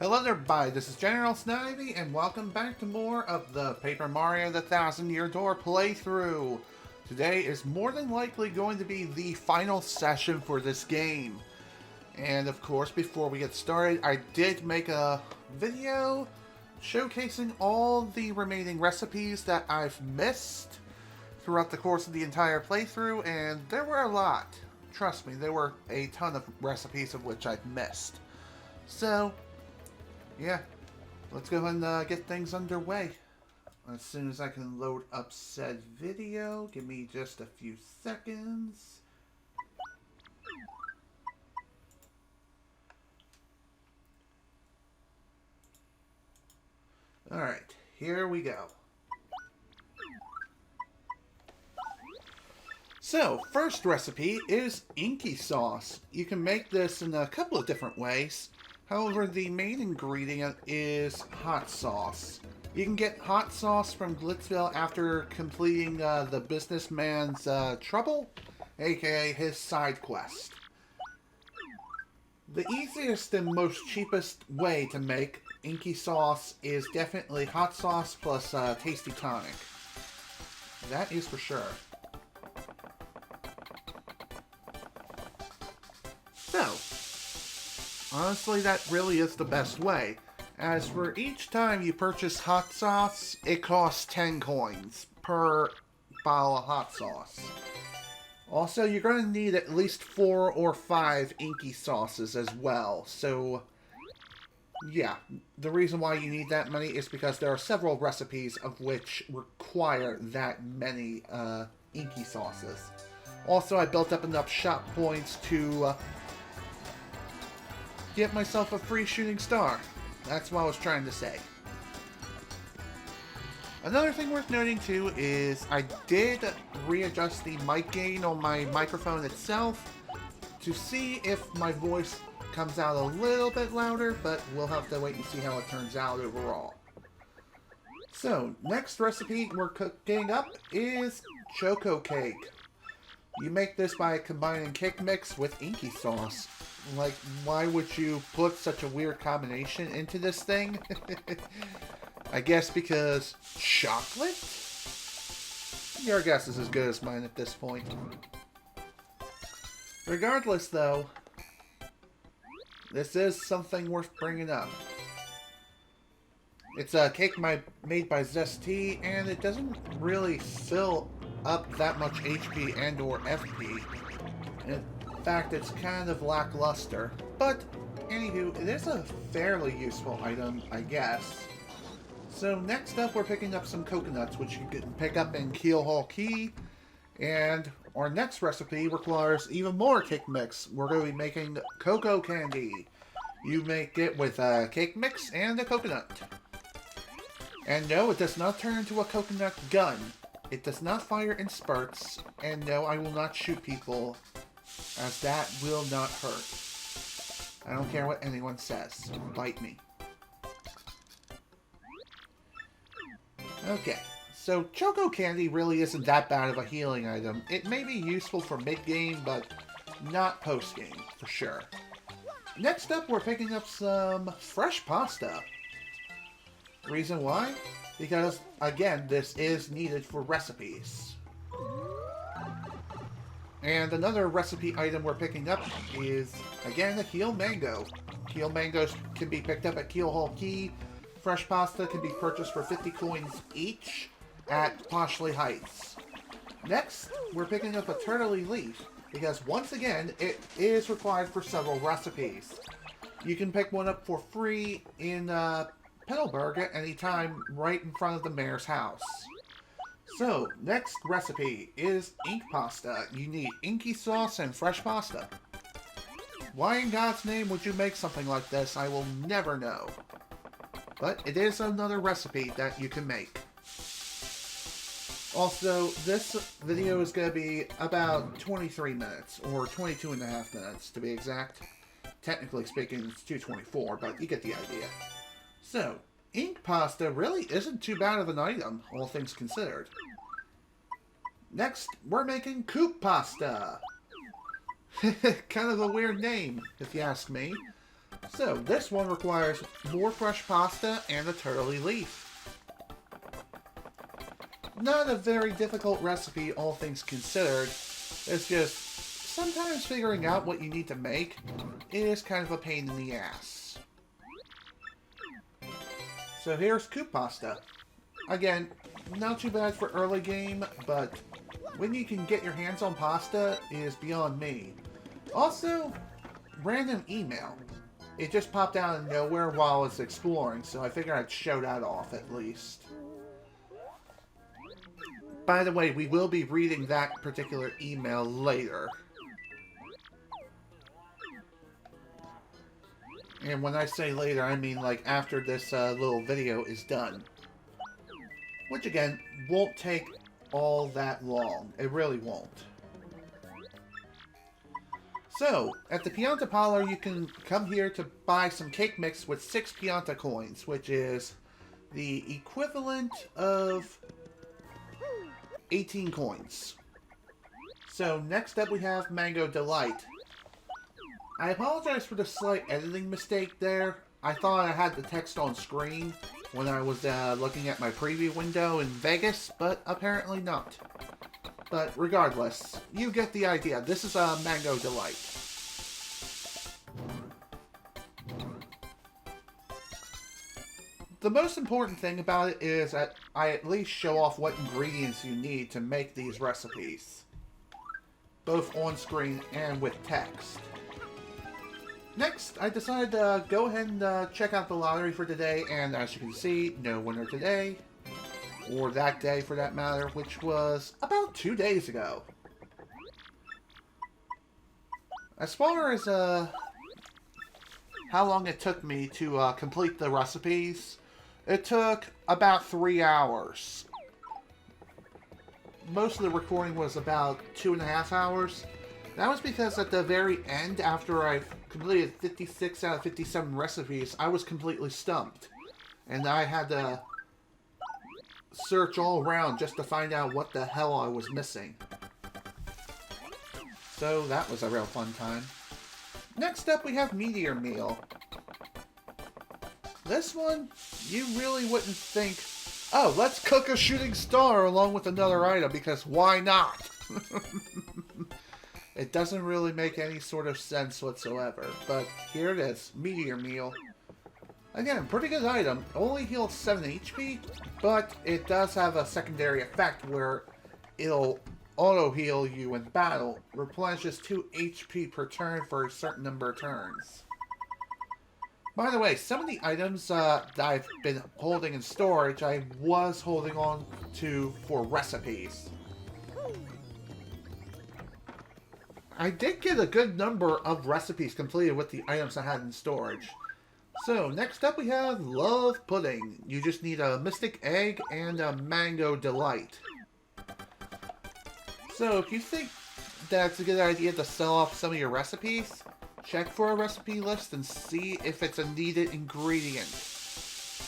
Hello there, everybody. This is General Snivy, and welcome back to more of the Paper Mario the Thousand Year Door playthrough. Today is more than likely going to be the final session for this game. And of course, before we get started, I did make a video showcasing all the remaining recipes that I've missed throughout the course of the entire playthrough, and there were a lot. Trust me, there were a ton of recipes of which I've missed. So, yeah, let's go ahead and get things underway. As soon as I can load up said video, give me just a few seconds. Alright, here we go. So, first recipe is inky sauce. You can make this in a couple of different ways. However, the main ingredient is hot sauce. You can get hot sauce from Glitzville after completing the businessman's trouble, aka his side quest. The easiest and most cheapest way to make inky sauce is definitely hot sauce plus tasty tonic. That is for sure. So, honestly, that really is the best way. As for each time you purchase hot sauce, it costs 10 coins per bottle of hot sauce. Also, you're going to need at least 4 or 5 inky sauces as well. So, yeah, the reason why you need that many is because there are several recipes of which require that many inky sauces. Also, I built up enough shop points to get myself a free shooting star. That's what I was trying to say. Another thing worth noting too is I did readjust the mic gain on my microphone itself to see if my voice comes out a little bit louder, but we'll have to wait and see how it turns out overall. So, next recipe we're cooking up is Choco Cake. You make this by combining cake mix with inky sauce. Like, why would you put such a weird combination into this thing? I guess because chocolate? Your guess is as good as mine at this point. Regardless, though, this is something worth bringing up. It's a cake made by Zesty, and it doesn't really fill up that much HP and or FP. In fact, it's kind of lackluster. But, anywho, it is a fairly useful item, I guess. So next up, we're picking up some coconuts, which you can pick up in Keel Hall Key. And our next recipe requires even more cake mix. We're going to be making cocoa candy. You make it with a cake mix and a coconut. And no, it does not turn into a coconut gun. It does not fire in spurts. And no, I will not shoot people, as that will not hurt. I don't care what anyone says. Bite me. Okay, so Choco Candy really isn't that bad of a healing item. It may be useful for mid-game, but not post-game, for sure. Next up, we're picking up some fresh pasta. Reason why? Because, again, this is needed for recipes. And another recipe item we're picking up is, again, a Keel Mango. Keel Mangoes can be picked up at Keel Hall Key. Fresh pasta can be purchased for 50 coins each at Poshley Heights. Next, we're picking up a Turtley Leaf, because once again, it is required for several recipes. You can pick one up for free in Petalburg at any time right in front of the mayor's house. So, next recipe is ink pasta. You need inky sauce and fresh pasta. Why in God's name would you make something like this? I will never know. But it is another recipe that you can make. Also, this video is going to be about 23 minutes, or 22 and a half minutes to be exact. Technically speaking, it's 224, but you get the idea. So, ink pasta really isn't too bad of an item, all things considered. Next, we're making coop pasta. Kind of a weird name, if you ask me. So, this one requires more fresh pasta and a turtley leaf. Not a very difficult recipe, all things considered. It's just, sometimes figuring out what you need to make is kind of a pain in the ass. So here's coop pasta. Again, not too bad for early game, but when you can get your hands on pasta is beyond me. Also, random email. It just popped out of nowhere while I was exploring, so I figured I'd show that off at least. By the way, we will be reading that particular email later. And when I say later, I mean like after this little video is done. Which again, won't take all that long. It really won't. So, at the Pianta Parlor, you can come here to buy some cake mix with 6 Pianta coins, which is the equivalent of 18 coins. So, next up we have Mango Delight. I apologize for the slight editing mistake there. I thought I had the text on screen when I was looking at my preview window in Vegas, but apparently not. But regardless, you get the idea. This is a Mango Delight. The most important thing about it is that I at least show off what ingredients you need to make these recipes. Both on screen and with text. Next, I decided to go ahead and check out the lottery for today, and as you can see, no winner today. Or that day for that matter, which was about 2 days ago. As far as how long it took me to complete the recipes, it took about 3 hours. Most of the recording was about 2.5 hours. That was because at the very end, after I completed 56 out of 57 recipes, I was completely stumped. And I had to search all around just to find out what the hell I was missing. So that was a real fun time. Next up we have Meteor Meal. This one, you really wouldn't think, oh, let's cook a shooting star along with another item, because why not? It doesn't really make any sort of sense whatsoever, but here it is, Meteor Meal. Again, pretty good item, only heals 7 HP, but it does have a secondary effect where it'll auto-heal you in battle, replenishes 2 HP per turn for a certain number of turns. By the way, some of the items that I've been holding in storage, I was holding on to for recipes. I did get a good number of recipes completed with the items I had in storage. So, next up we have Love Pudding. You just need a Mystic Egg and a Mango Delight. So, if you think that's a good idea to sell off some of your recipes, check for a recipe list and see if it's a needed ingredient.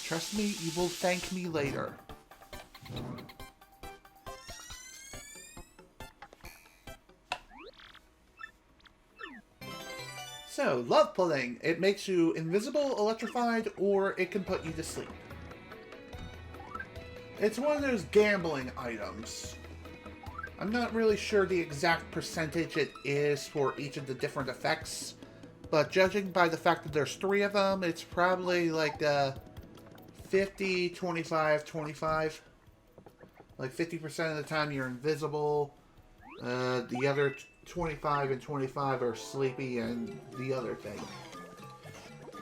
Trust me, you will thank me later. So, Love Pudding. It makes you invisible, electrified, or it can put you to sleep. It's one of those gambling items. I'm not really sure the exact percentage it is for each of the different effects, but judging by the fact that there's 3 of them, it's probably like 50, 25, 25. Like 50% of the time you're invisible, the other 25 and 25 are sleepy and the other thing.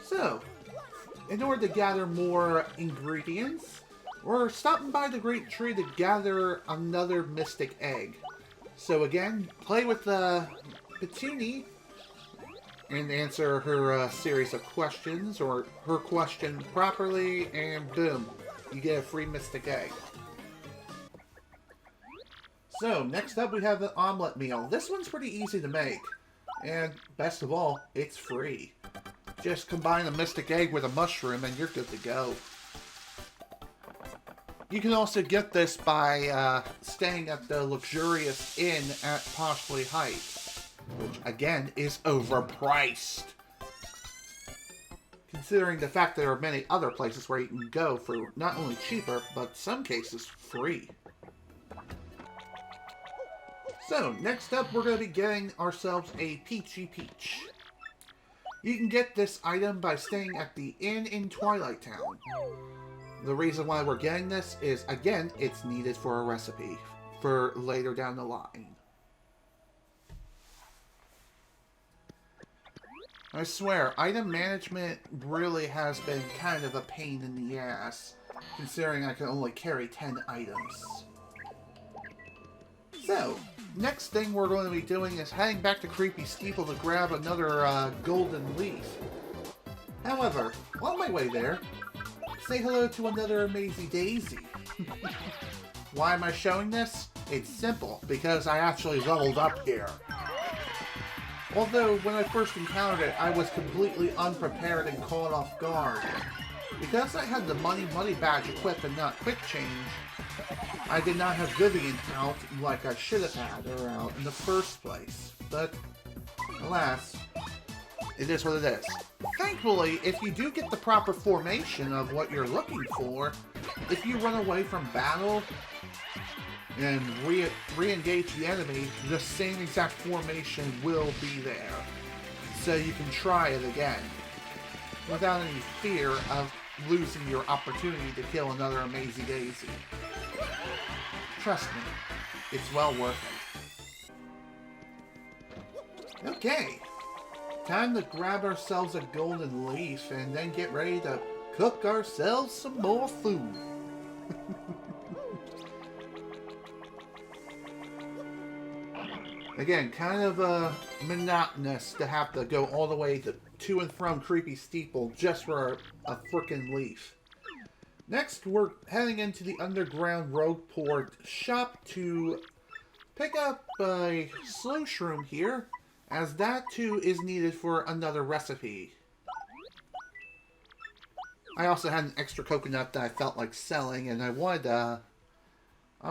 So, in order to gather more ingredients, we're stopping by the Great Tree to gather another Mystic Egg. So again, play with Petuni and answer her series of questions, or her question properly, and boom, you get a free Mystic Egg. So, next up we have the omelet meal. This one's pretty easy to make. And, best of all, it's free. Just combine a Mystic Egg with a mushroom and you're good to go. You can also get this by staying at the luxurious inn at Poshley Heights, which, again, is overpriced. considering the fact there are many other places where you can go for not only cheaper, but some cases free. So, next up, we're going to be getting ourselves a Peachy Peach. You can get this item by staying at the inn in Twilight Town. The reason why we're getting this is, again, it's needed for a recipe for later down the line. I swear, item management really has been kind of a pain in the ass, considering I can only carry 10 items. So, next thing we're going to be doing is heading back to Creepy Steeple to grab another golden leaf. However, on my way there, say hello to another Amazing Daisy. Why am I showing this? It's simple, because I actually leveled up here. Although, when I first encountered it, I was completely unprepared and caught off guard. Because I had the money badge equipped and not quick change, I did not have Vivian out like I should have had her out in the first place. But, alas, it is what it is. Thankfully, if you do get the proper formation of what you're looking for, if you run away from battle and re-engage the enemy, the same exact formation will be there. So you can try it again, without any fear of losing your opportunity to kill another Amazing Daisy. Trust me, it's well worth it. Okay, time to grab ourselves a golden leaf and then get ready to cook ourselves some more food. Again, kind of monotonous to have to go all the way to and from Creepy Steeple just for a frickin' leaf. Next, we're heading into the underground Rogueport shop to pick up a slow shroom here, as that too is needed for another recipe. I also had an extra coconut that I felt like selling, and I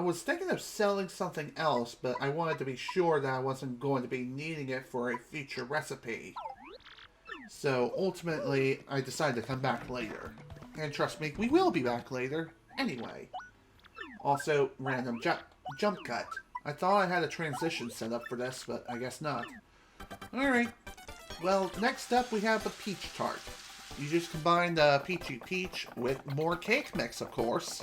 was thinking of selling something else, but I wanted to be sure that I wasn't going to be needing it for a future recipe. So ultimately, I decided to come back later. And trust me, we will be back later, anyway. Also, random jump cut. I thought I had a transition set up for this, but I guess not. Alright. Well, next up we have the peach tart. You just combine the Peachy Peach with more cake mix, of course.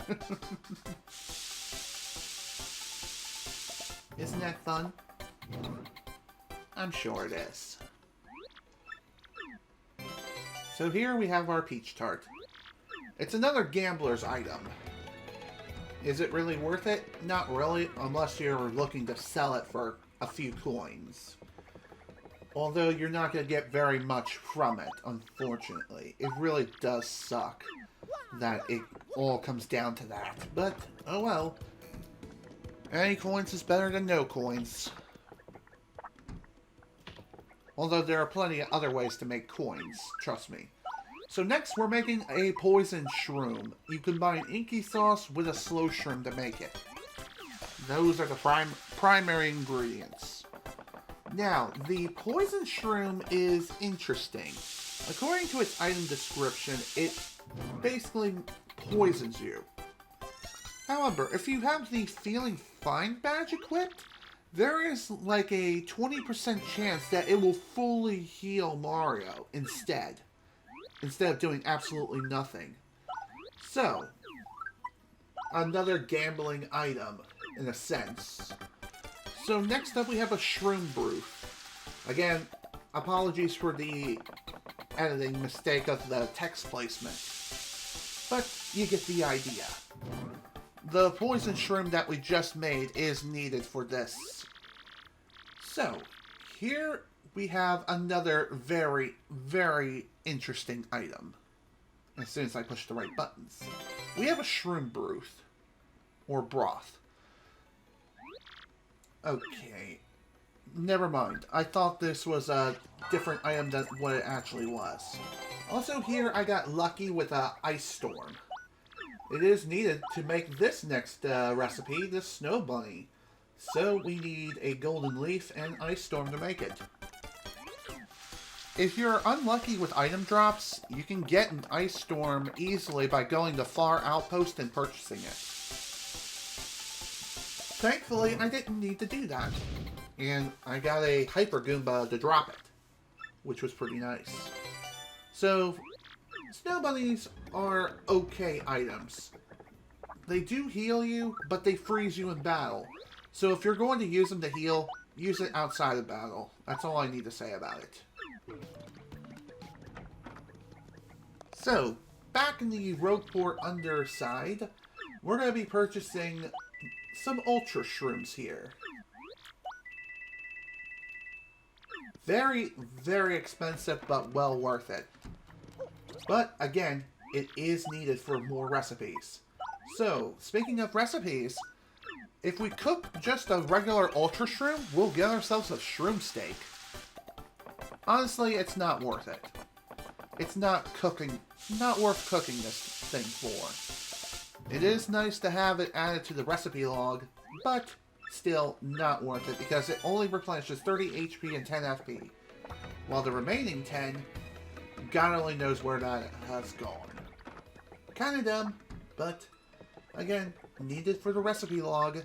Isn't that fun? I'm sure it is. So here we have our peach tart. It's another gambler's item. Is it really worth it? Not really, unless you're looking to sell it for a few coins. Although you're not going to get very much from it, unfortunately. It really does suck that it all comes down to that. But, oh well. Any coins is better than no coins. Although there are plenty of other ways to make coins, trust me. So next we're making a poison shroom. You combine inky sauce with a slow shroom to make it. Those are the primary ingredients. Now, the poison shroom is interesting. According to its item description, it basically poisons you. However, if you have the Feeling Fine badge equipped, there is like a 20% chance that it will fully heal Mario instead of doing absolutely nothing. So, another gambling item, in a sense. So next up we have a Shroom Brew. Again, apologies for the editing mistake of the text placement, but you get the idea. The poison shroom that we just made is needed for this. So, here we have another very, very interesting item. As soon as I push the right buttons. We have a shroom broth. Or broth. Okay. Never mind. I thought this was a different item than what it actually was. Also here I got lucky with a ice storm. It is needed to make this next recipe, the Snow Bunny. So we need a golden leaf and ice storm to make it. if you're unlucky with item drops, you can get an Ice Storm easily by going to Far Outpost and purchasing it. Thankfully, I didn't need to do that. And I got a Hyper Goomba to drop it, which was pretty nice. So, Snow Bunnies are okay items. They do heal you, but they freeze you in battle. So if you're going to use them to heal, use it outside of battle. That's all I need to say about it. So, back in the Rogueport underside, we're going to be purchasing some Ultra Shrooms here. Very, very expensive, but well worth it. But, again, it is needed for more recipes. So, speaking of recipes, if we cook just a regular Ultra Shroom, we'll get ourselves a Shroom Steak. Honestly, it's not worth it. It's not worth cooking this thing for. It is nice to have it added to the recipe log, but still not worth it because it only replenishes 30 HP and 10 FP, while the remaining 10, God only knows where that has gone. Kinda dumb, but again, needed for the recipe log.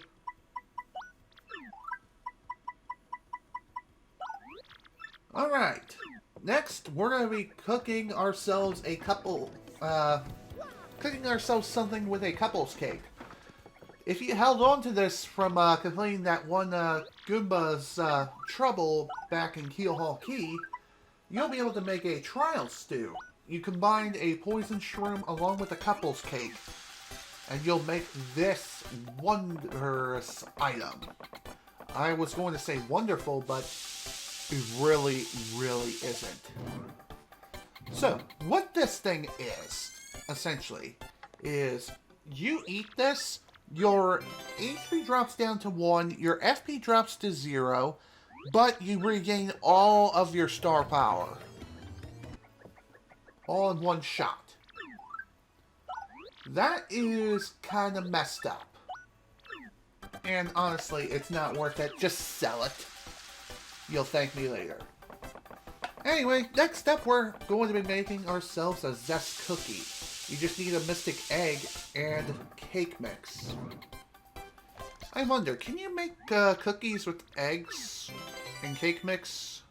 Alright, next we're going to be cooking ourselves something with a couples cake. If you held on to this from completing that one Goomba's trouble back in Keel Hall Key, you'll be able to make a trial stew. You combine a poison shroom along with a couples cake, and you'll make this wondrous item. I was going to say wonderful, but it really, really isn't. So, what this thing is, essentially, is you eat this, your HP drops down to 1, your FP drops to 0, but you regain all of your star power. All in one shot. That is kind of messed up. And honestly, it's not worth it. Just sell it. You'll thank me later. Anyway, next up we're going to be making ourselves a zest cookie. You just need a mystic egg and cake mix. I wonder, can you make cookies with eggs and cake mix?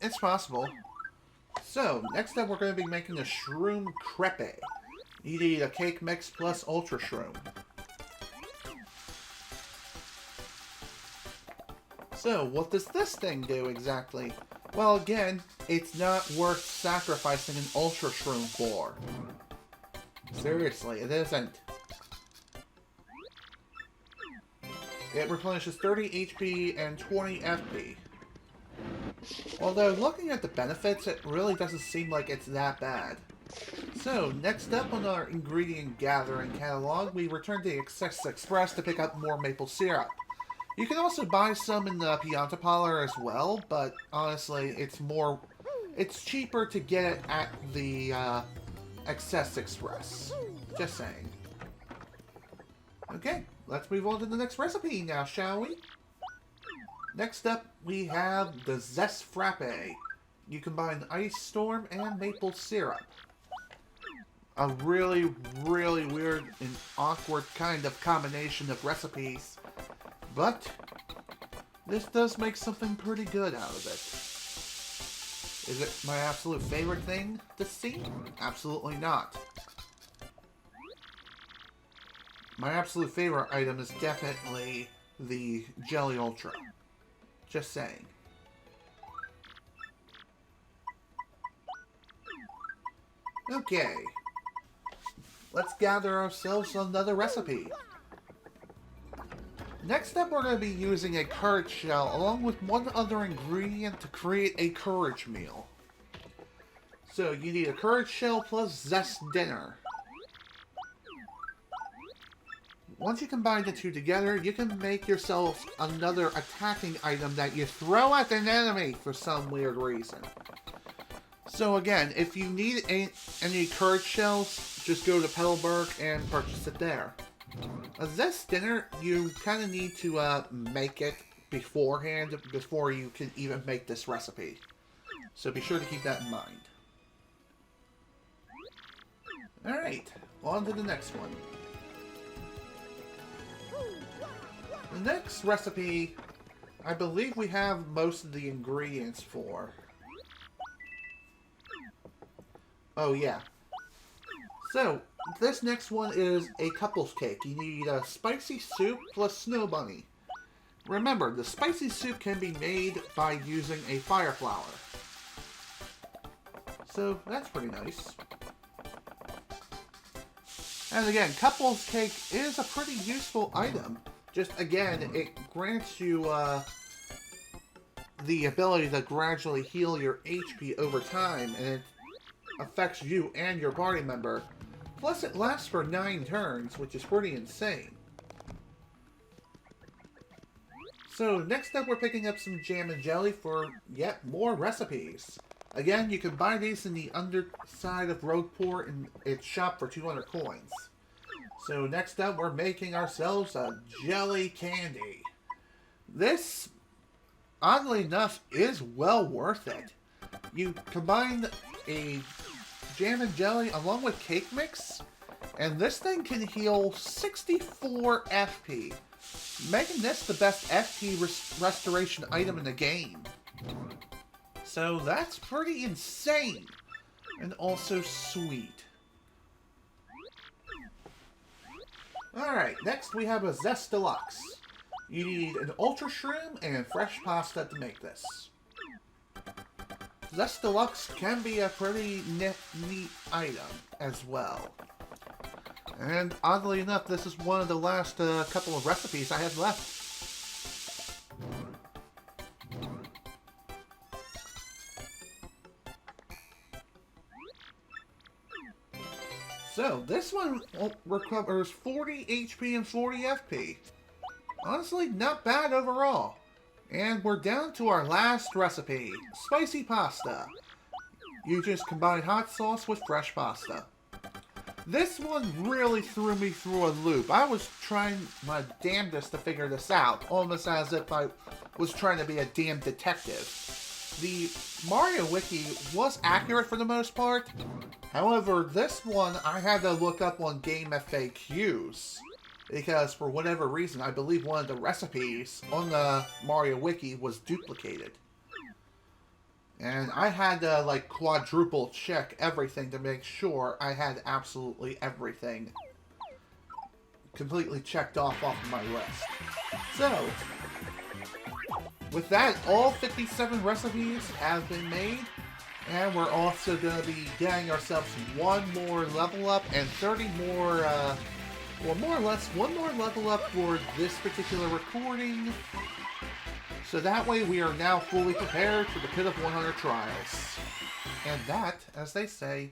It's possible. So, next up we're going to be making a shroom crepe. You need a cake mix plus ultra shroom. So, what does this thing do exactly? Well, again, it's not worth sacrificing an ultra shroom for. Seriously, it isn't. It replenishes 30 HP and 20 FP. Although, looking at the benefits, it really doesn't seem like it's that bad. So, next up on our ingredient gathering catalog, we return to Excess Express to pick up more maple syrup. You can also buy some in the Pianta Parlor as well, but honestly, it's cheaper to get it at the Excess Express. Just saying. Okay, let's move on to the next recipe now, shall we? Next up, we have the Zest Frappe. You combine Ice Storm and maple syrup. A really, really weird and awkward kind of combination of recipes. But this does make something pretty good out of it. Is it my absolute favorite thing to see? Absolutely not. My absolute favorite item is definitely the Jelly Ultra. Just saying. Okay. Let's gather ourselves another recipe. Next up, we're going to be using a courage shell along with one other ingredient to create a courage meal. So, you need a courage shell plus zest dinner. Once you combine the two together, you can make yourself another attacking item that you throw at an enemy for some weird reason. So again, if you need any courage shells, just go to Petalburg and purchase it there. A zest dinner, you kind of need to make it beforehand before you can even make this recipe. So be sure to keep that in mind. Alright, on to the next one. The next recipe, I believe we have most of the ingredients for. Oh yeah. So, this next one is a couple's cake. You need a spicy soup plus snow bunny. Remember, the spicy soup can be made by using a fire flower. So, that's pretty nice. And again, couple's cake is a pretty useful item. Just again, it grants you the ability to gradually heal your HP over time, and it affects you and your party member. Plus, it lasts for 9 turns, which is pretty insane. So, next up we're picking up some jam and jelly for yet more recipes. Again, you can buy these in the underside of Rogueport in its shop for 200 coins. So next up, we're making ourselves a jelly candy. This, oddly enough, is well worth it. You combine a jam and jelly along with cake mix, and this thing can heal 64 FP, making this the best FP restoration item in the game. So that's pretty insane, and also sweet. Alright, next we have a Zest Deluxe. You need an Ultra Shroom and fresh pasta to make this. Zest Deluxe can be a pretty neat item as well. And oddly enough, this is one of the last couple of recipes I have left. So, this one recovers 40 HP and 40 FP. Honestly, not bad overall. And we're down to our last recipe, spicy pasta. You just combine hot sauce with fresh pasta. This one really threw me through a loop. I was trying my damnedest to figure this out, almost as if I was trying to be a damn detective. The Mario Wiki was accurate for the most part. However, this one I had to look up on Game FAQs. Because for whatever reason, I believe one of the recipes on the Mario Wiki was duplicated. And I had to like quadruple check everything to make sure I had absolutely everything completely checked off of my list. So, with that, all 57 recipes have been made, and we're also going to be getting ourselves one more level up and 30 more, well, more or less, one more level up for this particular recording. So that way we are now fully prepared for the Pit of 100 Trials. And that, as they say,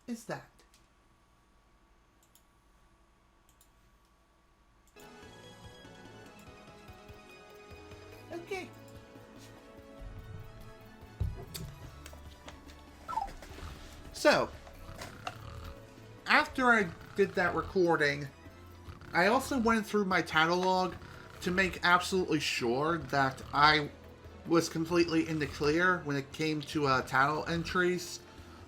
is that. Okay. So, after I did that recording, I also went through my catalog to make absolutely sure that I was completely in the clear when it came to title entries.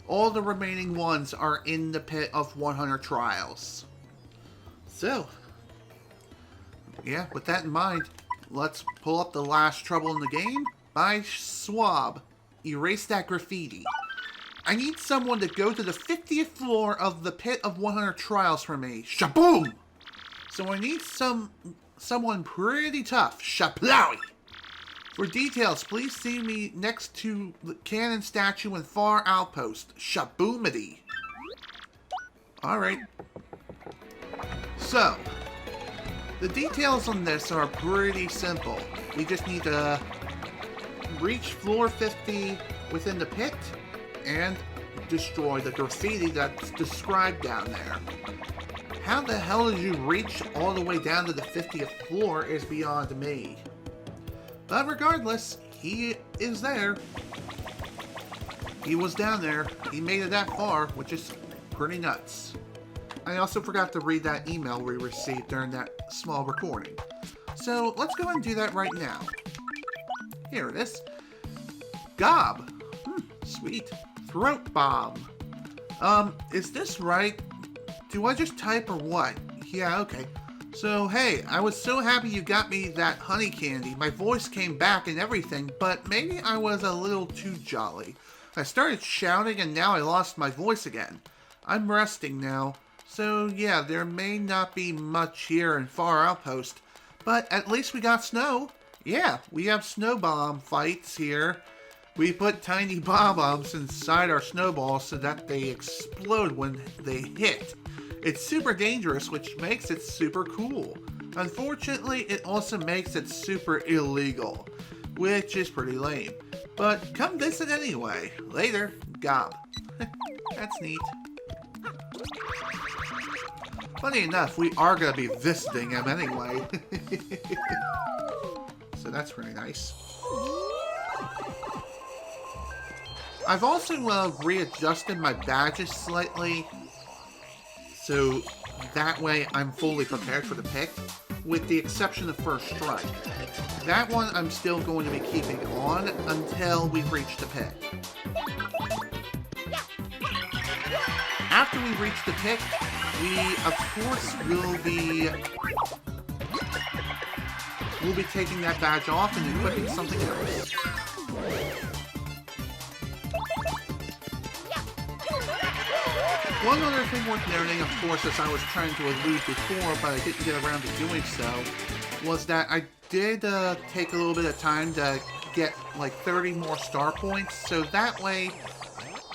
All the remaining ones are in the Pit of 100 Trials. So, yeah, with that in mind, let's pull up The Last Trouble in the Game by Swab. Erase that graffiti. I need someone to go to the 50th floor of the Pit of 100 Trials for me. Shaboom! So I need someone pretty tough. Shaplowy! For details, please see me next to the cannon statue in Far Outpost. Shaboomity. Alright. So, the details on this are pretty simple. We just need to reach floor 50 within the pit and destroy the graffiti that's described down there. How the hell did you reach all the way down to the 50th floor is beyond me. But regardless, he is there. He was down there. He made it that far, which is pretty nuts. I also forgot to read that email we received during that small recording. So let's go ahead and do that right now. Here it is. Gob. Sweet. Throat bomb. Is this right? Do I just type or what? Yeah, okay. So, hey, I was so happy you got me that honey candy. My voice came back and everything, but maybe I was a little too jolly. I started shouting and now I lost my voice again. I'm resting now. So, yeah, there may not be much here in Far Outpost, but at least we got snow. Yeah, we have snow bomb fights here. We put tiny bombs inside our snowballs so that they explode when they hit. It's super dangerous, which makes it super cool. Unfortunately, it also makes it super illegal, which is pretty lame. But come visit anyway. Later, Gob. That's neat. Funny enough, we are going to be visiting him anyway. So that's pretty nice. I've also readjusted my badges slightly, so that way I'm fully prepared for the pick, with the exception of First Strike. That one I'm still going to be keeping on until we reach the pick. After we reach the pick, we of course will be taking that badge off and equipping something else. One other thing worth noting, of course, as I was trying to allude before, but I didn't get around to doing so, was that I did take a little bit of time to get like 30 more star points, so that way,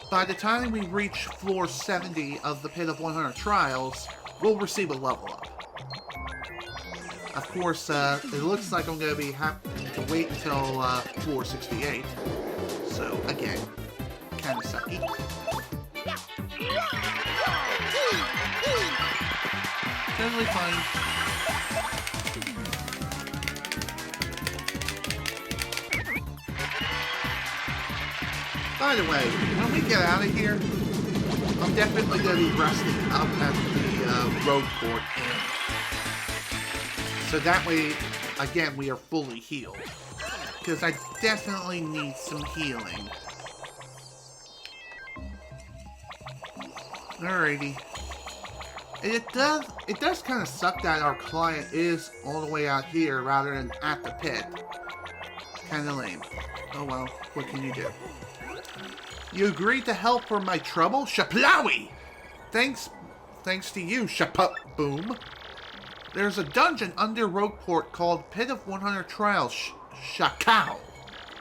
by the time we reach floor 70 of the Pit of 100 Trials, we'll receive a level up. Of course, it looks like I'm going to be having to wait until floor 68, so again, kind of sucky. Totally fine. By the way, when we get out of here, I'm definitely going to be resting up at the road port inn. So that way, again, we are fully healed. Because I definitely need some healing. Alrighty. It does kind of suck that our client is all the way out here rather than at the pit. Kind of lame. Oh well, what can you do? You agreed to help for my trouble? Shaplawi! Thanks to you, Boom. There's a dungeon under Rogueport called Pit of 100 Trials, Shakao.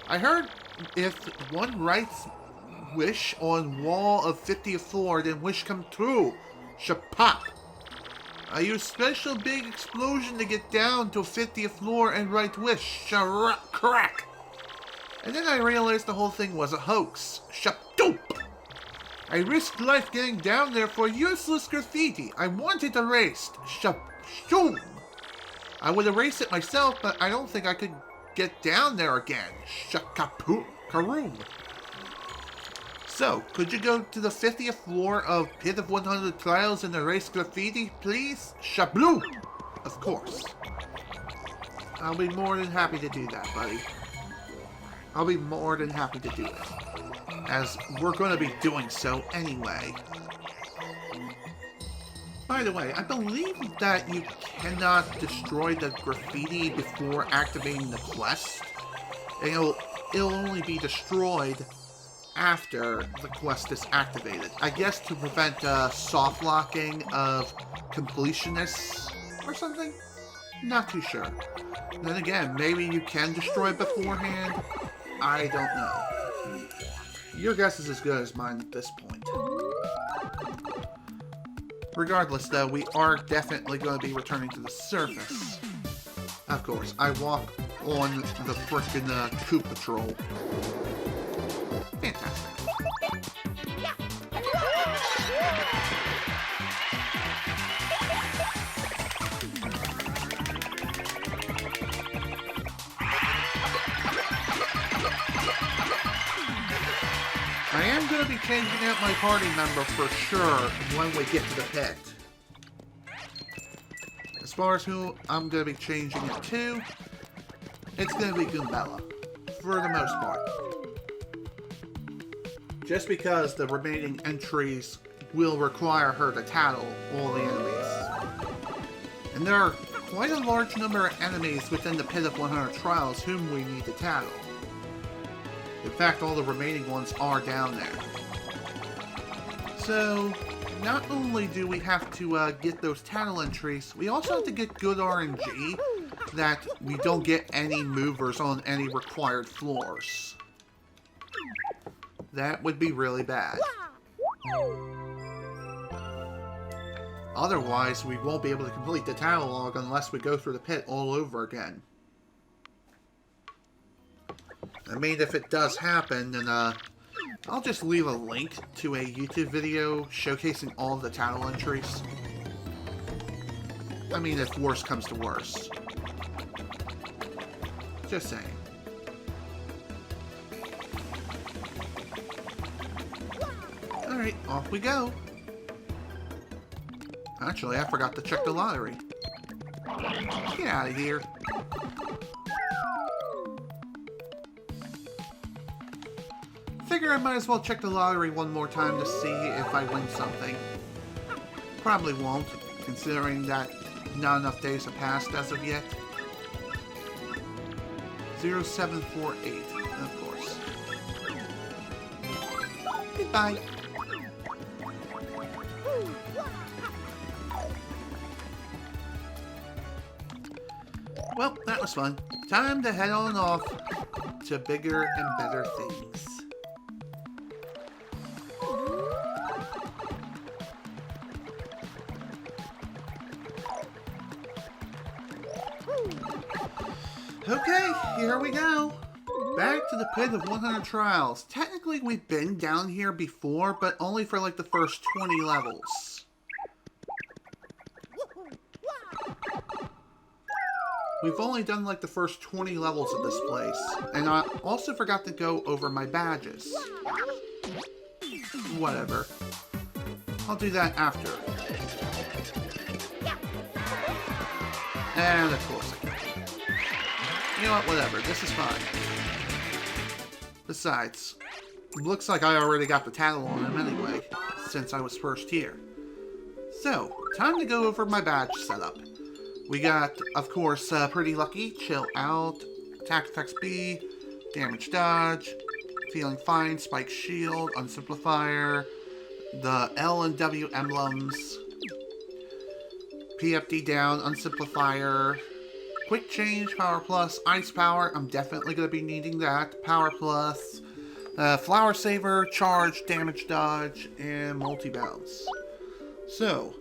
I heard if one writes wish on wall of 50th floor, then wish come true. Shapop. I use special big explosion to get down to 50th floor and write wish. Crack. And then I realized the whole thing was a hoax. Shapdoop. I risked life getting down there for useless graffiti. I want it erased. Shapshoom. I would erase it myself, but I don't think I could get down there again. Shakaroom. So, could you go to the 50th floor of Pit of 100 Trials and erase graffiti, please? Shabloo! Of course. I'll be more than happy to do that, buddy. I'll be more than happy to do it. As we're going to be doing so anyway. By the way, I believe that you cannot destroy the graffiti before activating the quest. It'll only be destroyed after the quest is activated. I guess to prevent soft locking of completionists or something? Not too sure. Then again, maybe you can destroy it beforehand? I don't know. Your guess is as good as mine at this point. Regardless, though, we are definitely going to be returning to the surface. Of course, I walk on the frickin' Coup Patrol. Fantastic. I am going to be changing out my party member for sure when we get to the pit. As far as who I'm going to be changing it to, it's going to be Goombella. for the most part. Just because the remaining entries will require her to tattle all the enemies. And there are quite a large number of enemies within the Pit of 100 Trials whom we need to tattle. In fact, all the remaining ones are down there. So, not only do we have to get those tattle entries, we also have to get good RNG that we don't get any movers on any required floors. That would be really bad. Otherwise, we won't be able to complete the tattle log unless we go through the pit all over again. I mean, if it does happen, then I'll just leave a link to a YouTube video showcasing all of the tattle entries. I mean, if worse comes to worse. Just saying. Alright, off we go. Actually, I forgot to check the lottery. Get out of here. Figure I might as well check the lottery one more time to see if I win something. Probably won't, considering that not enough days have passed as of yet. 0748, of course. Goodbye. Well, that was fun. Time to head on off to bigger and better things. Okay, here we go. Back to the Pit of 100 Trials. Technically, we've been down here before, but only for like the first 20 levels. We've only done like the first 20 levels of this place. And I also forgot to go over my badges. Whatever. I'll do that after. And of course I can. You know what, whatever, this is fine. Besides, looks like I already got the tattle on him anyway, since I was first here. So, time to go over my badge setup. We got, of course, Pretty Lucky, Chill Out, Attack Effects B, Damage Dodge, Feeling Fine, Spike Shield, Unsimplifier, the L and W emblems, PFD down, Unsimplifier, Quick Change, Power Plus, Ice Power, I'm definitely going to be needing that, Power Plus, Flower Saver, Charge, Damage Dodge, and Multi-Bounce. So,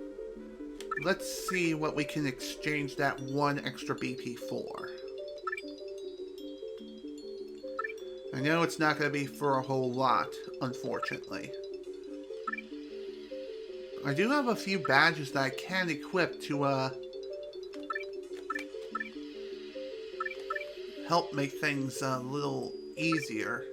let's see what we can exchange that one extra BP for. I know it's not going to be for a whole lot, unfortunately. I do have a few badges that I can equip to, help make things a little easier.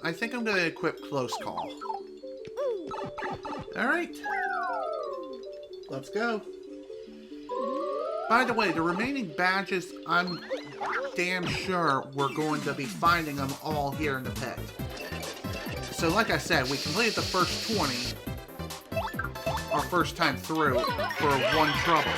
I think I'm going to equip Close Call. Alright. Let's go. By the way, the remaining badges, I'm damn sure we're going to be finding them all here in the pit. So like I said, we completed the first 20 our first time through for one trouble.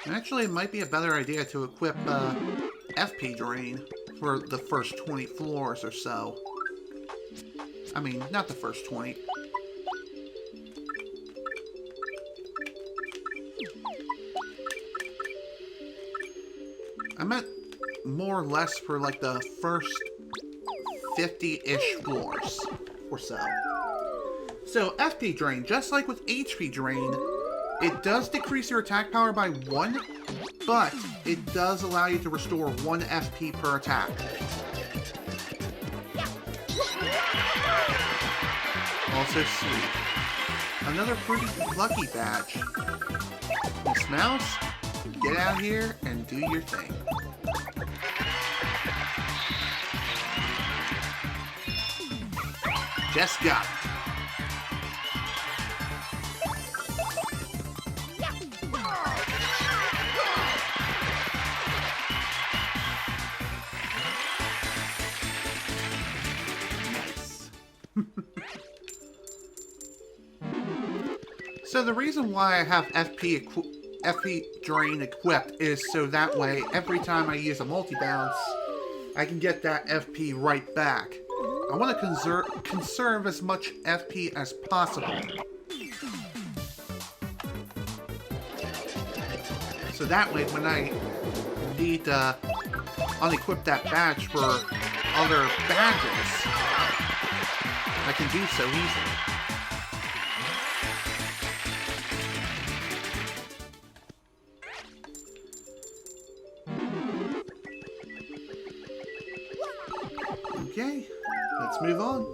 Actually, it might be a better idea to equip FP Drain for the first 20 floors or so. I mean, not the first 20. I meant more or less for like the first 50-ish floors or so. So, FP Drain, just like with HP Drain, it does decrease your attack power by 1, but it does allow you to restore 1 FP per attack. Also sweet. Another Pretty Lucky badge. Miss Mouse, get out here and do your thing. Just got it. So the reason why I have FP Drain equipped is so that way every time I use a multi-bounce, I can get that FP right back. I want to conserve as much FP as possible. So that way when I need to unequip that badge for other badges, I can do so easily. Okay, let's move on.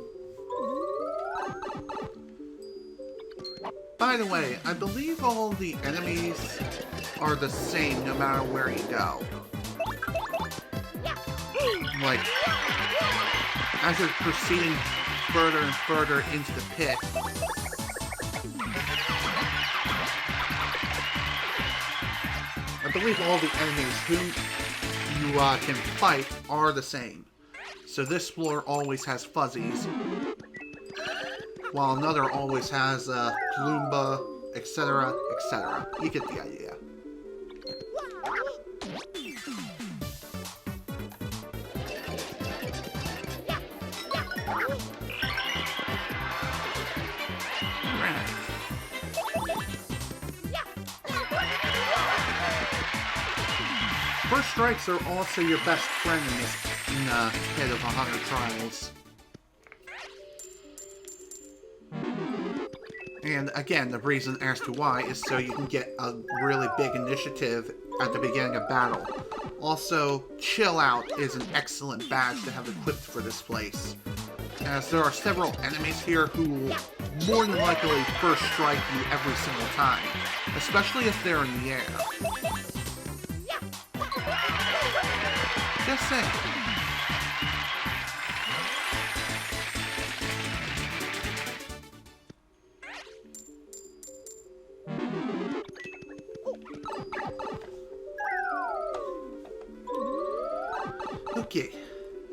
By the way, I believe all the enemies are the same no matter where you go. Like, as you're proceeding further and further into the pit, I believe all the enemies whom you can fight are the same. So this floor always has fuzzies, while another always has Gloomba, etc., etc. You get the idea. Alright. First strikes are also your best friend in this pit of 100 trials. And again, the reason as to why is so you can get a really big initiative at the beginning of battle. Also, Chill Out is an excellent badge to have equipped for this place, as there are several enemies here who will more than likely first strike you every single time, especially if they're in the air. Just saying. Okay,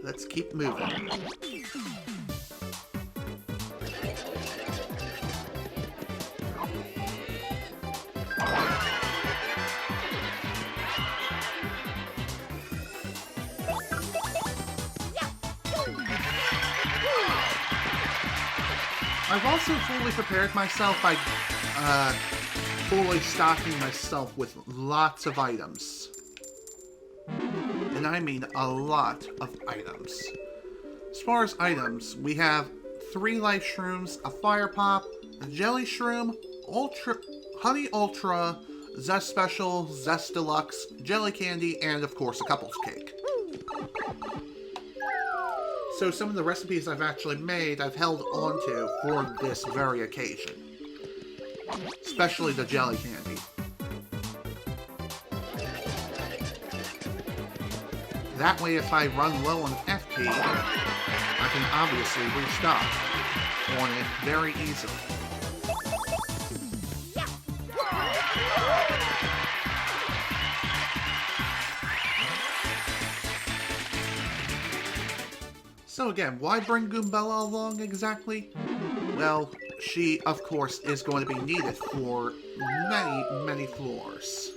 let's keep moving. I've also fully prepared myself by fully stocking myself with lots of items. And I mean a lot of items. As far as items, we have 3 Life Shrooms, a Fire Pop, a Jelly Shroom, Honey Ultra, Zest Special, Zest Deluxe, Jelly Candy, and of course a Couples Cake. So some of the recipes I've actually made, I've held onto for this very occasion. Especially the Jelly Candy. That way, if I run low on FP, I can obviously restock on it very easily. So again, why bring Goombella along exactly? Well, she, of course, is going to be needed for many, many floors.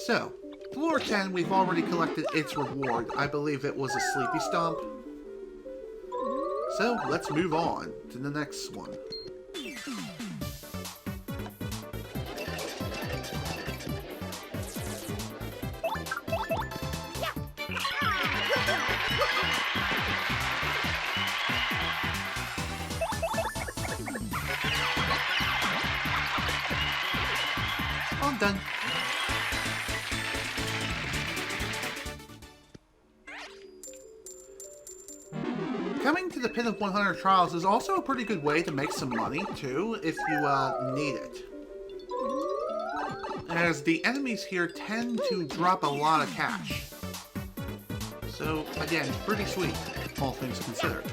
So, Floor 10, we've already collected its reward. I believe it was a Sleepy Stomp. So, let's move on to the next one. I'm done. Coming to the Pit of 100 Trials is also a pretty good way to make some money, too, if you need it. as the enemies here tend to drop a lot of cash. So, again, pretty sweet, all things considered.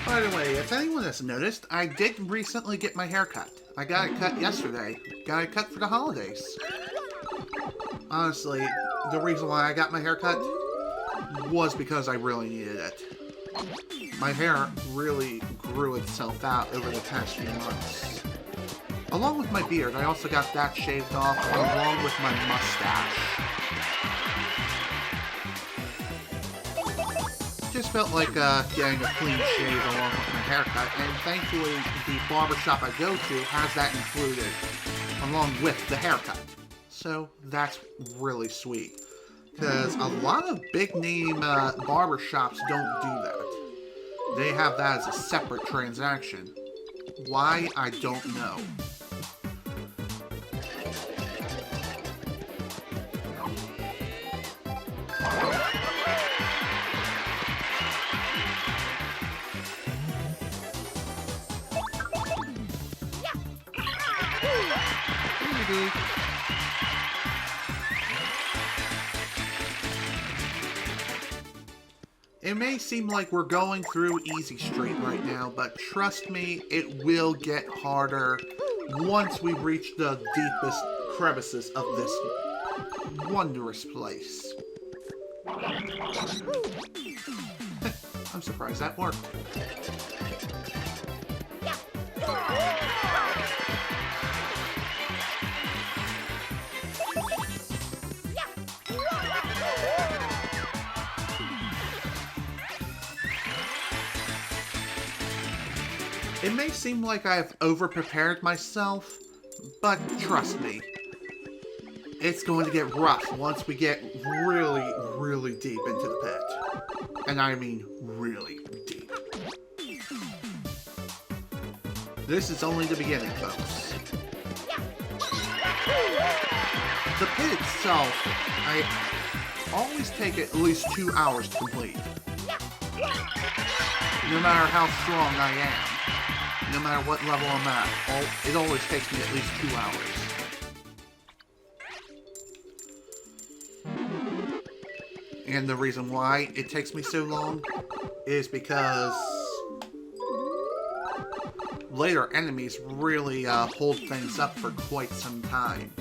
By the way, if anyone has noticed, I did recently get my hair cut. I got it cut yesterday. Got it cut for the holidays. Honestly, the reason why I got my hair cut was because I really needed it. My hair really grew itself out over the past few months. Along with my beard, I also got that shaved off along with my mustache. Just felt like getting a clean shave along with my haircut, and thankfully the barbershop I go to has that included along with the haircut. So that's really sweet, because a lot of big name barbershops don't do that. They have that as a separate transaction. Why, I don't know. It may seem like we're going through easy street right now, but trust me, it will get harder once we reach the deepest crevices of this wondrous place. I'm surprised that worked. It may seem like I've over-prepared myself, but trust me, it's going to get rough once we get really, really deep into the pit. And I mean really deep. This is only the beginning, folks. The pit itself, I always take at least 2 hours to complete. No matter how strong I am. No matter what level I'm at, it always takes me at least 2 hours. And the reason why it takes me so long is because later enemies really hold things up for quite some time.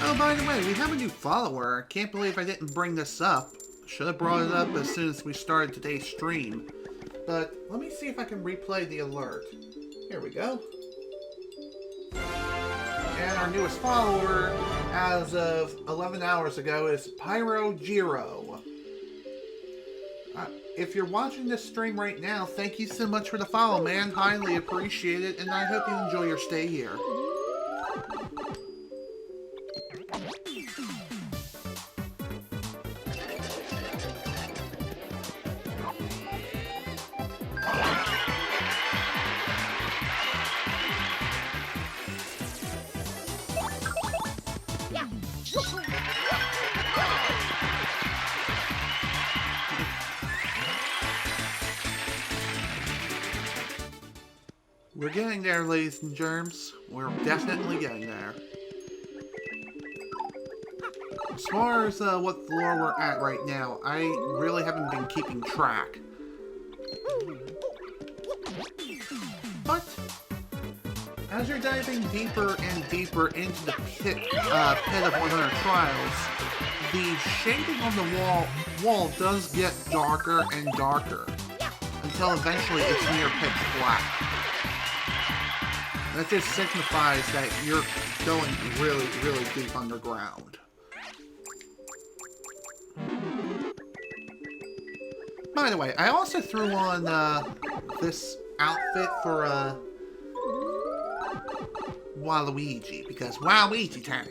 Oh, by the way, we have a new follower. I can't believe I didn't bring this up. Should have brought it up as soon as we started today's stream. But let me see if I can replay the alert. Here we go. And our newest follower, as of 11 hours ago, is Pyro Giro. If you're watching this stream right now, thank you so much for the follow, man. Highly appreciate it, and I hope you enjoy your stay here. We're getting there, ladies and germs. We're definitely getting there. As far as what floor we're at right now, I really haven't been keeping track. But as you're diving deeper and deeper into the pit of 100 Trials, the shading on the wall does get darker and darker until eventually it's near pitch black. That just signifies that you're going really, really deep underground. By the way, I also threw on this outfit for Waluigi, because Waluigi time.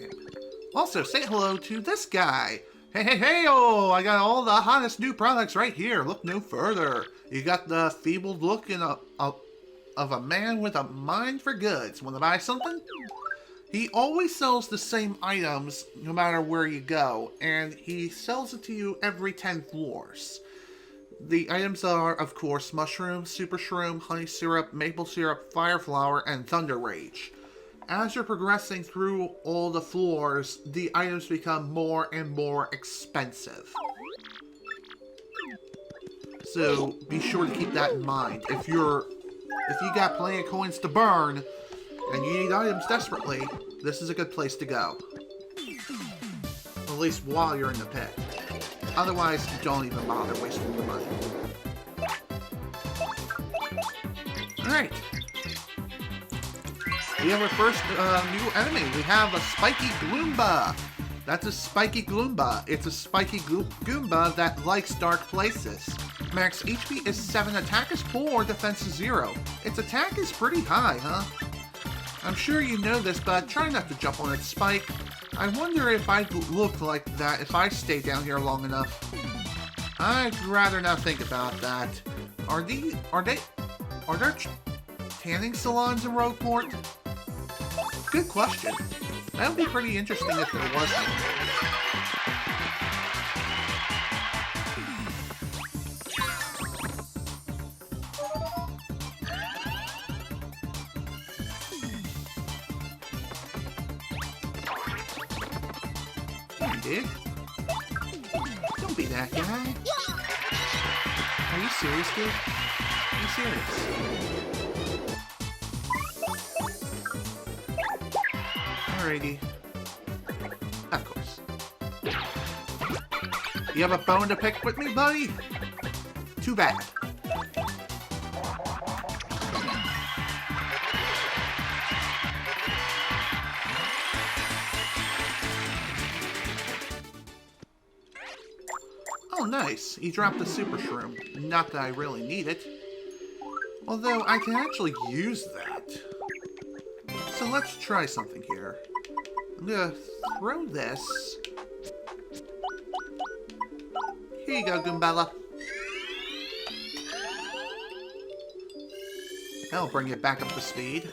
Also, say hello to this guy. Hey, I got all the hottest new products right here. Look no further. You got the feeble look of a man with a mind for goods. Want to buy something? He always sells the same items no matter where you go, and he sells it to you every 10 floors. The items are, of course, Mushroom, Super Shroom, Honey Syrup, Maple Syrup, Fire Flower, and Thunder Rage. As you're progressing through all the floors, the items become more and more expensive. So be sure to keep that in mind. If you got plenty of coins to burn and you need items desperately, this is a good place to go. At least while you're in the pit. Otherwise, don't even bother wasting your money. Alright. We have our first new enemy. We have a Spiky Gloomba. That's a Spiky Gloomba. It's a Spiky Goomba that likes dark places. Max HP is 7, attack is 4, defense is 0. Its attack is pretty high, huh? I'm sure you know this, but try not to jump on its spike. I wonder if I'd look like that if I stay down here long enough. I'd rather not think about that. Are there tanning salons in Rogueport? Good question. That would be pretty interesting if there wasn't. Hey, dude. Don't be that guy. Are you serious, dude? Are you serious? Alrighty. Of course. You have a bone to pick with me, buddy? Too bad. Oh, nice. He dropped the Super Shroom. Not that I really need it. Although, I can actually use that. So let's try something here. I'm gonna throw this. Here you go, Goombella. That'll bring it back up to speed.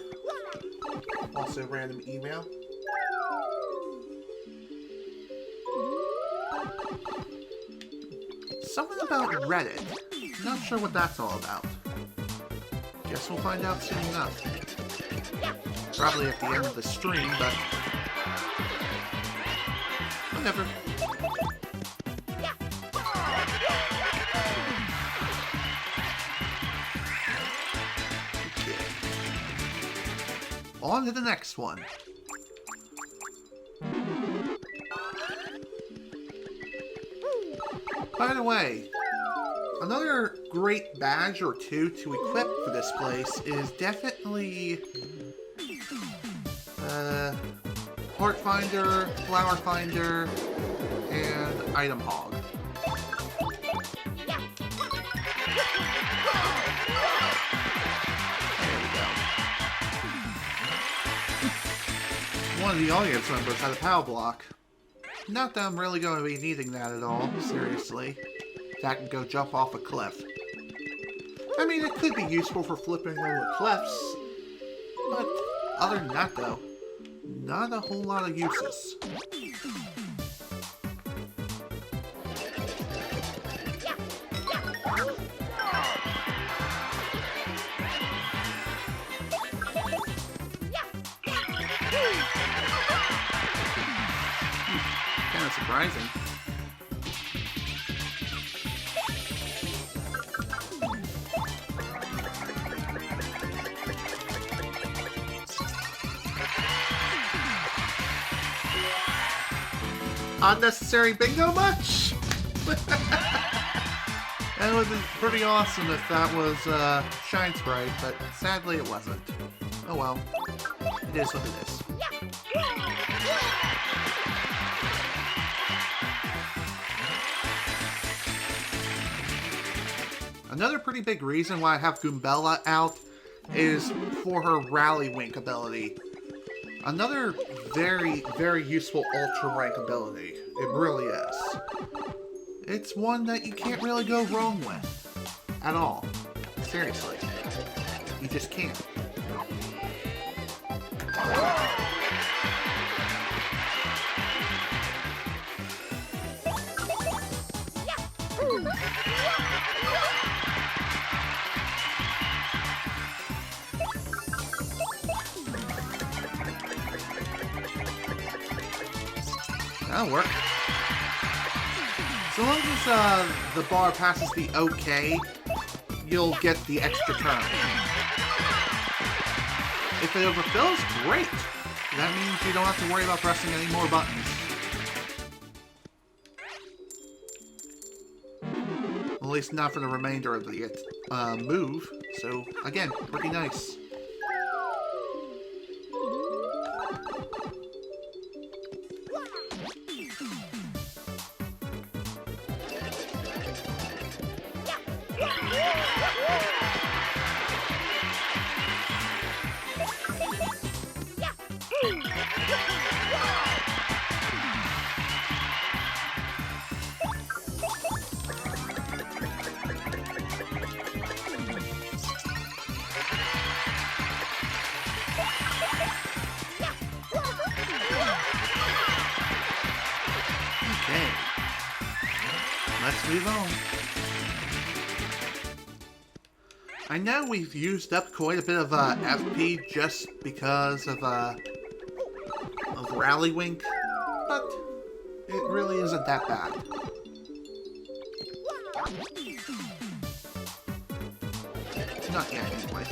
Also, random email. Something about Reddit. Not sure what that's all about. Guess we'll find out soon enough. Probably at the end of the stream, but whatever. Okay. On to the next one. By the way, another great badge or two to equip for this place is definitely Heart Finder, Flower Finder, and Item Hog. There we go. One of the audience members had a POW block. Not that I'm really going to be needing that at all, seriously. That can go jump off a cliff. I mean, it could be useful for flipping over cliffs, but other than that, though, not a whole lot of uses. Kind of surprising. Unnecessary bingo much? That would be pretty awesome if that was Shine Sprite, but sadly it wasn't. Oh well. It is what it is. Another pretty big reason why I have Goombella out is for her Rally Wink ability. Another very, very useful Ultra Rank ability. It really is. It's one that you can't really go wrong with. At all. Seriously. You just can't. That'll work. So long as the bar passes the OK, you'll get the extra turn. If it overfills, great! That means you don't have to worry about pressing any more buttons. At least not for the remainder of the move. So, again, pretty nice. Let's move on. I know we've used up quite a bit of FP just because of Rally Wink, but it really isn't that bad. Not yet, anyway.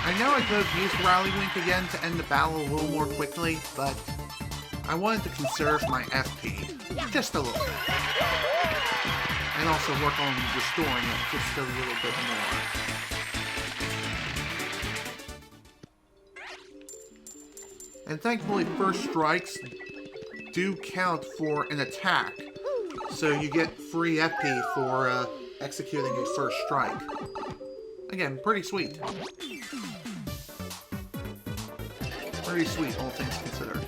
I know I could have used Rally Wink again to end the battle a little more quickly, but I wanted to conserve my FP just a little bit. And also work on restoring it just a little bit more. And thankfully, first strikes do count for an attack, so you get free FP for executing a first strike. Again, pretty sweet. Pretty sweet, all things considered.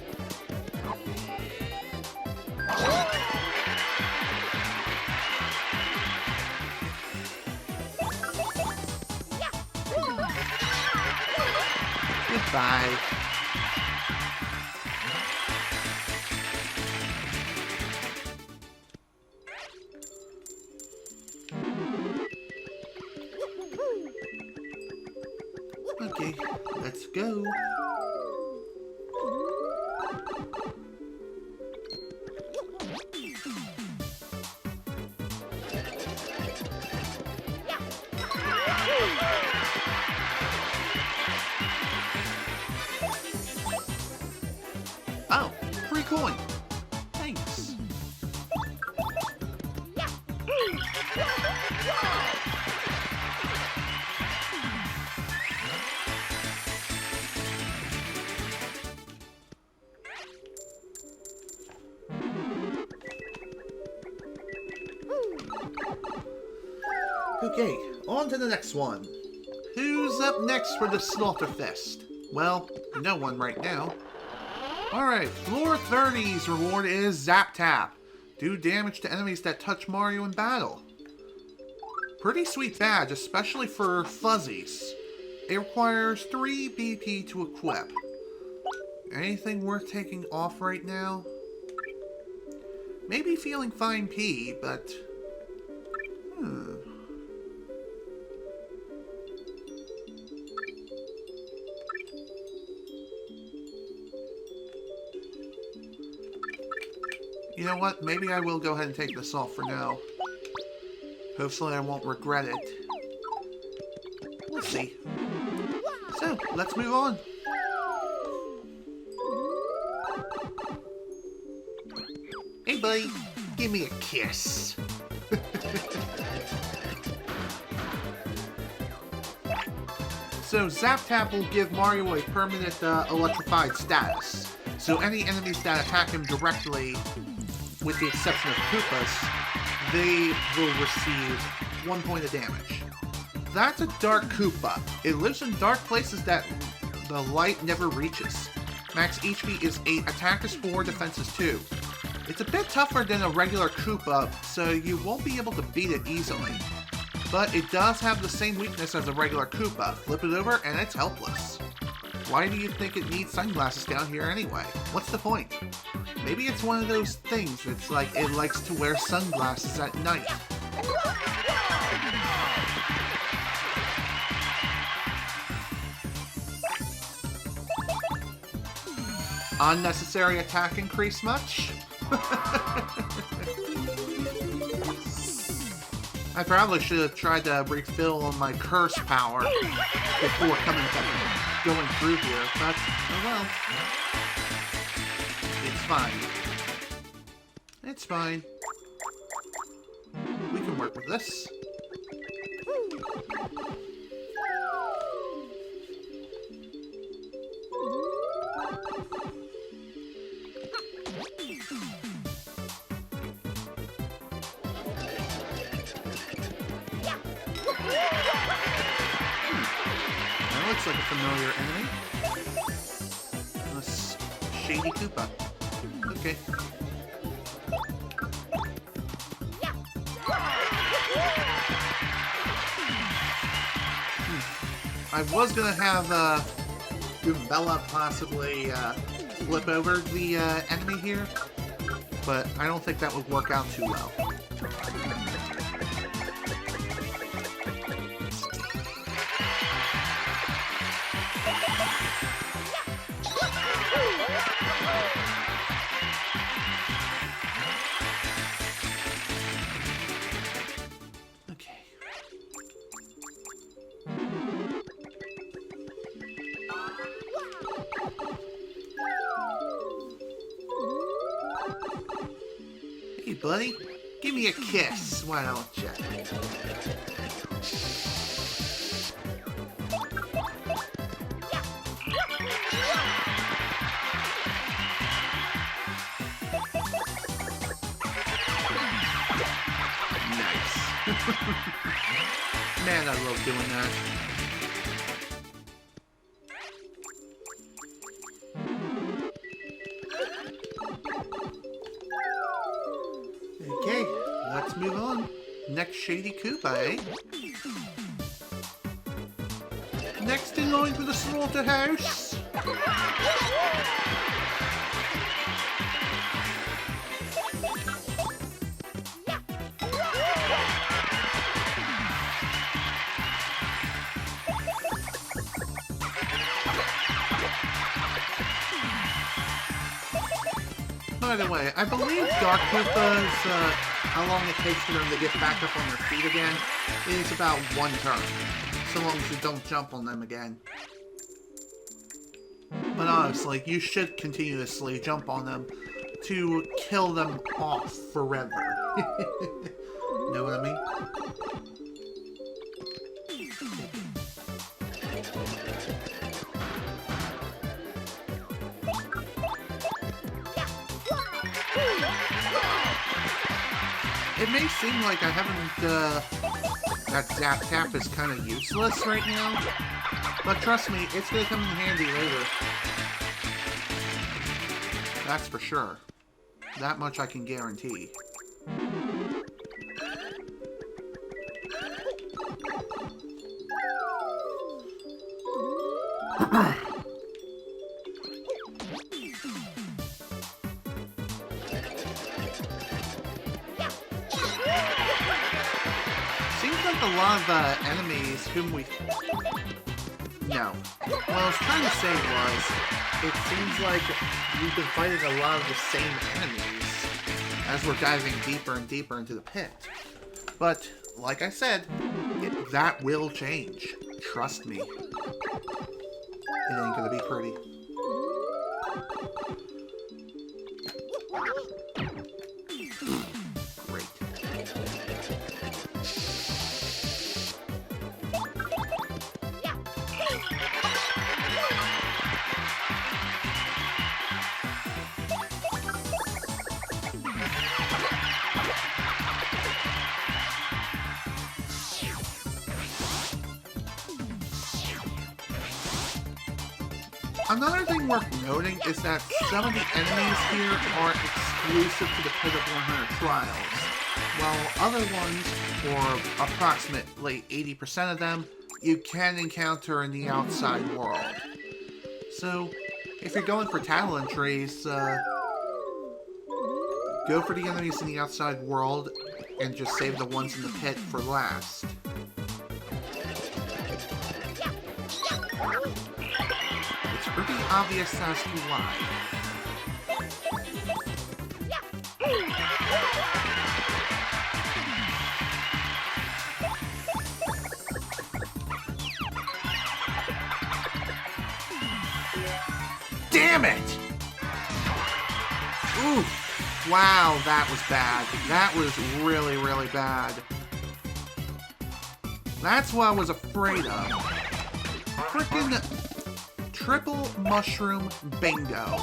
Goodbye. Okay, let's go. Oh, free coin. Thanks. Okay, on to the next one. Who's up next for the Slaughterfest? Well, no one right now. Alright, floor 30's reward is Zap Tap. Do damage to enemies that touch Mario in battle. Pretty sweet badge, especially for fuzzies. It requires 3 BP to equip. Anything worth taking off right now? Maybe Feeling Fine P, but... You know what? Maybe I will go ahead and take this off for now. Hopefully I won't regret it. We'll see. So, let's move on. Hey buddy, give me a kiss. So Zap Tap will give Mario a permanent electrified status. So any enemies that attack him directly, with the exception of Koopas, they will receive 1 point of damage. That's a Dark Koopa. It lives in dark places that the light never reaches. Max HP is 8, attack is 4, defense is 2. It's a bit tougher than a regular Koopa, so you won't be able to beat it easily. But it does have the same weakness as a regular Koopa. Flip it over and it's helpless. Why do you think it needs sunglasses down here anyway? What's the point? Maybe it's one of those things that's like it likes to wear sunglasses at night. Unnecessary attack increase much? I probably should have tried to refill on my curse power before going through here, but oh well. It's fine. It's fine. We can work with this. That looks like a familiar enemy. This Shady Koopa. Okay. I was gonna have Goombella possibly flip over the enemy here, but I don't think that would work out too well. Hey, buddy, give me a kiss, why don't you? Nice. Man, I love doing that. Okay, let's move on. Next Shady Koopa, eh? Next in line for the slaughterhouse. By the way, I believe Dark Koopas, how long it takes for them to get back up on their feet again, is about 1 turn. So long as you don't jump on them again. But honestly, you should continuously jump on them to kill them off forever. Know what I mean? It may seem like I haven't, that Zap Tap is kind of useless right now, but trust me, it's gonna come in handy later. That's for sure. That much I can guarantee. A lot of enemies whom we... No. What I was trying to say was, it seems like we've been fighting a lot of the same enemies as we're diving deeper and deeper into the pit. But, like I said, that will change. Trust me. It ain't gonna be pretty. Great. Another thing worth noting is that some of the enemies here are exclusive to the Pit of 100 Trials, while other ones, or approximately 80% of them, you can encounter in the outside world. So, if you're going for talent trees, go for the enemies in the outside world and just save the ones in the pit for last. It's pretty obvious as to why. Damn it! Oof. Wow, that was bad. That was really, really bad. That's what I was afraid of. Frickin' triple mushroom bingo.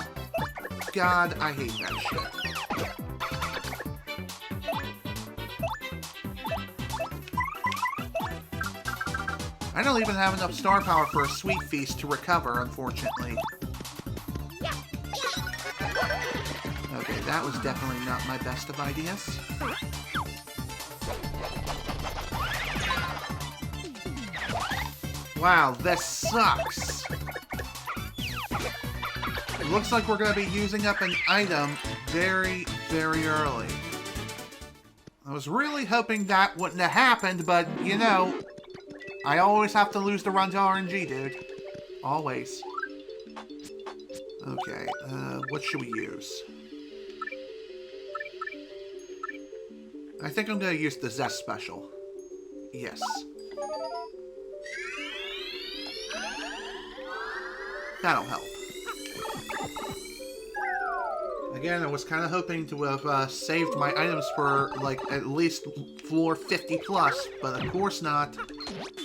God, I hate that shit. I don't even have enough star power for a sweet feast to recover, unfortunately. Okay, that was definitely not my best of ideas. Wow, this sucks! It looks like we're going to be using up an item very, very early. I was really hoping that wouldn't have happened, but, you know, I always have to lose the run to RNG, dude. Always. Okay, what should we use? I think I'm going to use the Zest Special. Yes. That'll help. Again, I was kind of hoping to have saved my items for, like, at least floor 50 plus, but of course not.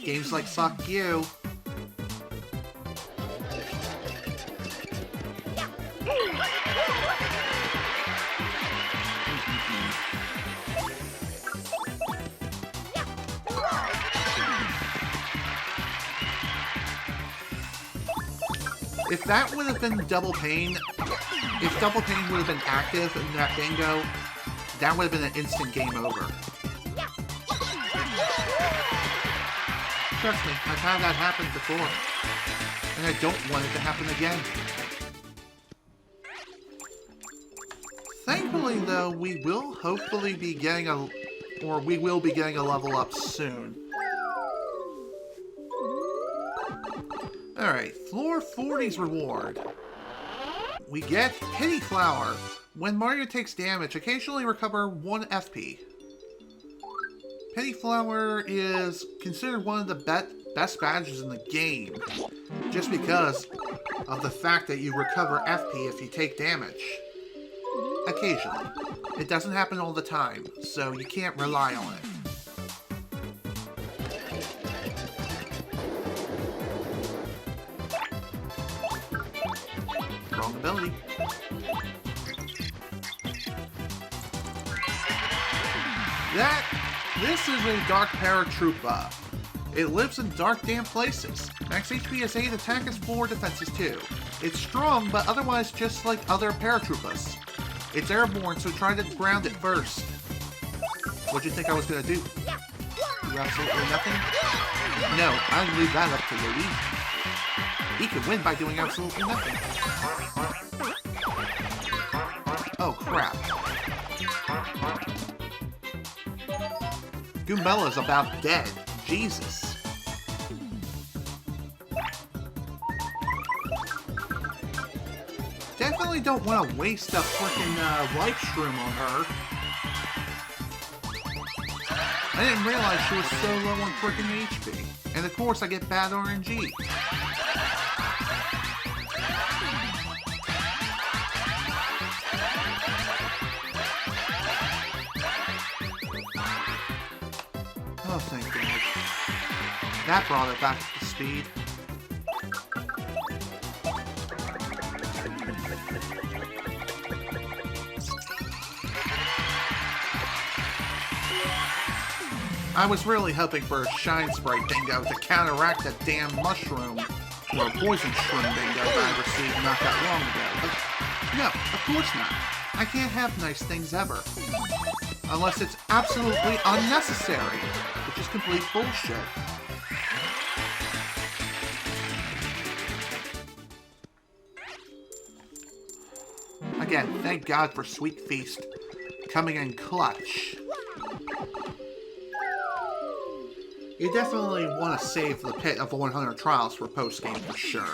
Games like fuck you. If that would have been Double Pain, if Double Pain would have been active in that bingo, that would have been an instant game over. Trust me, I've had that happen before. And I don't want it to happen again. Thankfully, though, we will hopefully be getting a level up soon. Alright, floor 40's reward. We get Pity Flower. When Mario takes damage, occasionally recover 1 FP. Pity Flower is considered one of the best badges in the game, just because of the fact that you recover FP if you take damage. Occasionally. It doesn't happen all the time, so you can't rely on it. Wrong ability. This is a Dark Paratroopa. It lives in dark, damp places. Max HP is 8, attack is 4, defense is 2. It's strong, but otherwise just like other Paratroopas. It's airborne, so try to ground it first. What'd you think I was gonna do? Do absolutely nothing? No, I'll leave that up to Luigi. He could win by doing absolutely nothing. Oh, crap. Goombella's about dead. Jesus. Definitely don't want to waste a freaking Life Shroom on her. I didn't realize she was so low on freaking HP. And of course I get bad RNG. Oh, thank God. That brought it back to speed. I was really hoping for a Shine Sprite bingo to counteract that damn mushroom. or a poison shroom bingo that I received not that long ago. But no, of course not. I can't have nice things ever. Unless it's absolutely unnecessary, which is complete bullshit. Again, thank God for Sweet Feast coming in clutch. You definitely want to save the Pit of 100 Trials for post-game for sure.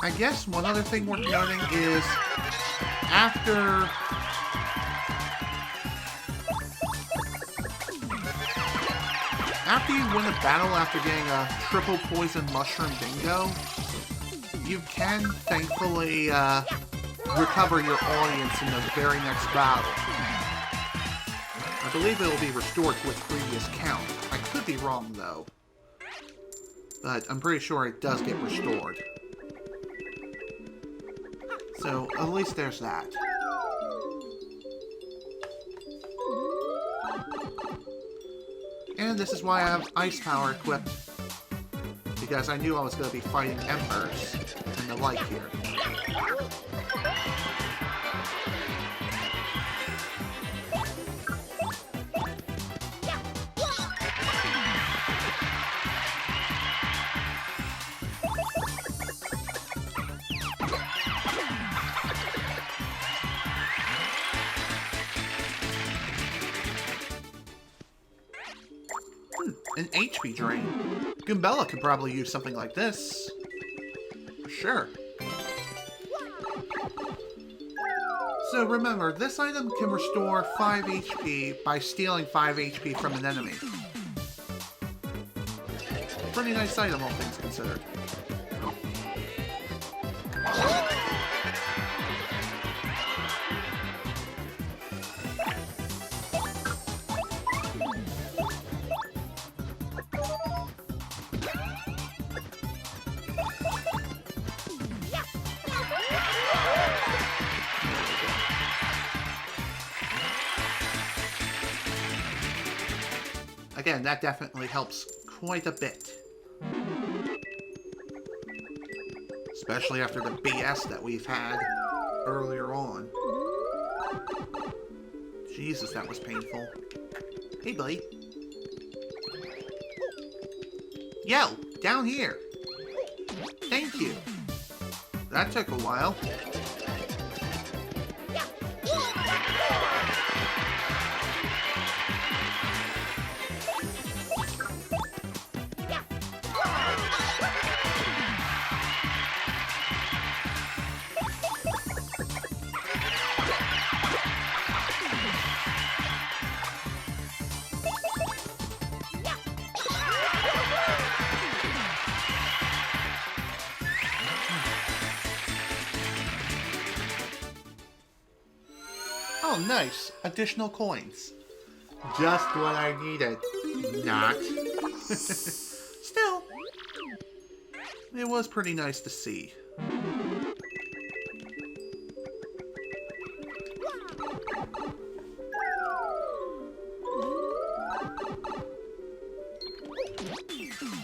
I guess one other thing worth noting is after you win a battle after getting a triple poison mushroom bingo, you can thankfully recover your audience in the very next battle. I believe it will be restored to its previous count. I could be wrong though, but I'm pretty sure it does get restored. So at least there's that. And this is why I have Ice Power equipped, because I knew I was going to be fighting Embers and the like here. An HP drain. Goombella could probably use something like this. Sure. So remember, this item can restore 5 HP by stealing 5 HP from an enemy. Pretty nice item, all things considered. Again, that definitely helps quite a bit. Especially after the BS that we've had earlier on. Jesus, that was painful. Hey, buddy. Yo, down here. Thank you. That took a while. Oh, nice. Additional coins. Just what I needed. Not. Still, it was pretty nice to see.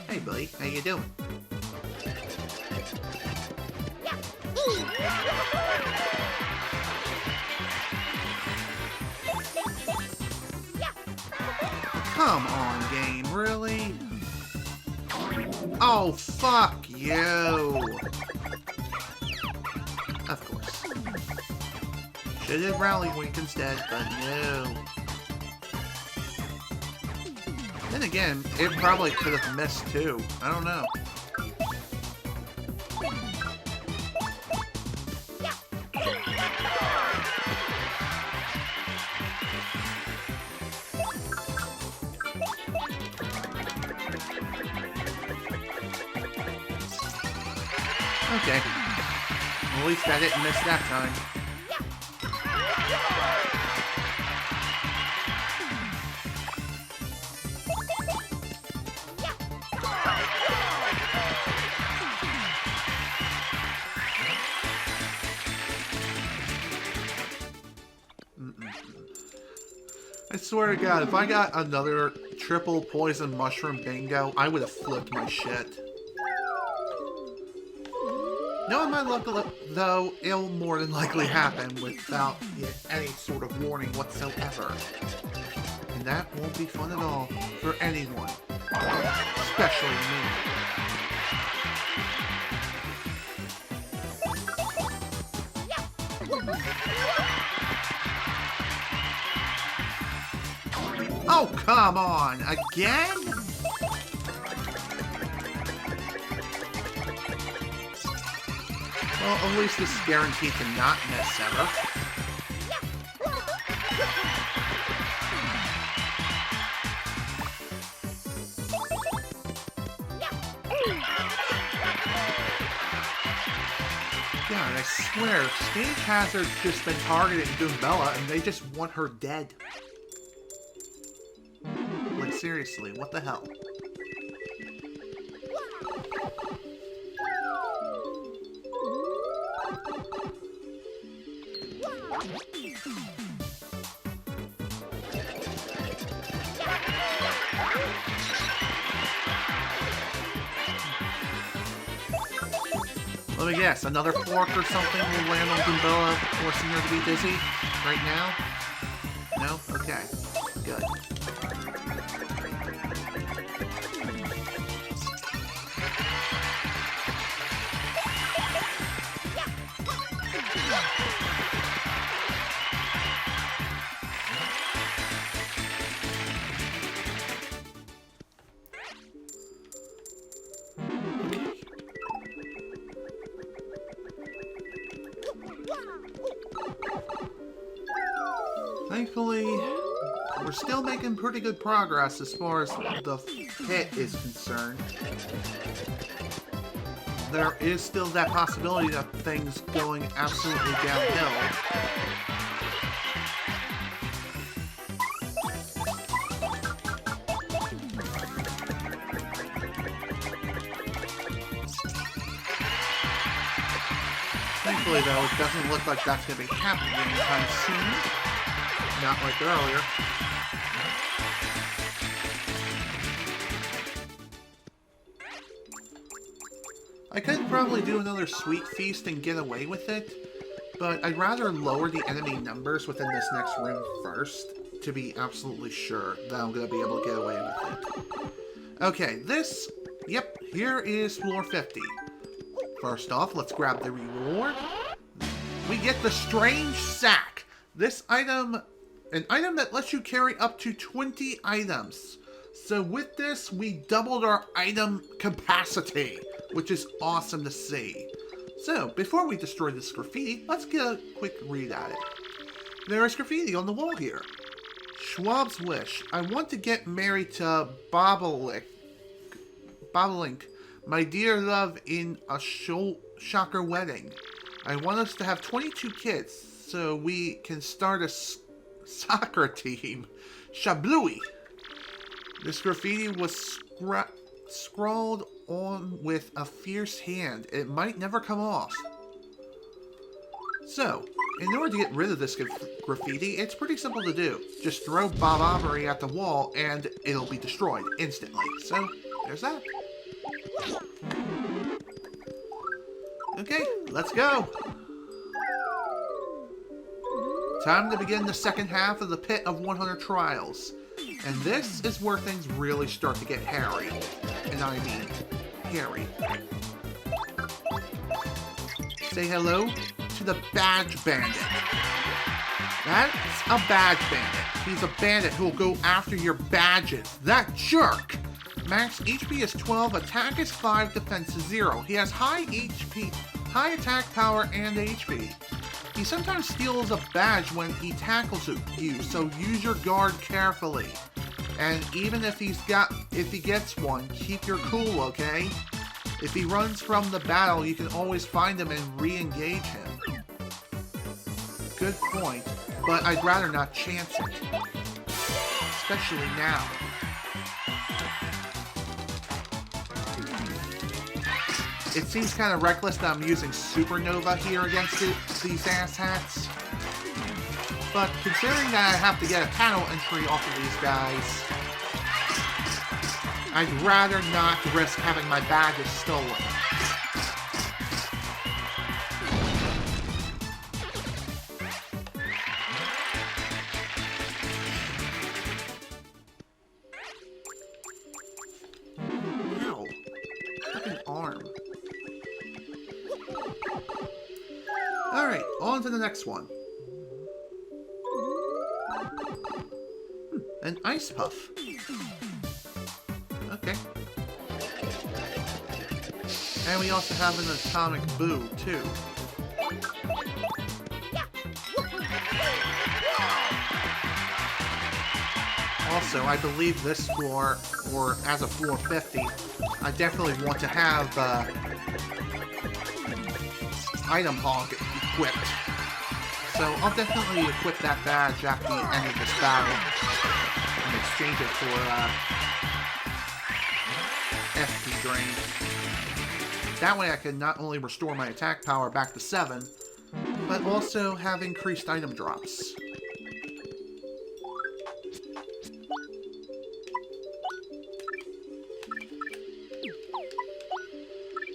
Hey, buddy. How you doing? Come on, game, really? Oh, fuck you! Of course. Should have Rally Wink instead, but no. Then again, it probably could have missed too. I don't know. Okay. At least I didn't miss that time. swear to God, if I got another triple poison mushroom bingo, I would have flipped my shit. Knowing my luck, though, it'll more than likely happen without any sort of warning whatsoever. And that won't be fun at all for anyone, especially me. Oh, come on! Again? Well, at least this is guaranteed to not miss ever. God, I swear, Stage Hazard's just been targeting Goombella and they just want her dead. Like, seriously, what the hell? Let me guess, another fork or something will land on Goombella, forcing her to be dizzy right now? No? Okay. Good. Thankfully, we're still making pretty good progress as far as the pit is concerned. There is still that possibility of things going absolutely downhill. Thankfully, though, it doesn't look like that's going to be happening anytime soon. Not like earlier. I could probably do another sweet feast and get away with it, but I'd rather lower the enemy numbers within this next room first to be absolutely sure that I'm going to be able to get away with it. Okay, yep, here is floor 50. First off, let's grab the reward. We get the Strange Sack. This item, an item that lets you carry up to 20 items. So with this, we doubled our item capacity, which is awesome to see. So, before we destroy this graffiti, let's get a quick read at it. There is graffiti on the wall here. Schwab's wish. I want to get married to Bobolink, my dear love, in a shocker wedding. I want us to have 22 kids, so we can start a soccer team. Shablooey. This graffiti was scrawled on with a fierce hand. It might never come off. So, in order to get rid of this graffiti, it's pretty simple to do. Just throw Bobbery at the wall and it'll be destroyed instantly. So, there's that. Okay, let's go. Time to begin the second half of the Pit of 100 Trials. And this is where things really start to get hairy. And I mean, hairy. Say hello to the Badge Bandit. That's a Badge Bandit. He's a bandit who will go after your badges. That jerk! Max HP is 12, attack is 5, defense is 0. He has high HP, high attack power, and HP. He sometimes steals a badge when he tackles you, so use your guard carefully. And even if he gets one, keep your cool, okay? If he runs from the battle, you can always find him and re-engage him. Good point, but I'd rather not chance it. Especially now. It seems kind of reckless that I'm using Supernova here against these asshats. But considering that I have to get a panel entry off of these guys, I'd rather not risk having my badges stolen. Ow. Fucking arm. Alright, on to the next one. An ice puff. Okay. And we also have an atomic boo, too. Also, I believe this floor, or as a floor 50, I definitely want to have item hog equipped. So I'll definitely equip that badge at the end of this battle and exchange it for FP drain. That way I can not only restore my attack power back to 7, but also have increased item drops.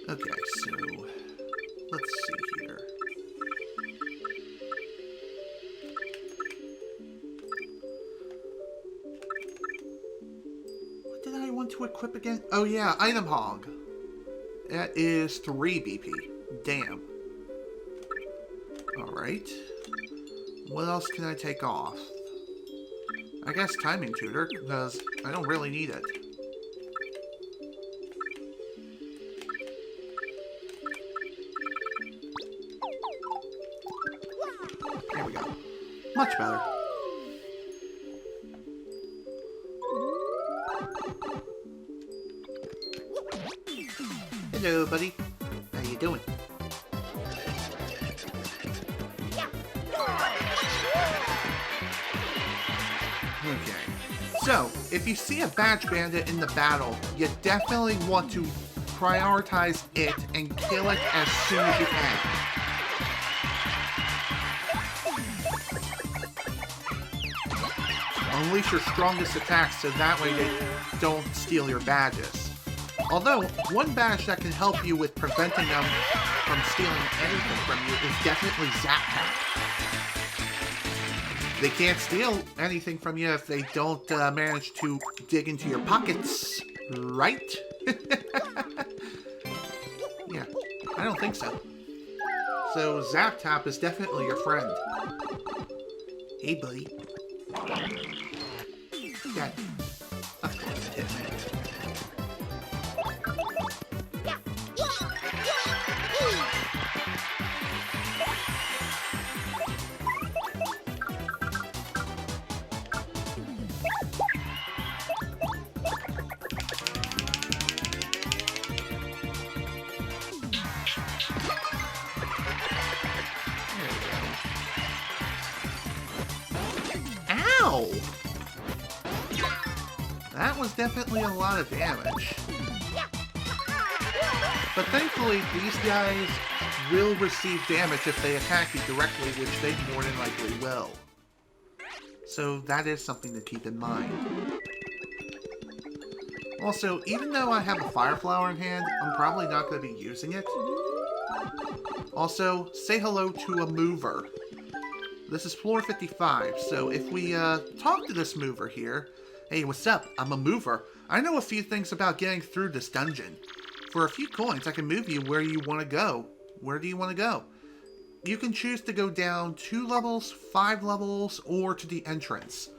Okay, so let's see here. What did I want to equip again? Oh yeah, item hog. That is 3 BP. Damn. Alright. What else can I take off? I guess timing tutor, because I don't really need it. There we go. Much better. Hello, buddy. How you doing? Okay. So, if you see a badge bandit in the battle, you definitely want to prioritize it and kill it as soon as you can. Unleash your strongest attacks so that way they don't steal your badges. Although, one badge that can help you with preventing them from stealing anything from you is definitely Zap Tap. They can't steal anything from you if they don't manage to dig into your pockets, right? Yeah, I don't think so. So Zap Tap is definitely your friend. Hey, buddy. Yeah, of course it is. Ow! That was definitely a lot of damage. But thankfully, these guys will receive damage if they attack you directly, which they more than likely will. So that is something to keep in mind. Also, even though I have a Fire Flower in hand, I'm probably not going to be using it. Also, say hello to a mover. This is floor 55, so if we talk to this mover here... Hey, what's up? I'm a mover. I know a few things about getting through this dungeon. For a few coins, I can move you where you want to go. Where do you want to go? You can choose to go down 2 levels, 5 levels, or to the entrance.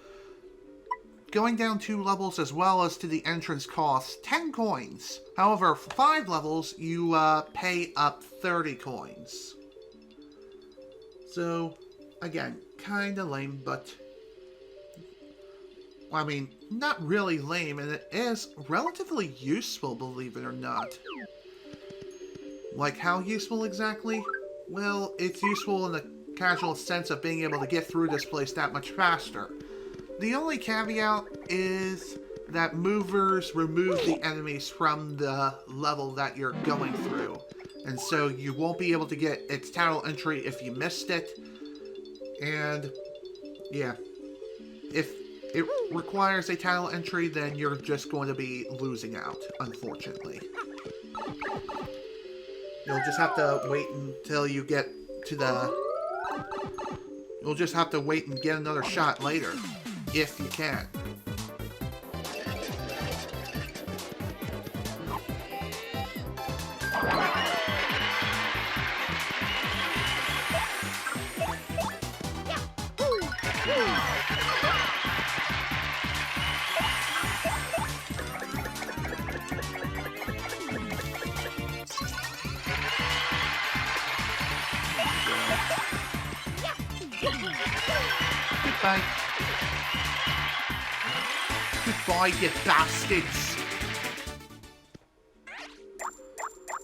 Going down 2 levels as well as to the entrance costs 10 coins. However, 5 levels, you pay up 30 coins. So, again, kinda lame, but... I mean, not really lame, and it is relatively useful, believe it or not. Like, how useful exactly? Well, it's useful in the casual sense of being able to get through this place that much faster. The only caveat is that movers remove the enemies from the level that you're going through. And so you won't be able to get its title entry if you missed it. And Yeah. If it requires a title entry, then you're just going to be losing out, unfortunately. You'll just have to wait until you get to the... You'll just have to wait and get another shot later, if you can. Goodbye. Goodbye, you bastards.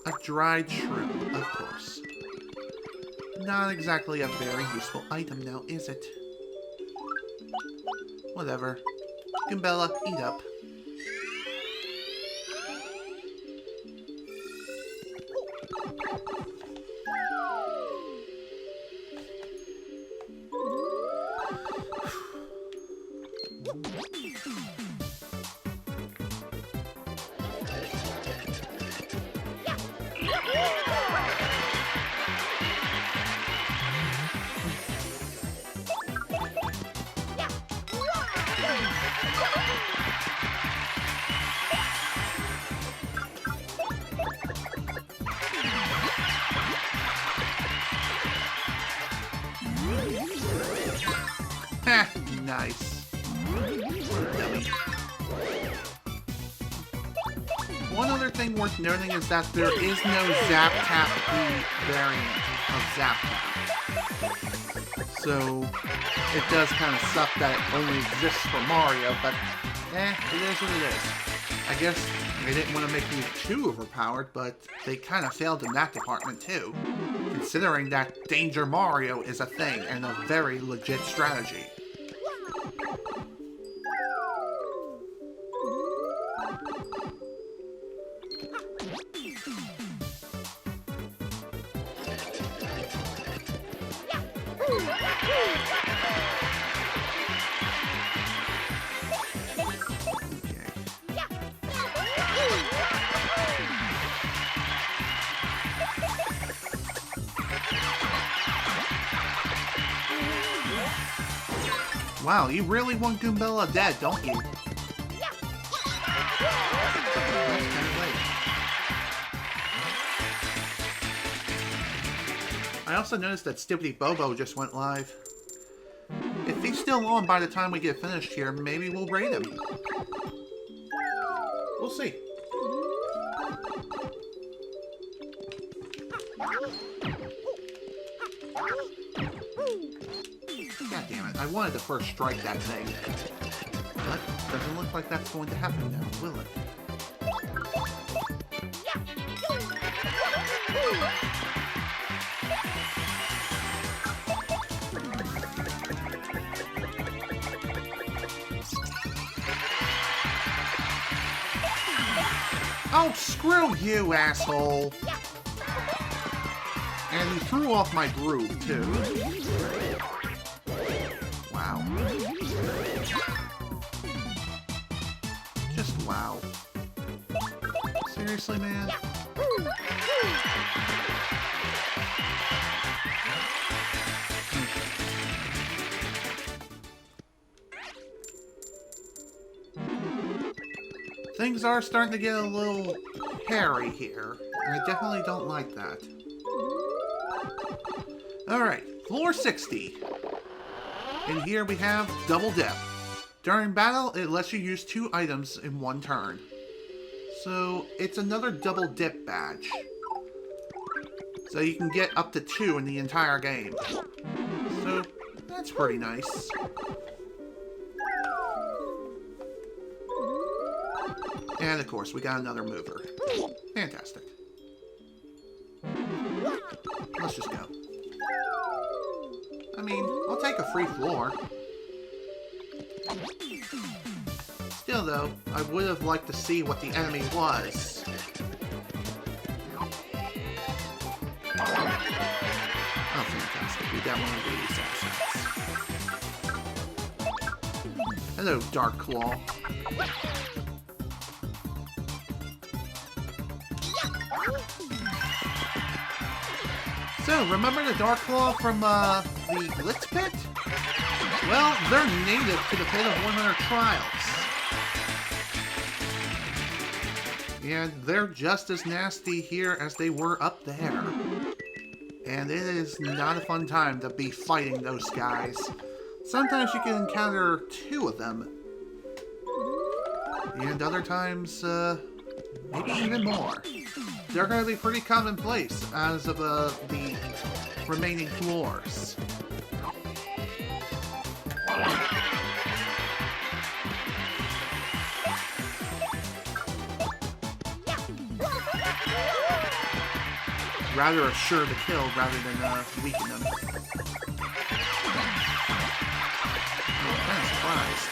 A dried shroom, of course. Not exactly a very useful item now, is it? Whatever. Goombella, eat up. Heh, nice. Dummy. One other thing worth noting is that there is no Zap Tap variant of Zap Tap. So, it does kind of suck that it only exists for Mario, but it is what it is. I guess they didn't want to make me too overpowered, but they kind of failed in that department too. Considering that Danger Mario is a thing and a very legit strategy. Wow, you really want Goombella dead, don't you? That's kind of late. I also noticed that Stibbity Bobo just went live. If he's still on by the time we get finished here, maybe we'll raid him. We'll see. God damn it, I wanted to first strike that thing. But doesn't look like that's going to happen now, will it? Oh, screw you, asshole! And he threw off my groove, too. Wow. Just wow. Seriously, man? Things are starting to get a little hairy here. I definitely don't like that. Alright, floor 60. And here we have Double Dip. During battle, it lets you use 2 items in 1 turn. So, it's another Double Dip badge. So you can get up to 2 in the entire game. So, that's pretty nice. And of course, we got another mover. Fantastic. Let's just go. I mean, I'll take a free floor. Still though, I would have liked to see what the enemy was. Oh, fantastic. We got one of these assets. Hello, Dark Claw. So, remember the Dark Claw from the Glitz Pit? Well, they're native to the Pit of 100 Trials. And they're just as nasty here as they were up there. And it is not a fun time to be fighting those guys. Sometimes you can encounter 2 of them. And other times, maybe even more. They're going to be pretty commonplace as of the remaining floors. Rather assure the kill rather than weaken them. Oh, kind of surprised.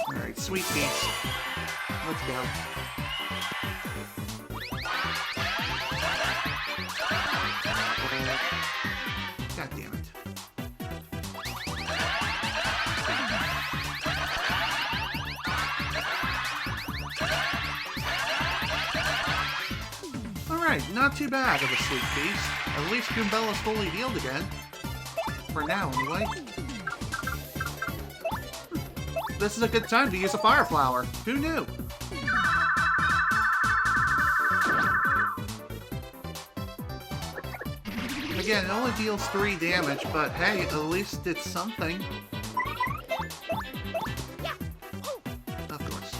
Alright, sweet peas. Let's go. God damn it. Alright, not too bad of a sweet feast. At least Goombella's fully healed again. For now, anyway. This is a good time to use a fire flower. Who knew? Again, it only deals 3 damage, but hey, at least it's something. Of course.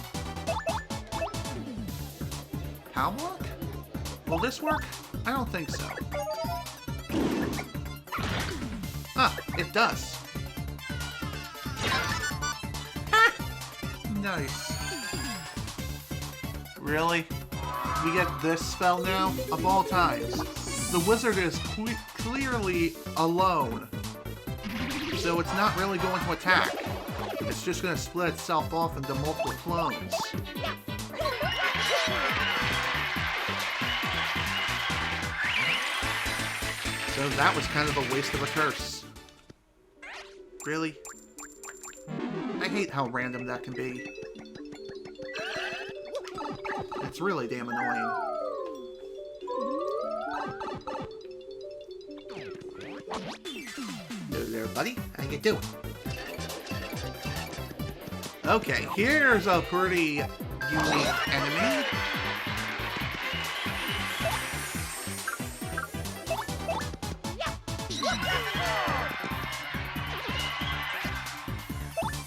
Power block? Will this work? I don't think so. Ah, it does. Nice. Really? We get this spell now? Of all times. The wizard is clearly alone. So it's not really going to attack. It's just going to split itself off into multiple clones. So that was kind of a waste of a curse. Really? I hate how random that can be. It's really damn annoying. Hello there, buddy. How you doing? Okay, here's a pretty unique enemy.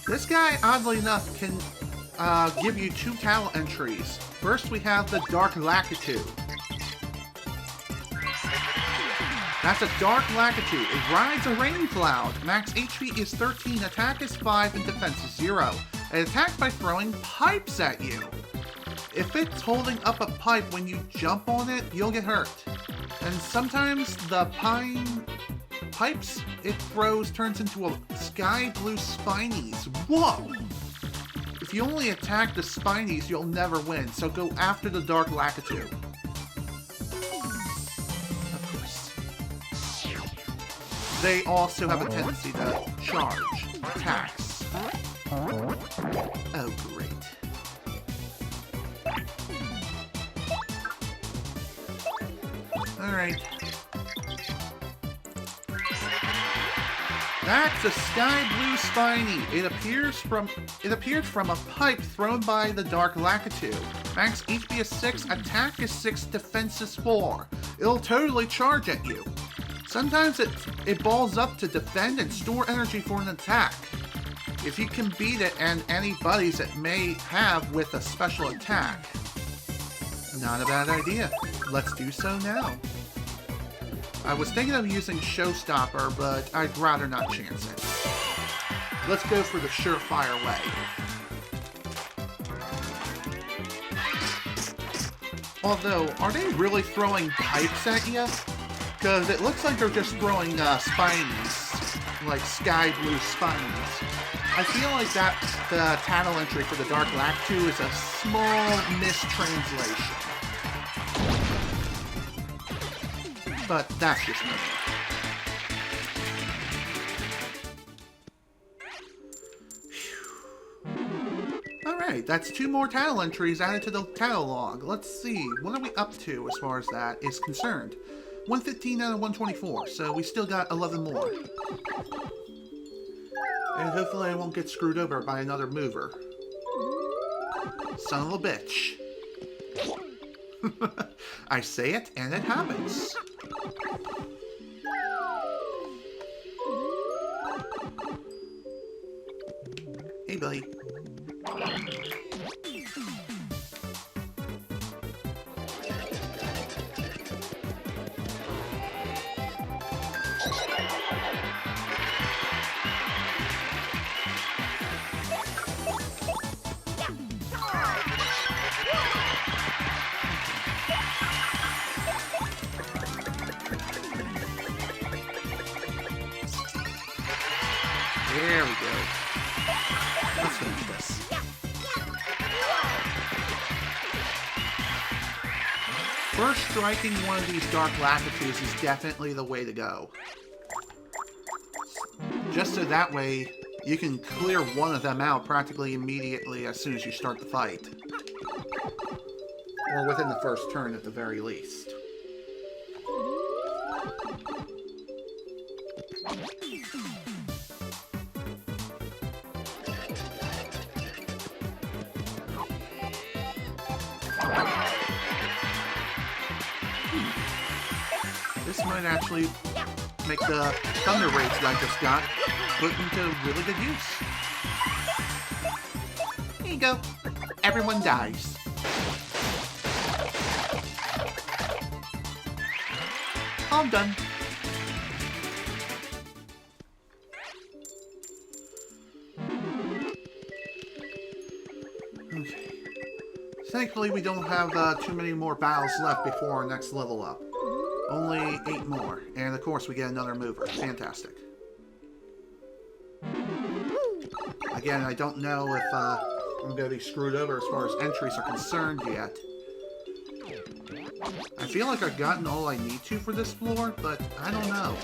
This guy, oddly enough, can give you 2 talent entries. First, we have the Dark Lakitu. That's a Dark Lakitu. It rides a rain cloud. Max HP is 13, attack is 5, and defense is 0. It attacks by throwing pipes at you. If it's holding up a pipe when you jump on it, you'll get hurt. And sometimes the pipes it throws turns into a sky blue Spinies. Whoa! If you only attack the Spinies, you'll never win, so go after the Dark Lakitu. Of course. They also have a tendency to charge attacks. Oh, great. Alright. That's a sky blue Spiny. It appeared from a pipe thrown by the Dark Lakitu. Max HP is 6, attack is 6, defense is 4. It'll totally charge at you. Sometimes it balls up to defend and store energy for an attack. If you can beat it and any buddies it may have with a special attack. Not a bad idea. Let's do so now. I was thinking of using Showstopper, but I'd rather not chance it. Let's go for the surefire way. Although, are they really throwing pipes at you? Because it looks like they're just throwing Spinies. like sky blue spines. I feel like that the title entry for the Dark Lactu is a small mistranslation. But that's just me. Alright, that's 2 more title entries added to the catalog. Let's see, what are we up to as far as that is concerned? 115 out of 124, so we still got 11 more. And hopefully I won't get screwed over by another mover. Son of a bitch. I say it, and it happens. Hey, buddy. There we go. Let's finish this. First striking one of these Dark Lactus is definitely the way to go. Just so that way you can clear one of them out practically immediately as soon as you start the fight. Or within the first turn at the very least. This might actually make the Thunder Rage that I just got put into really good use. Here you go. Everyone dies. All done. Okay. Thankfully, we don't have too many more battles left before our next level up. Only 8 more. And of course, we get another mover. Fantastic. Again, I don't know if I'm going to be screwed over as far as entries are concerned yet. I feel like I've gotten all I need to for this floor, but I don't know.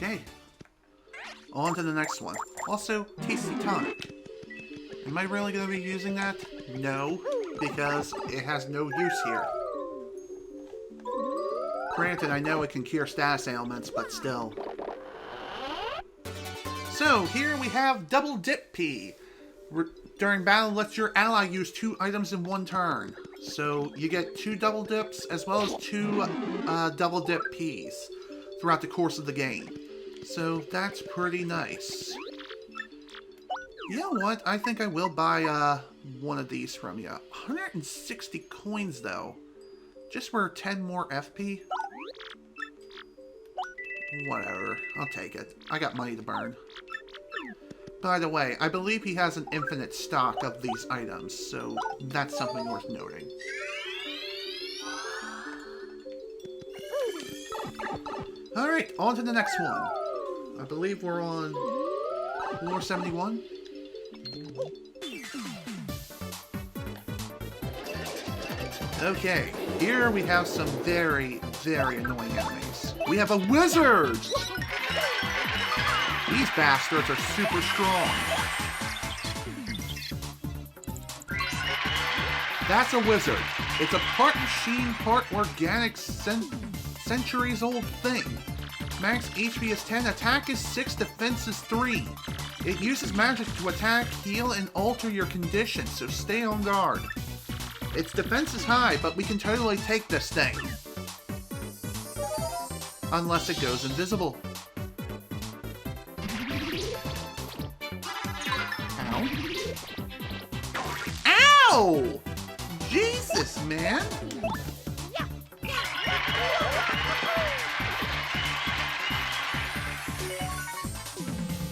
Okay, on to the next one. Also, Tasty Tonic. Am I really going to be using that? No, because it has no use here. Granted, I know it can cure status ailments, but still. So, here we have Double Dip P. During battle, lets your ally use 2 items in 1 turn. So, you get 2 double dips as well as 2 double dip Ps throughout the course of the game. So, that's pretty nice. You know what? I think I will buy one of these from you. 160 coins, though. Just for 10 more FP? Whatever. I'll take it. I got money to burn. By the way, I believe he has an infinite stock of these items, so that's something worth noting. Alright, on to the next one. I believe we're on floor 71. Okay, here we have some very, very annoying enemies. We have a wizard! These bastards are super strong. That's a wizard. It's a part machine, part organic, centuries-old thing. Max HP is 10, attack is 6, defense is 3. It uses magic to attack, heal, and alter your condition, so stay on guard. Its defense is high, but we can totally take this thing. Unless it goes invisible. man!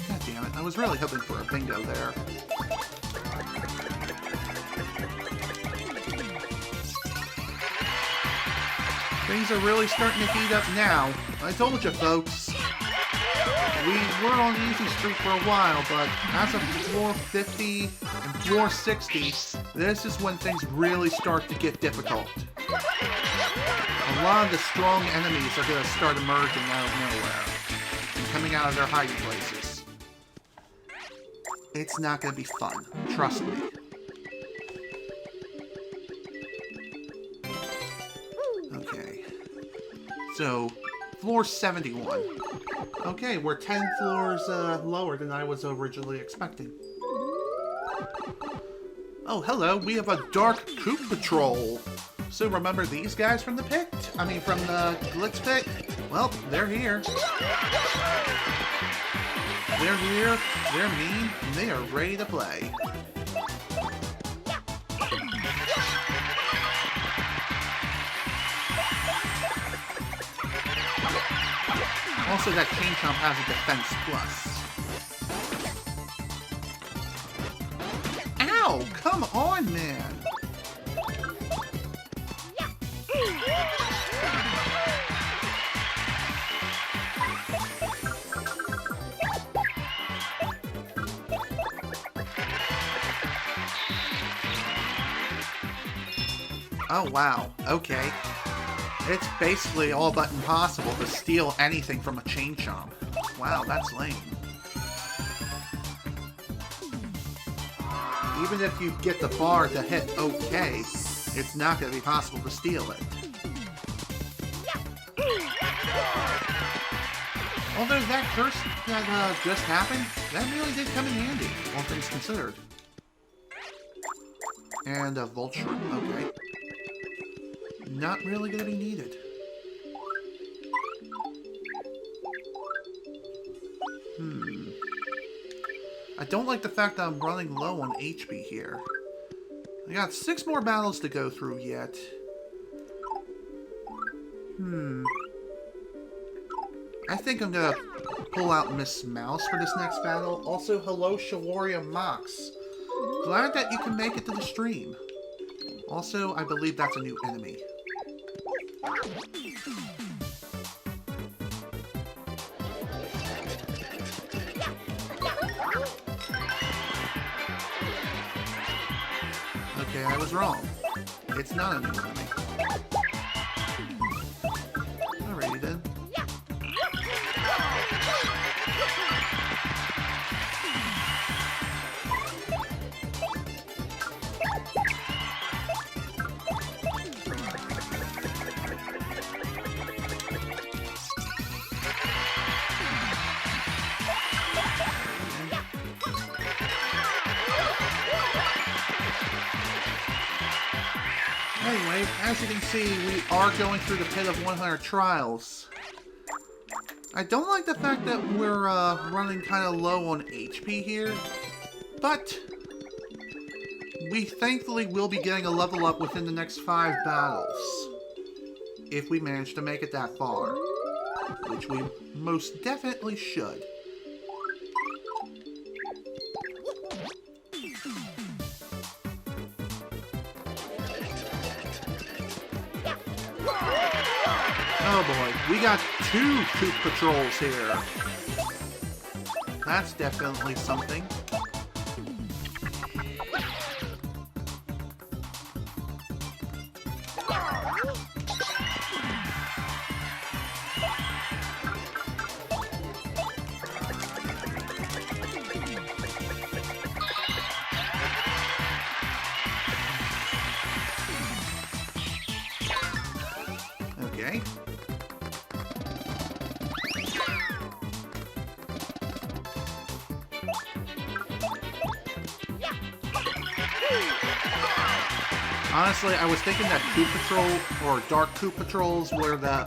God damn it, I was really hoping for a bingo there. Things are really starting to heat up now. I told you, folks. We were on the easy streak for a while, but as of floor 50 and floor 60, this is when things really start to get difficult. A lot of the strong enemies are going to start emerging out of nowhere and coming out of their hiding places. It's not going to be fun. Trust me. Okay. So, floor 71. Okay, we're 10 floors lower than I was originally expecting. Oh, hello. We have a Dark Coop Patrol. So remember these guys from the pit? I mean, from the Glitz pit? Well, they're here. They're here, they're mean, and they are ready to play. Also, that Chain Chomp has a defense plus. Ow! Come on, man! Oh, wow. Okay. It's basically all but impossible to steal anything from a Chain Chomp. Wow, that's lame. Even if you get the bar to hit okay, it's not going to be possible to steal it. Although that curse that just happened, that really did come in handy, all things considered. And a Vulture, okay. Not really going to be needed. I don't like the fact that I'm running low on HP here. I got 6 more battles to go through yet. I think I'm gonna pull out Miss Mouse for this next battle. Also, hello Shawaria Mox. Glad that you can make it to the stream. Also, I believe that's a new enemy. Okay, I was wrong. It's not a new enemy. Alrighty then. Anyway, as you can see, we are going through the Pit of 100 Trials. I don't like the fact that we're running kind of low on HP here, but we thankfully will be getting a level up within the next 5 battles, if we manage to make it that far, which we most definitely should. Oh boy, we got 2 Coop Patrols here. That's definitely something. Okay. Honestly, I was thinking that Coop Patrol or Dark Coop Patrols were they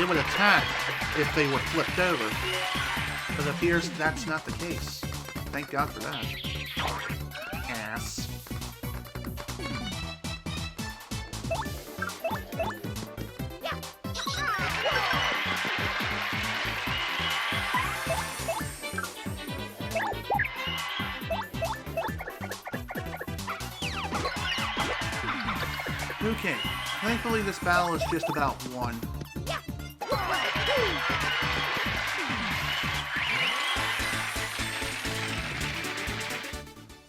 would attack if they were flipped over. But it appears that's not the case. Thank God for that. Ass. Okay, thankfully this battle is just about won.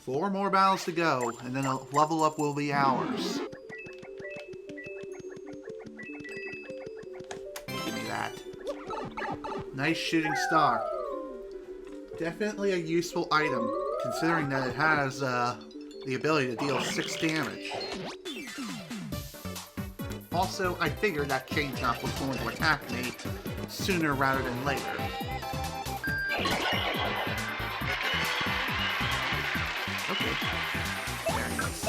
4 more battles to go, and then a level up will be ours. Give me that. Nice shooting star. Definitely a useful item, considering that it has the ability to deal 6 damage. Also, I figured that Chain Chomp was going to attack me sooner rather than later. Okay. Very nice.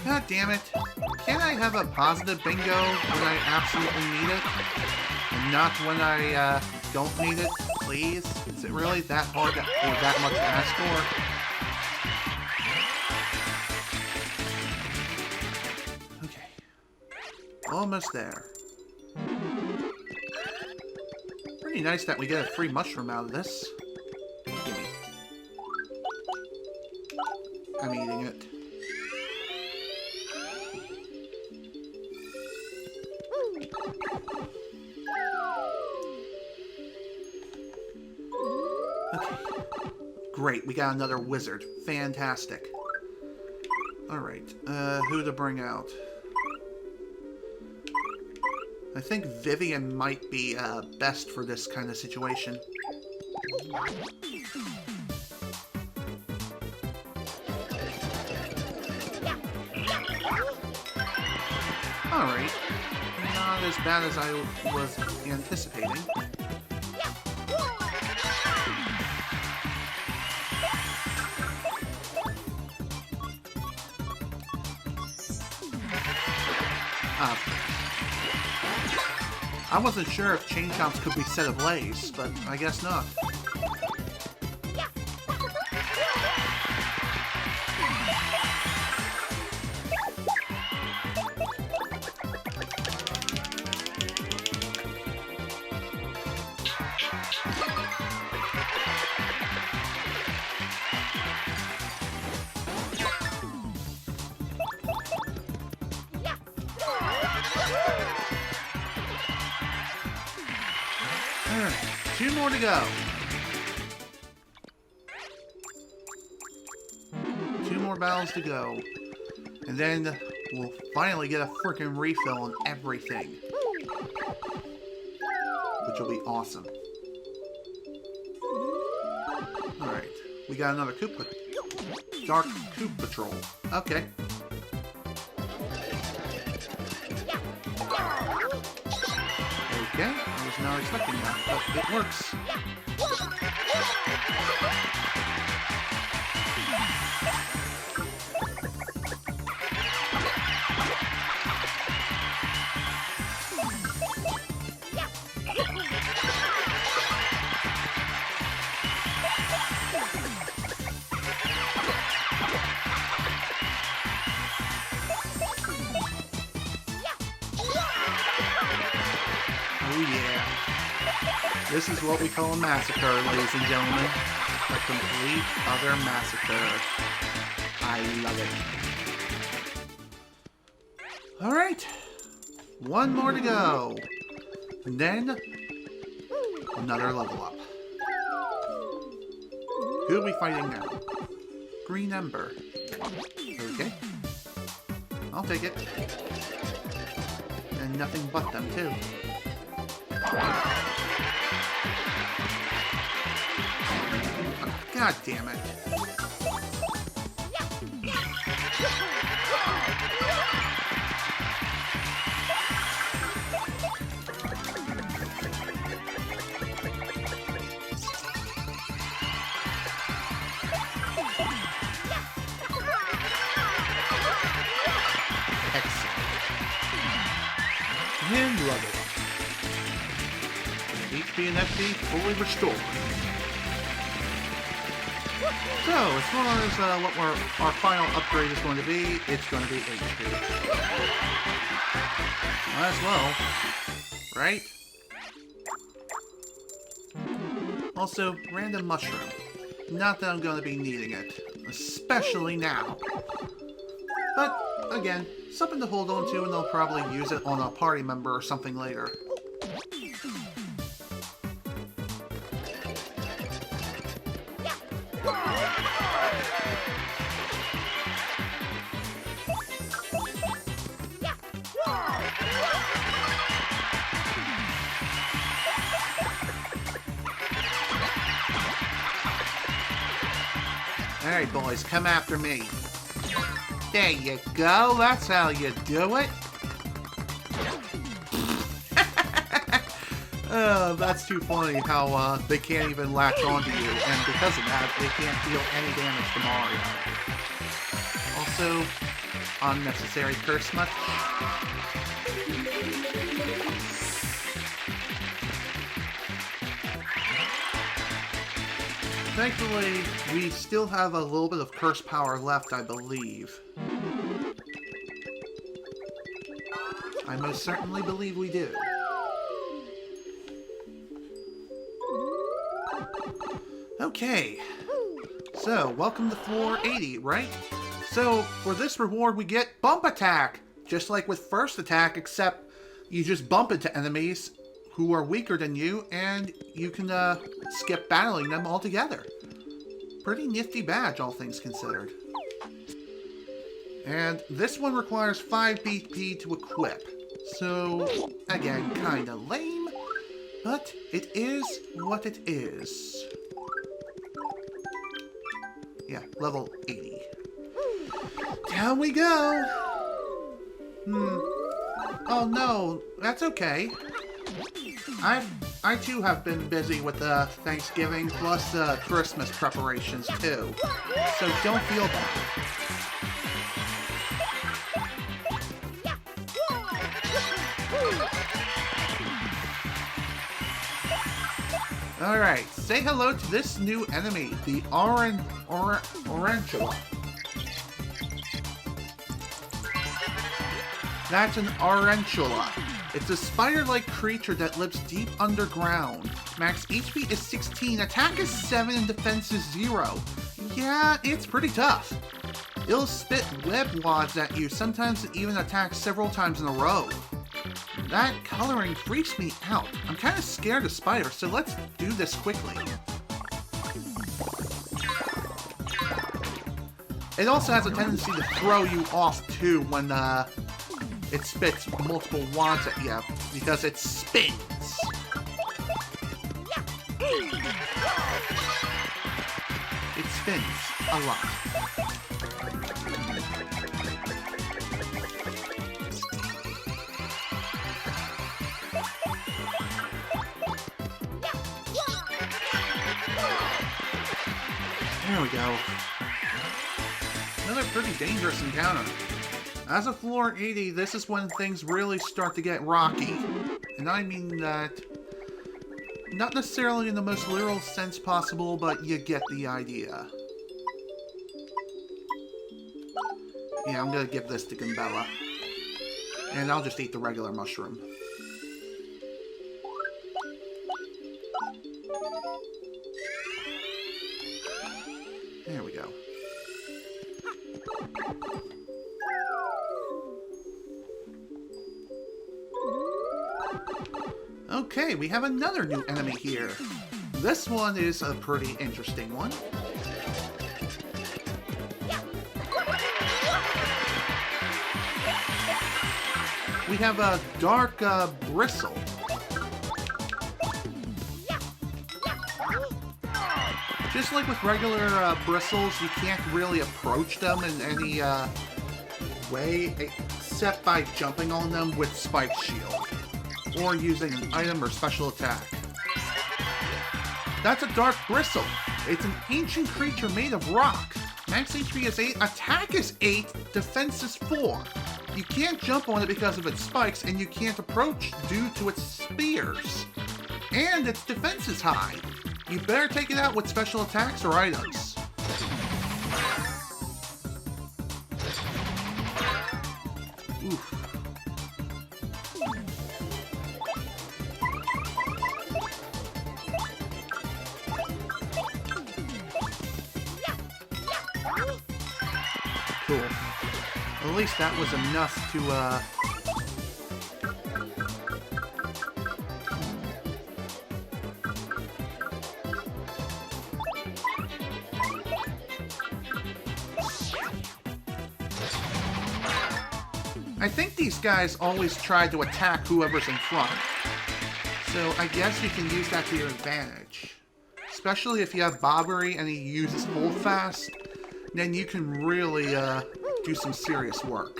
God damn it. Can't I have a positive bingo when I absolutely need it? And not when I don't need it, please? Is it really that hard or that much to ask for? Okay. Almost there. Pretty nice that we get a free mushroom out of this. Gimme. I'm eating it. Great, we got another wizard. Fantastic. Alright, who to bring out? I think Vivian might be best for this kind of situation. Alright, not as bad as I was anticipating. I wasn't sure if Chain Chomps could be set ablaze, but I guess not. Alright, 2 more to go. 2 more battles to go. And then we'll finally get a freaking refill on everything. Which will be awesome. Alright, we got another Koopa. Dark Koopa Patrol. Okay. Okay, I was not expecting that, but it works. Oh yeah. This is what we call a massacre, ladies and gentlemen. A complete utter massacre. I love it. Alright. 1 more to go. And then another level up. Who are we fighting now? Green Ember. Okay. I'll take it. And nothing but them, too. God damn it. and level up. HP and FP fully restored. So, as far as what our final upgrade is going to be, it's going to be HP. Might as well, right? Also, random mushroom. Not that I'm going to be needing it, especially now. But, again, something to hold on to, and they'll probably use it on a party member or something later. Alright, boys, come after me. There you go, that's how you do it. That's too funny how they can't even latch onto you, and because of that, they can't deal any damage to Mario. Also, unnecessary curse much. Thankfully, we still have a little bit of curse power left, I believe. I most certainly believe we do. Okay. So, welcome to floor 80, right? So, for this reward, we get bump attack! Just like with first attack, except you just bump into enemies who are weaker than you, and you can skip battling them altogether. Pretty nifty badge, all things considered. And this one requires 5 BP to equip. So, again, kinda lame, but it is what it is. Yeah, level 80. Down we go! Oh no, that's okay. I too have been busy with Thanksgiving plus Christmas preparations too, so don't feel bad. Alright, say hello to this new enemy, the Orangula. That's an Orangula. It's a spider-like creature that lives deep underground. Max HP is 16, attack is 7, and defense is 0. Yeah, it's pretty tough. It'll spit web wads at you, sometimes it even attacks several times in a row. That coloring freaks me out. I'm kind of scared of spiders, so let's do this quickly. It also has a tendency to throw you off too when it spits multiple wads at you, because it spins. It spins a lot. There we go. Another pretty dangerous encounter. As of floor 80, this is when things really start to get rocky. And I mean that not necessarily in the most literal sense possible, but you get the idea. Yeah, I'm gonna give this to Gambella. And I'll just eat the regular mushroom. There we go. Okay, we have another new enemy here. This one is a pretty interesting one. We have a dark bristle. Just like with regular bristles, you can't really approach them in any way except by jumping on them with Spike Shield, or using an item or special attack. That's a dark bristle. It's an ancient creature made of rock. Max HP is 8, attack is 8, defense is 4. You can't jump on it because of its spikes, and you can't approach due to its spears. And its defense is high. You better take it out with special attacks or items. Oof. Cool. At least that was enough to, I think these guys always try to attack whoever's in front. So I guess you can use that to your advantage. Especially if you have Bobbery and he uses Hold Fast, then you can really do some serious work.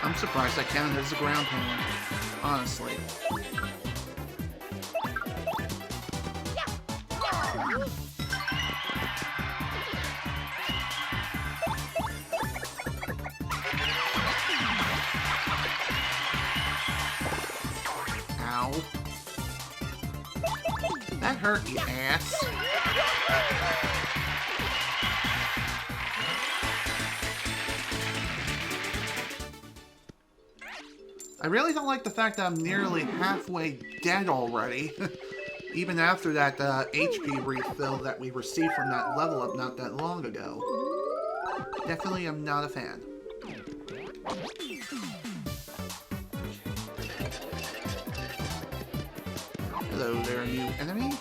I'm surprised I counted as a ground pound, honestly. Ow. That hurt, you ass. I really don't like the fact that I'm nearly halfway dead already. Even after that HP refill that we received from that level up not that long ago. Definitely am not a fan. Hello there, new enemy.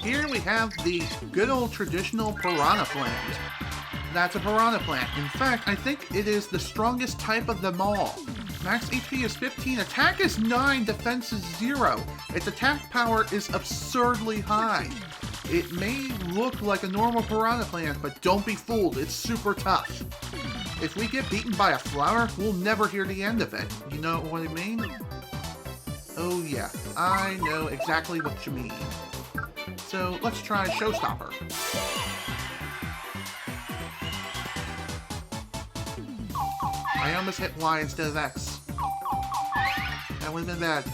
Here we have the good old traditional piranha plant. That's a piranha plant. In fact, I think it is the strongest type of them all. Max HP is 15, attack is 9, defense is 0. Its attack power is absurdly high. It may look like a normal piranha plant, but don't be fooled, it's super tough. If we get beaten by a flower, we'll never hear the end of it. You know what I mean? Oh yeah, I know exactly what you mean. So let's try Showstopper. I almost hit Y instead of X. That would have been bad.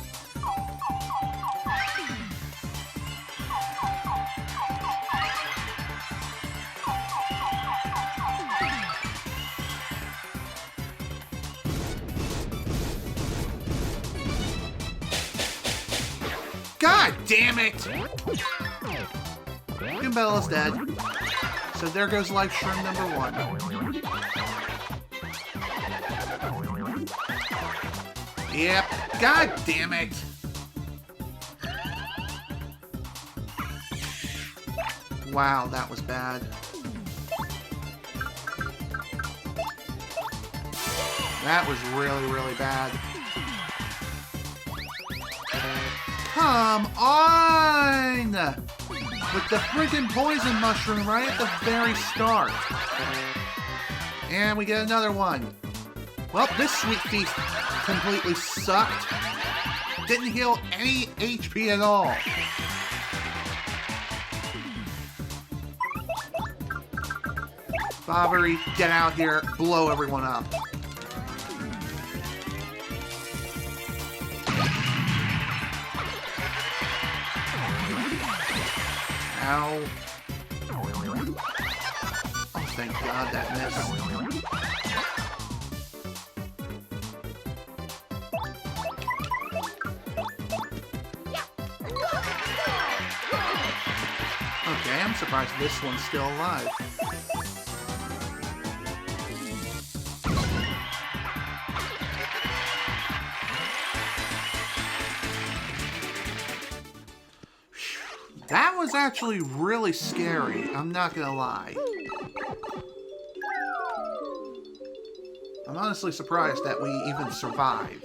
God damn it! Goombella's dead. So there goes Life Shroom number 1. Yep. God damn it! Wow, that was bad. That was really, really bad. Come on! With the freaking poison mushroom right at the very start. And we get another one. Well, this sweet feast completely sucked. Didn't heal any HP at all. Bobbery, get out here, blow everyone up. Ow. Oh, thank God that missed. Okay, I'm surprised this one's still alive. That was actually really scary, I'm not gonna lie. I'm honestly surprised that we even survived.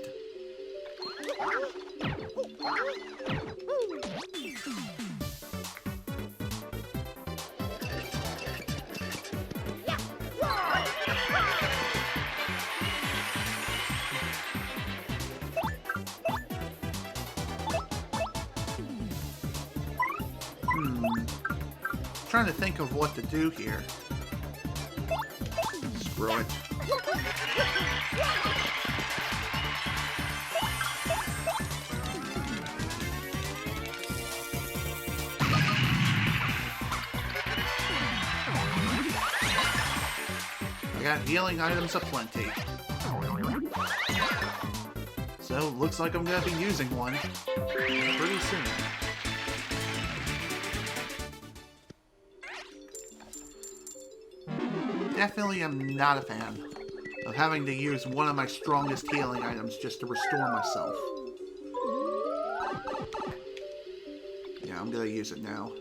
trying to think of what to do here. Screw it. I got healing items aplenty. So, looks like I'm gonna be using one pretty soon. Definitely am not a fan of having to use one of my strongest healing items just to restore myself. Yeah, I'm gonna use it now.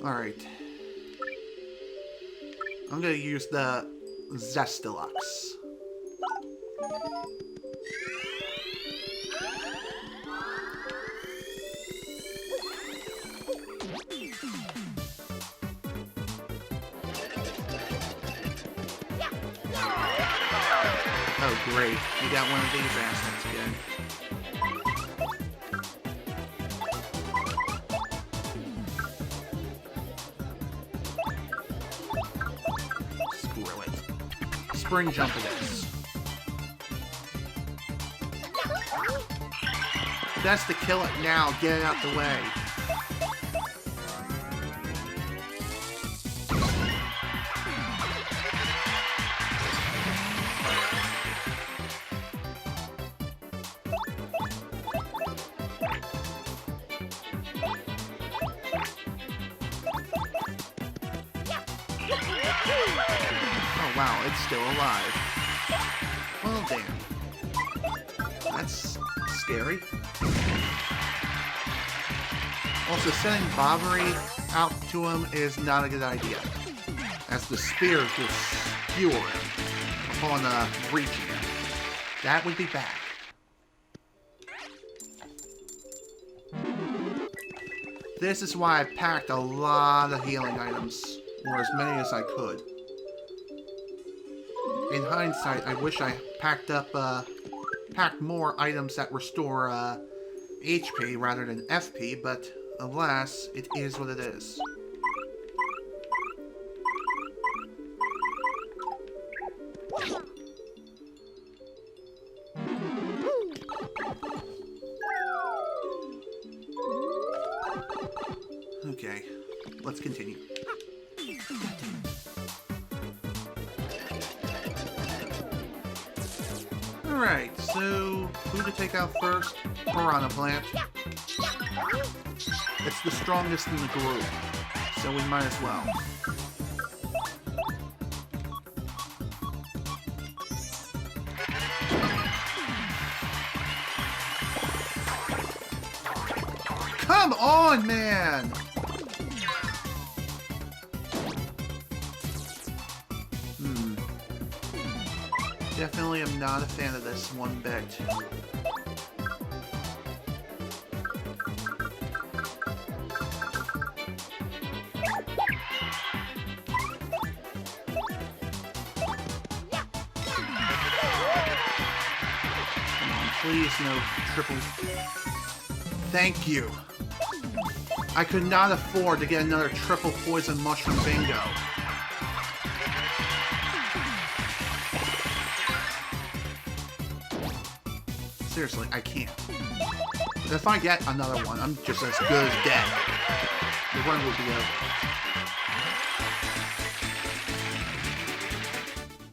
Alright. I'm gonna use the Zestilux. Oh great, we got one of these assets again. Screw it. Spring jump it is. That's to kill it now, get it out the way. Oh wow, it's still alive. Well damn. That's scary. Also, sending Bobbery out to him is not a good idea, as the spears will skewer him upon reaching him. That would be bad. This is why I packed a lot of healing items, or as many as I could. In hindsight, I wish I packed more items that restore HP rather than FP, but alas, it is what it is. Okay, let's continue. Alright, so who to take out first? Piranha Plant. It's the strongest in the group, so we might as well. Come on, man! Definitely am not a fan of this one bit. Come on, please no triple... Thank you! I could not afford to get another triple poison mushroom bingo. Seriously, I can't. If I get another one, I'm just as good as dead. The run will be over.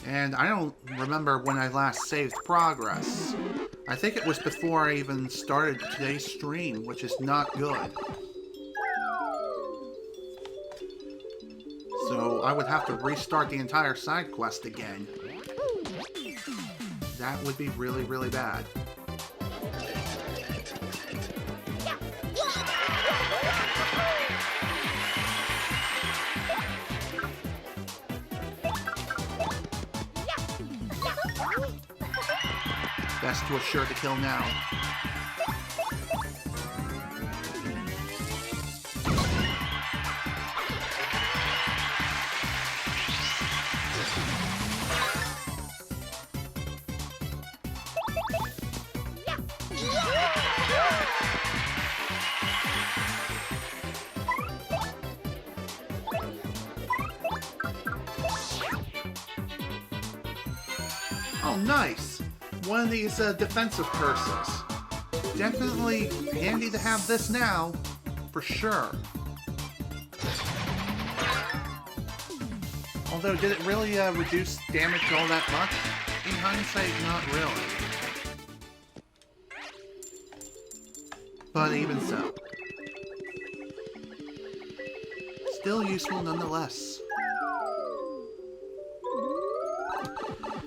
And I don't remember when I last saved progress. I think it was before I even started today's stream, which is not good. So I would have to restart the entire side quest again. That would be really, really bad. Best to assure the kill now. nice. One of these defensive curses. Definitely handy to have this now, for sure. Although, did it really reduce damage all that much? In hindsight, not really. But even so. Still useful nonetheless.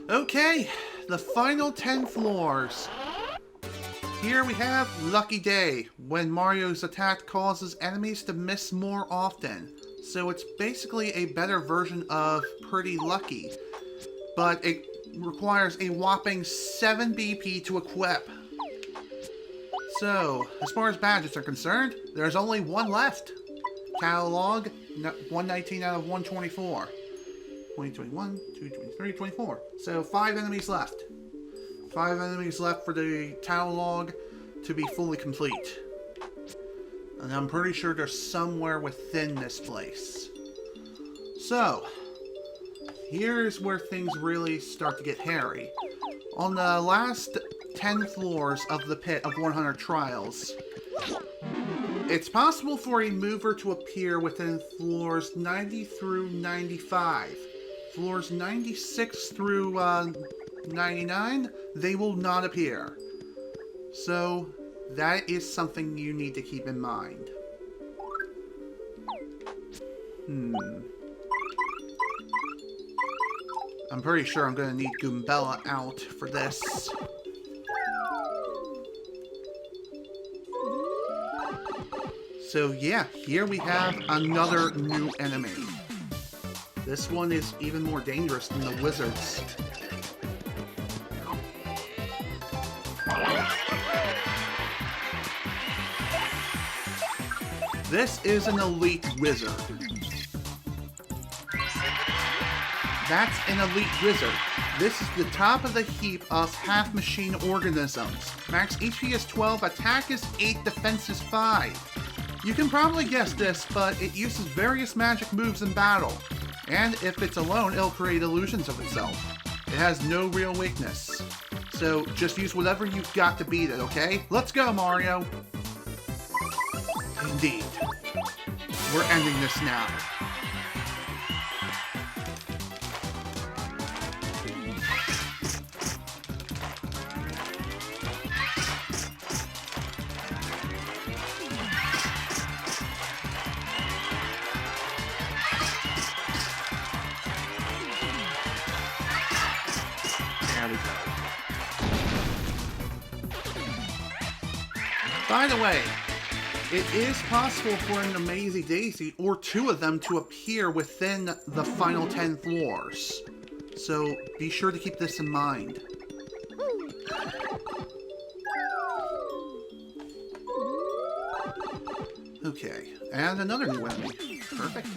Okay, the final 10 floors. Here we have Lucky Day, when Mario's attack causes enemies to miss more often. So it's basically a better version of Pretty Lucky, but it requires a whopping 7 BP to equip. So, as far as badges are concerned, there's only one left. Catalog, 119 out of 124. 2021, 223, 24. So 5 enemies left. 5 enemies left for the catalog to be fully complete. And I'm pretty sure they're somewhere within this place. So, here's where things really start to get hairy. On the last 10 floors of the pit of 100 trials, it's possible for a mover to appear within floors 90 through 95. Floors 96 through 99, they will not appear. So, that is something you need to keep in mind. I'm pretty sure I'm going to need Goombella out for this. So yeah, here we have another new enemy. This one is even more dangerous than the wizards. This is an elite wizard. That's an elite wizard. This is the top of the heap of half-machine organisms. Max HP is 12, attack is 8, defense is 5. You can probably guess this, but it uses various magic moves in battle. And if it's alone, it'll create illusions of itself. It has no real weakness. So just use whatever you've got to beat it, okay? Let's go, Mario! Indeed. We're ending this now. There we go. By the way, it is possible for an Amazing Daisy or 2 of them to appear within the final 10 floors. So be sure to keep this in mind. Okay, and another new enemy. Perfect.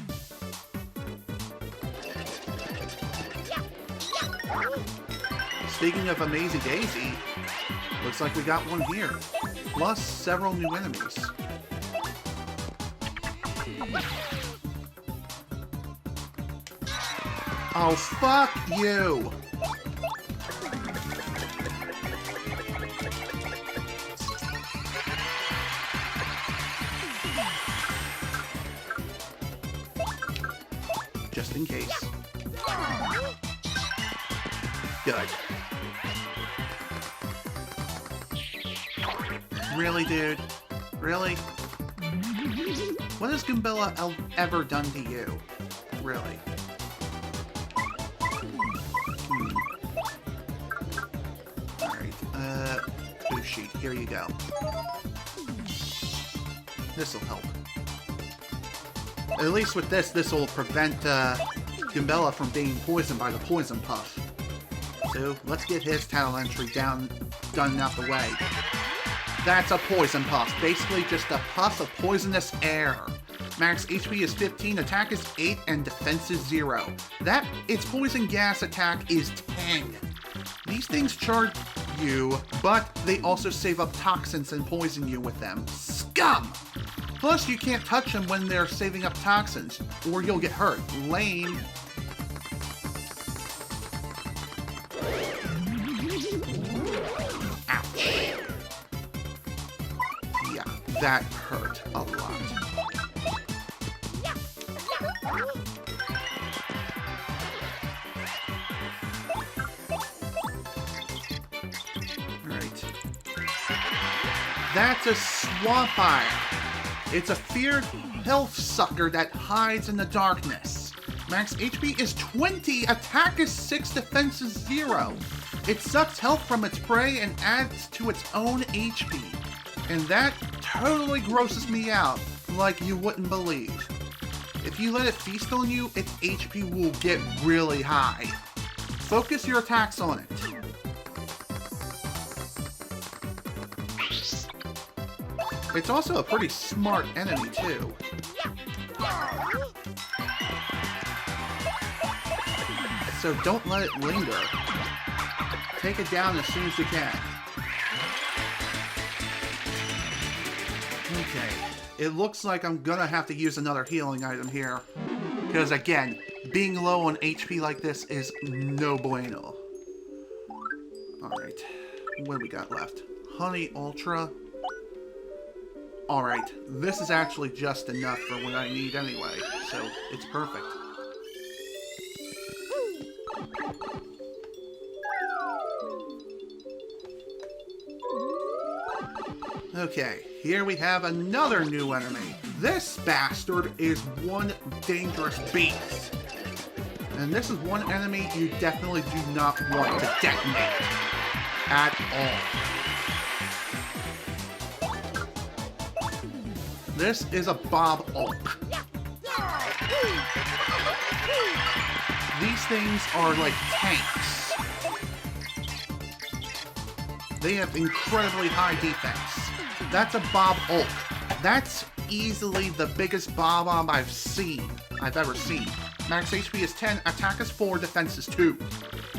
Speaking of Amazing Daisy, looks like we got one here. Plus several new enemies. Oh, fuck you! Just in case. Good. Really, dude? Really? What has Goombella ever done to you? Really? Alright, boost sheet, here you go. This'll help. At least with this will prevent, Goombella from being poisoned by the poison puff. So, let's get his talent entry done and out the way. That's a poison puff. Basically just a puff of poisonous air. Max HP is 15, attack is 8, and defense is 0. Its poison gas attack is 10. These things charge you, but they also save up toxins and poison you with them. Scum! Plus, you can't touch them when they're saving up toxins, or you'll get hurt. Lame. that hurt a lot. Alright. That's a Swampire. It's a feared health sucker that hides in the darkness. Max HP is 20, attack is 6, defense is 0. It sucks health from its prey and adds to its own HP. And that totally grosses me out, like you wouldn't believe. If you let it feast on you, its HP will get really high. Focus your attacks on it. It's also a pretty smart enemy, too. So don't let it linger. Take it down as soon as you can. Okay. It looks like I'm gonna have to use another healing item here. Because again, being low on HP like this is no bueno. Alright. What do we got left? Honey Ultra. Alright. This is actually just enough for what I need anyway. So it's perfect. Okay, here we have another new enemy. This bastard is one dangerous beast. And this is one enemy you definitely do not want to detonate. At all. This is a Bob Ulk. These things are like tanks. They have incredibly high defense. That's a Bob Ulk. That's easily the biggest Bob-omb I've ever seen. Max HP is 10, attack is 4, defense is 2.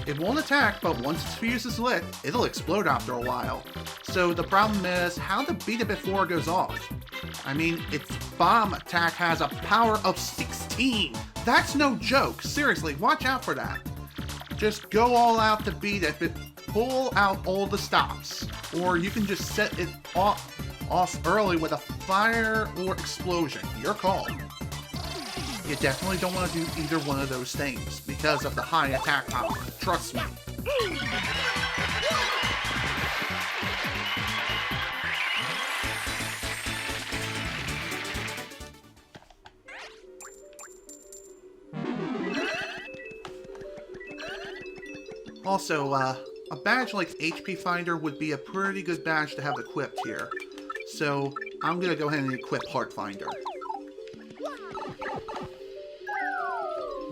It won't attack, but once its fuse is lit, it'll explode after a while. So the problem is how to beat it before it goes off. I mean, its bomb attack has a power of 16. That's no joke. Seriously, watch out for that. Just go all out to beat it, but pull out all the stops. Or you can just set it off early with a fire or explosion. Your call. You definitely don't want to do either one of those things because of the high attack power. Trust me. Also, a badge like HP Finder would be a pretty good badge to have equipped here. So, I'm gonna go ahead and equip Heart Finder.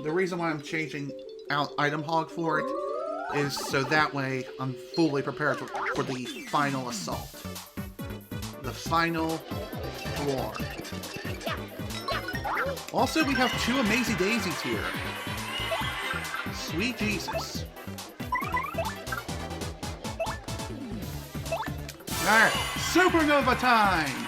The reason why I'm changing out Item Hog for it is so that way I'm fully prepared for the final assault. The final war. Also, we have 2 Amazing Daisies here. Sweet Jesus. Alright, Supernova time!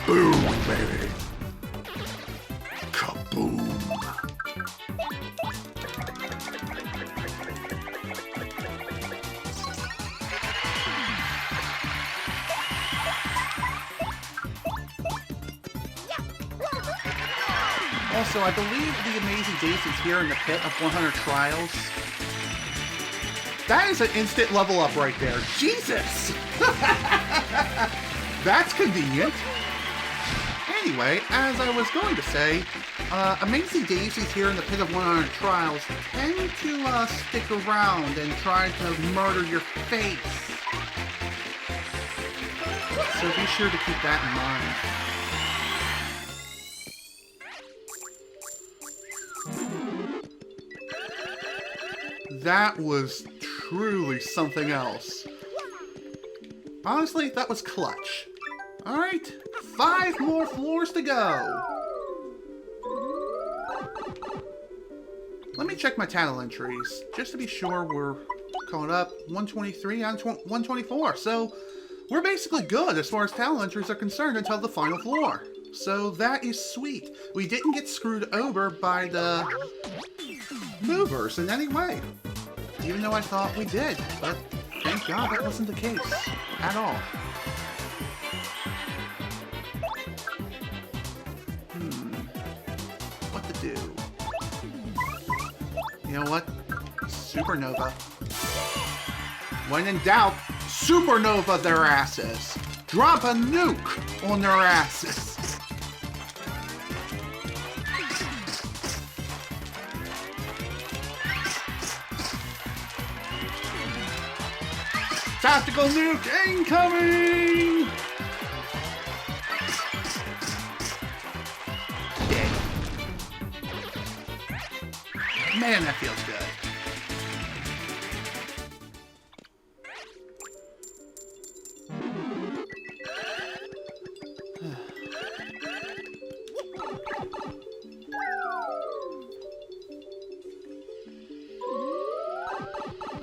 Boom, baby! Kaboom! Also, I believe the Amazing Daisies here in the pit of 100 trials. That is an instant level up right there. Jesus! That's convenient. Anyway, as I was going to say, Amazing Daisies here in the pit of 100 trials tend to stick around and try to murder your face. So be sure to keep that in mind. That was truly something else. Honestly, that was clutch. Alright, 5 more floors to go. Let me check my channel entries, just to be sure we're caught up. 123 on 124. So we're basically good as far as talent entries are concerned until the final floor. So that is sweet. We didn't get screwed over by the movers in any way. Even though I thought we did. But thank God that wasn't the case at all. What to do? You know what? Supernova. When in doubt, supernova their asses. Drop a nuke on their asses. Tactical nuke incoming! Dead. Man, that feels good.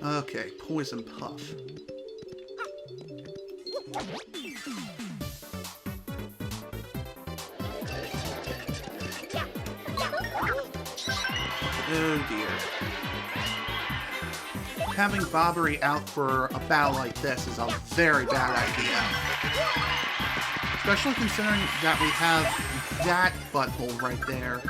Okay, Poison Puff. Oh dear. Having Bobbery out for a battle like this is a very bad idea. Especially considering that we have that butthole right there.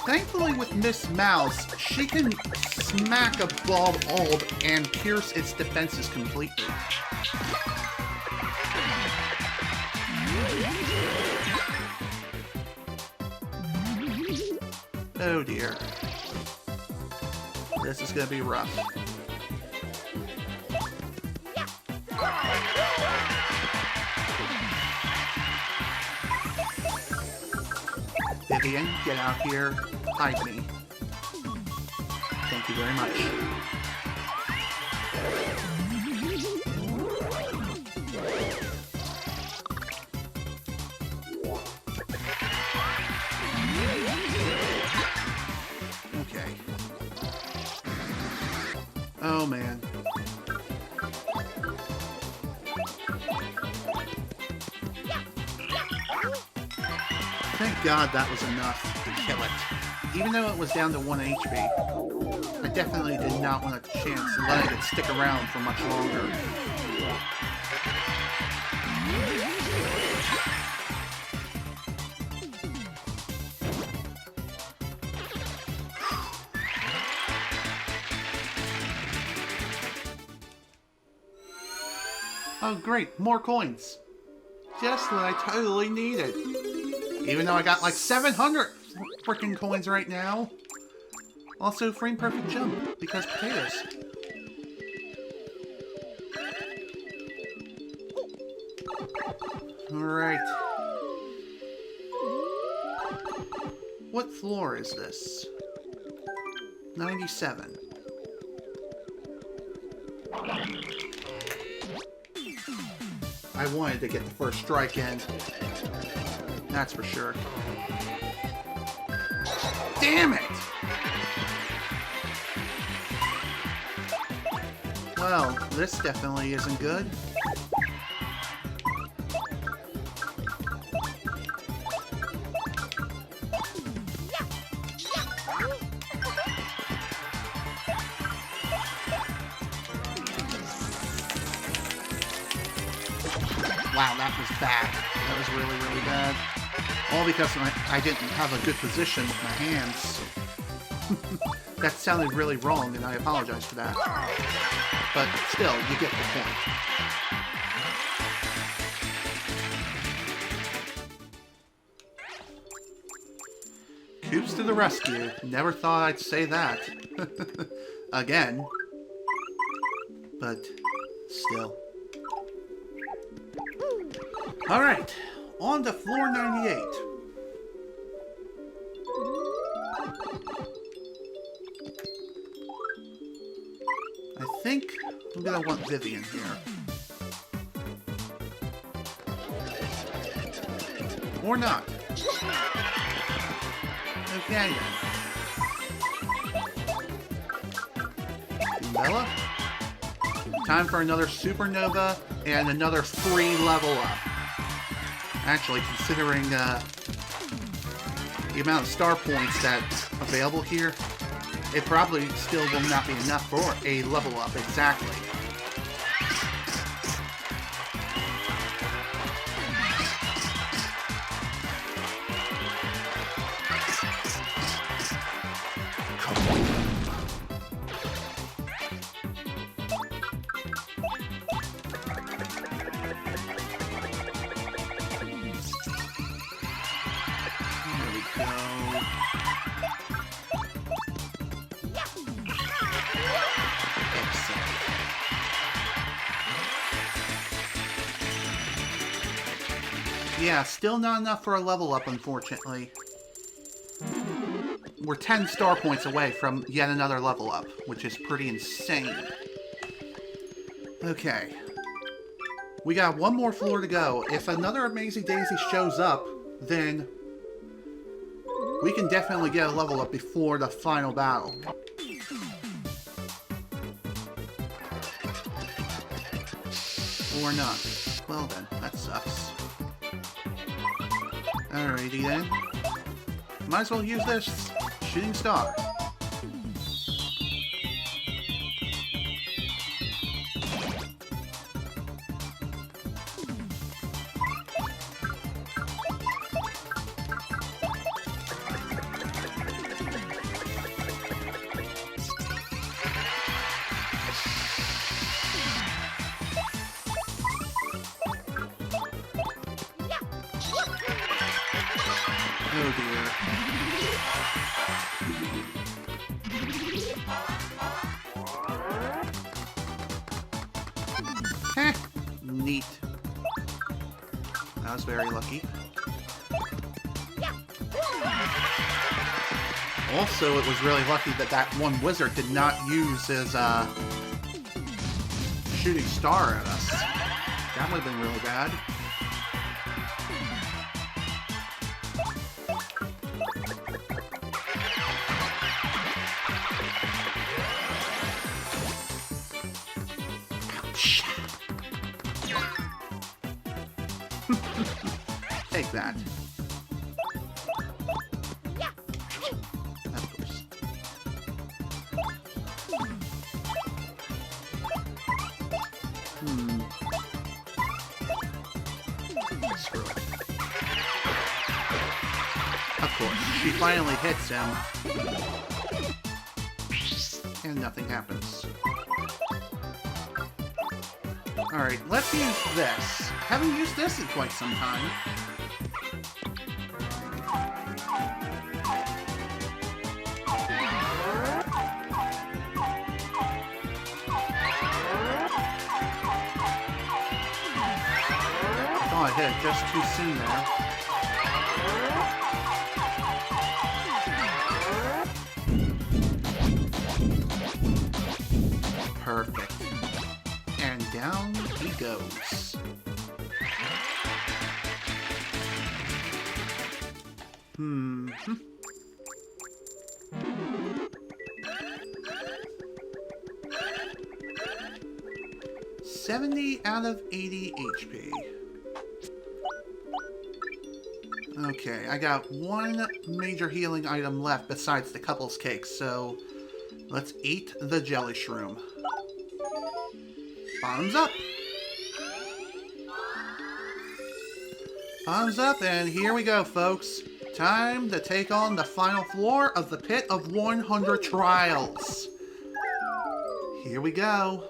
Thankfully with Miss Mouse, she can smack a bald orb and pierce its defenses completely. Oh dear. This is gonna be rough. Vivian, get out here. Hide me. Thank you very much. Okay. Oh man. Thank God that was enough to kill it. Even though it was down to 1 HP, I definitely did not want a chance letting it stick around for much longer. Oh great, more coins. Just what I totally needed. Even though I got like 700 freaking coins right now. Also, frame perfect jump, because potatoes. Alright. What floor is this? 97. I wanted to get the first strike in. That's for sure. Damn it! Well, this definitely isn't good. Wow, that was bad. That was really, really bad. All because I didn't have a good position with my hands. That sounded really wrong, and I apologize for that. But still, you get the point. Coops to the rescue. Never thought I'd say that. Again. But still. Alright, on to floor 98. I think I'm gonna want Vivian here. Or not. Okay then. Bella. Time for another Supernova and another free level up. Actually, considering the amount of star points that's available here, it probably still will not be enough for a level up exactly. Yeah, still not enough for a level up, unfortunately. We're 10 star points away from yet another level up, which is pretty insane. Okay. We got one more floor to go. If another Amazing Daisy shows up, then we can definitely get a level up before the final battle. Or not. Well then, that sucks. Alrighty then. Might as well use this shooting star. Oh dear. Heh, neat. That was very lucky. Also, it was really lucky that that one wizard did not use his shooting star at us. That would have been really bad. Take that. Of course. Screw it. Of course, she finally hits him. And nothing happens. Alright, let's use this. Haven't used this in quite some time. Oh, I hit it just too soon there. Perfect. And down he goes. Mm-hmm. $70 out of 80 HP. Okay, I got one major healing item left besides the couple's cake, so let's eat the jelly shroom. Bottoms up! Bottoms up, and here we go, folks. Time to take on the final floor of the Pit of 100 Trials. Here we go.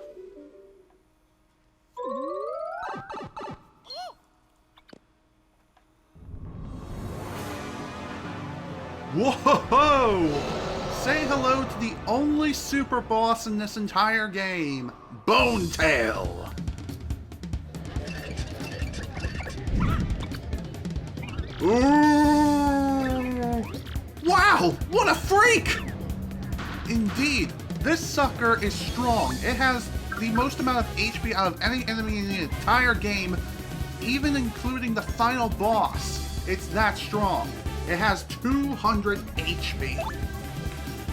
Whoa! Say hello to the only super boss in this entire game, Bonetail! Ooh! Wow! What a freak! Indeed, this sucker is strong. It has the most amount of HP out of any enemy in the entire game, even including the final boss. It's that strong. It has 200 HP.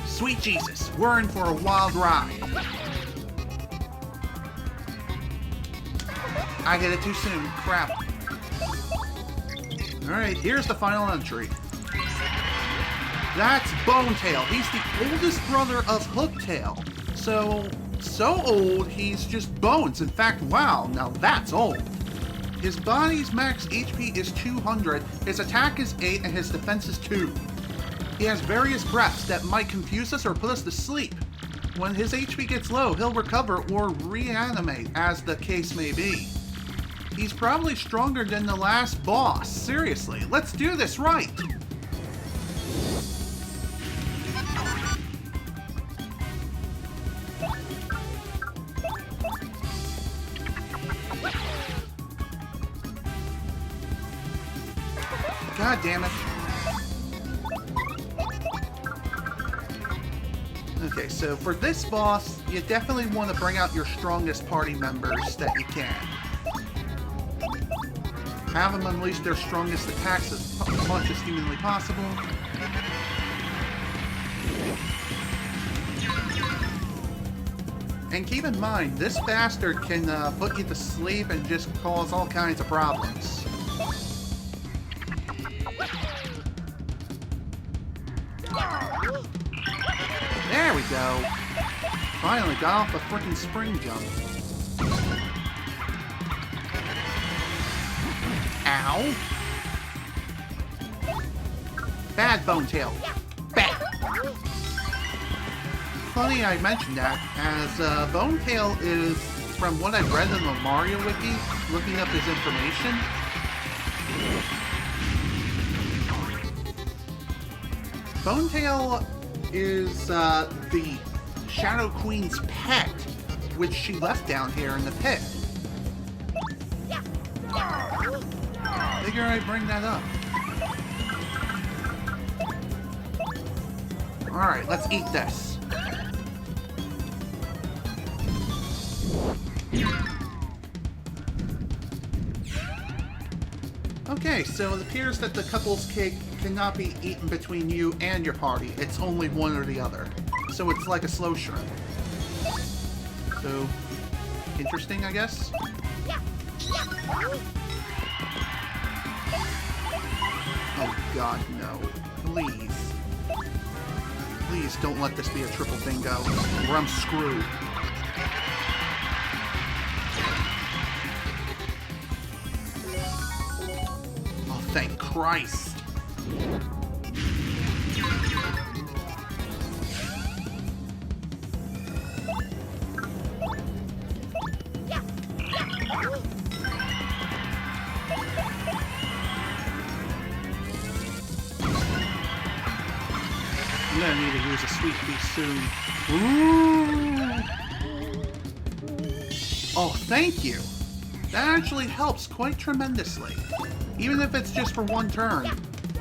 Sweet Jesus, we're in for a wild ride. I hit it too soon. Crap. Alright, here's the final entry. That's Bonetail. He's the oldest brother of Hooktail. So old, he's just bones. In fact, wow, now that's old. His body's max HP is 200, his attack is 8, and his defense is 2. He has various breaths that might confuse us or put us to sleep. When his HP gets low, he'll recover or reanimate, as the case may be. He's probably stronger than the last boss. Seriously, let's do this right! God damn it. Okay, so for this boss, you definitely want to bring out your strongest party members that you can. Have them unleash their strongest attacks as much as humanly possible. And keep in mind, this bastard can put you to sleep and just cause all kinds of problems. There we go. Finally got off the frickin' spring jump. Ow. Bad Bonetail. Bad. Funny I mentioned that, as Bonetail is, from what I've read in the Mario Wiki, looking up his information, Bonetail is the Shadow Queen's pet, which she left down here in the pit. Figure I'd bring that up. Alright, let's eat this. Okay, so it appears that the couple's cake cannot be eaten between you and your party. It's only one or the other. So it's like a slow shrimp. So, interesting, I guess? Oh god, no. Please. Please don't let this be a triple bingo, or I'm screwed. Oh, thank Christ. I'm gonna need to use a sweet pea soon. Ooh. Oh, thank you! That actually helps quite tremendously. Even if it's just for one turn.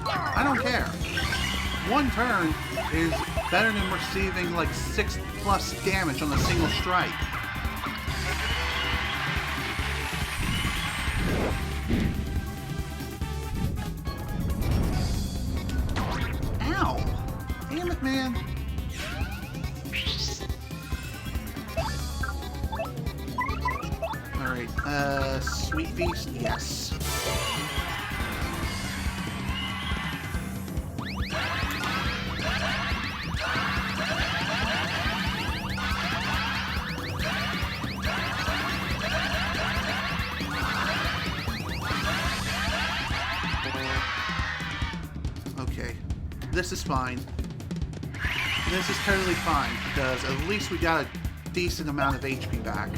I don't care. One turn is better than receiving like 6+ damage on a single strike. Ow! Damn it, man. Alright, Sweet Feast? Yes. Okay, this is fine. This is totally fine, because at least we got a decent amount of HP back.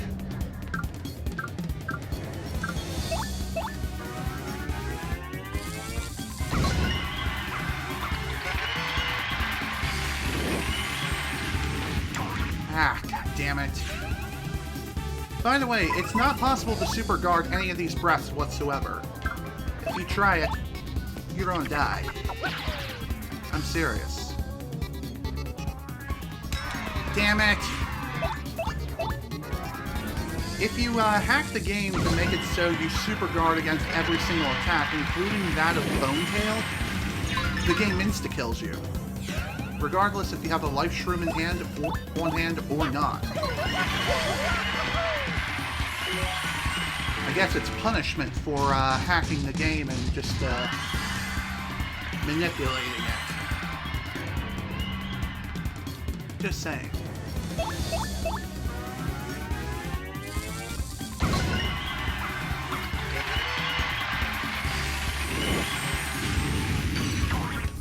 Ah, god damn it. By the way, it's not possible to super guard any of these breaths whatsoever. If you try it, you're gonna die. I'm serious. Damn it! If you hack the game to make it so you super guard against every single attack, including that of Bonetail, the game insta-kills you. Regardless if you have a Life Shroom in hand, on hand, or not. I guess it's punishment for hacking the game and just manipulating it. Just saying.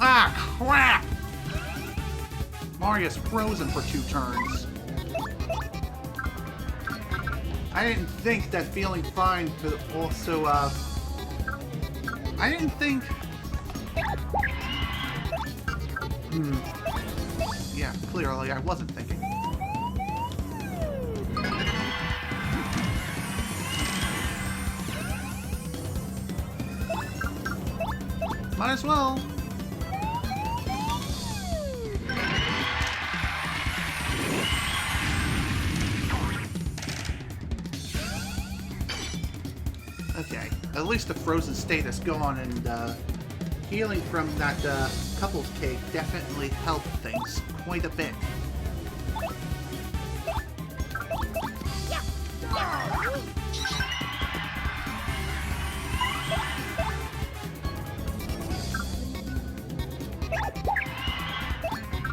Ah, crap! Mario's frozen for 2 turns. I didn't think that feeling fine could also, I didn't think... Yeah, clearly I wasn't thinking. Might as well. Okay, at least the frozen state is gone, and healing from that couples cake definitely helped things quite a bit.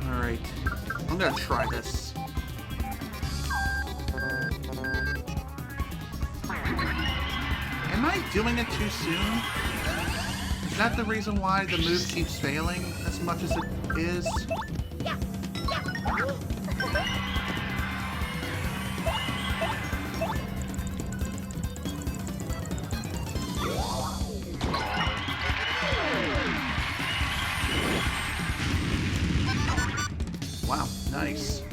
Alright, I'm gonna try this. Am I doing it too soon? Is that the reason why the move keeps failing as much as it is? Wow, nice.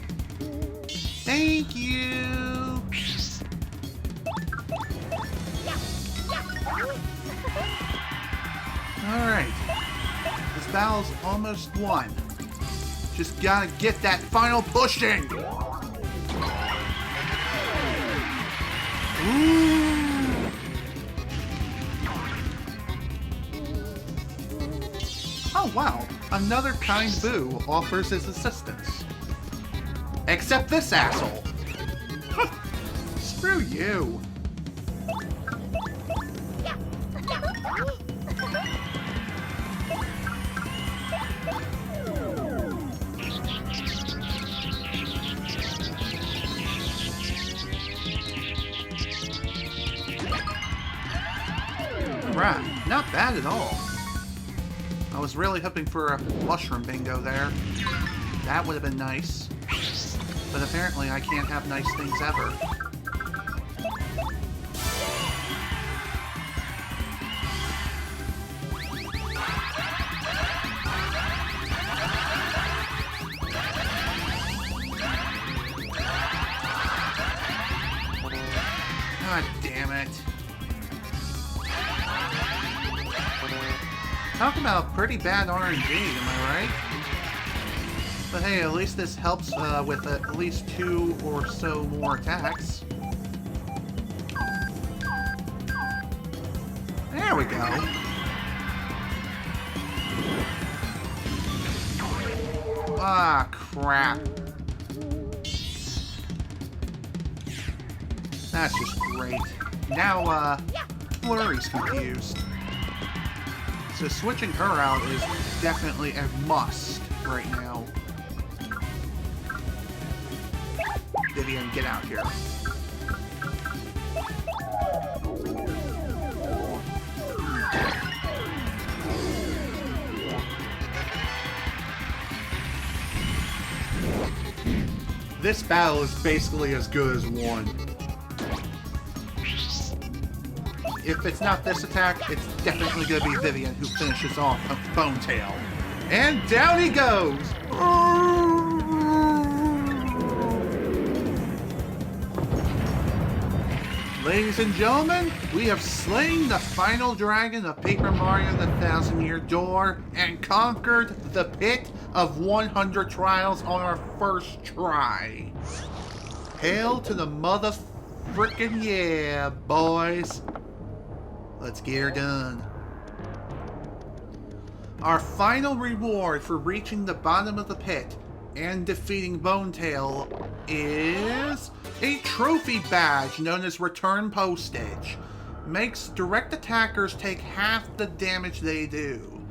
Thank you! Alright. This battle's almost won. Just gotta get that final push in! Ooh. Oh wow, another kind Boo offers his assistance. Except this asshole! Screw you! Right, not bad at all. I was really hoping for a mushroom bingo there. That would have been nice. But apparently I can't have nice things ever. God damn it. Talk about pretty bad RNG, am I right? But hey, at least this helps with at least 2 or so more attacks. There we go. Ah, crap. That's just great. Now, Flurry's confused. So switching her out is definitely a must right now. Vivian, get out here. This battle is basically as good as won. If it's not this attack, it's definitely going to be Vivian who finishes off a Bone Tail. And down he goes! Ladies and gentlemen, we have slain the final dragon of Paper Mario the Thousand-Year Door and conquered the pit of 100 trials on our first try. Hail to the mother frickin' yeah, boys. Let's get her done. Our final reward for reaching the bottom of the pit and defeating Bonetail is a trophy badge known as Return Postage. makes direct attackers take half the damage they do.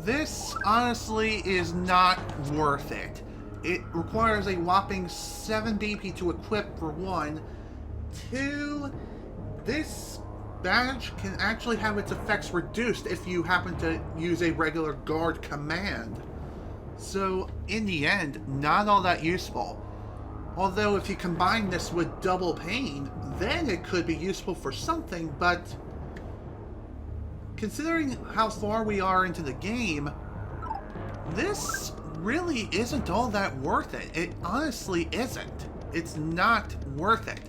This, honestly, is not worth it. It requires a whopping 7 BP to equip for 1. 2, this badge can actually have its effects reduced if you happen to use a regular guard command. So, in the end, not all that useful. Although, if you combine this with double pain, then it could be useful for something, but considering how far we are into the game, this really isn't all that worth it. It honestly isn't. It's not worth it.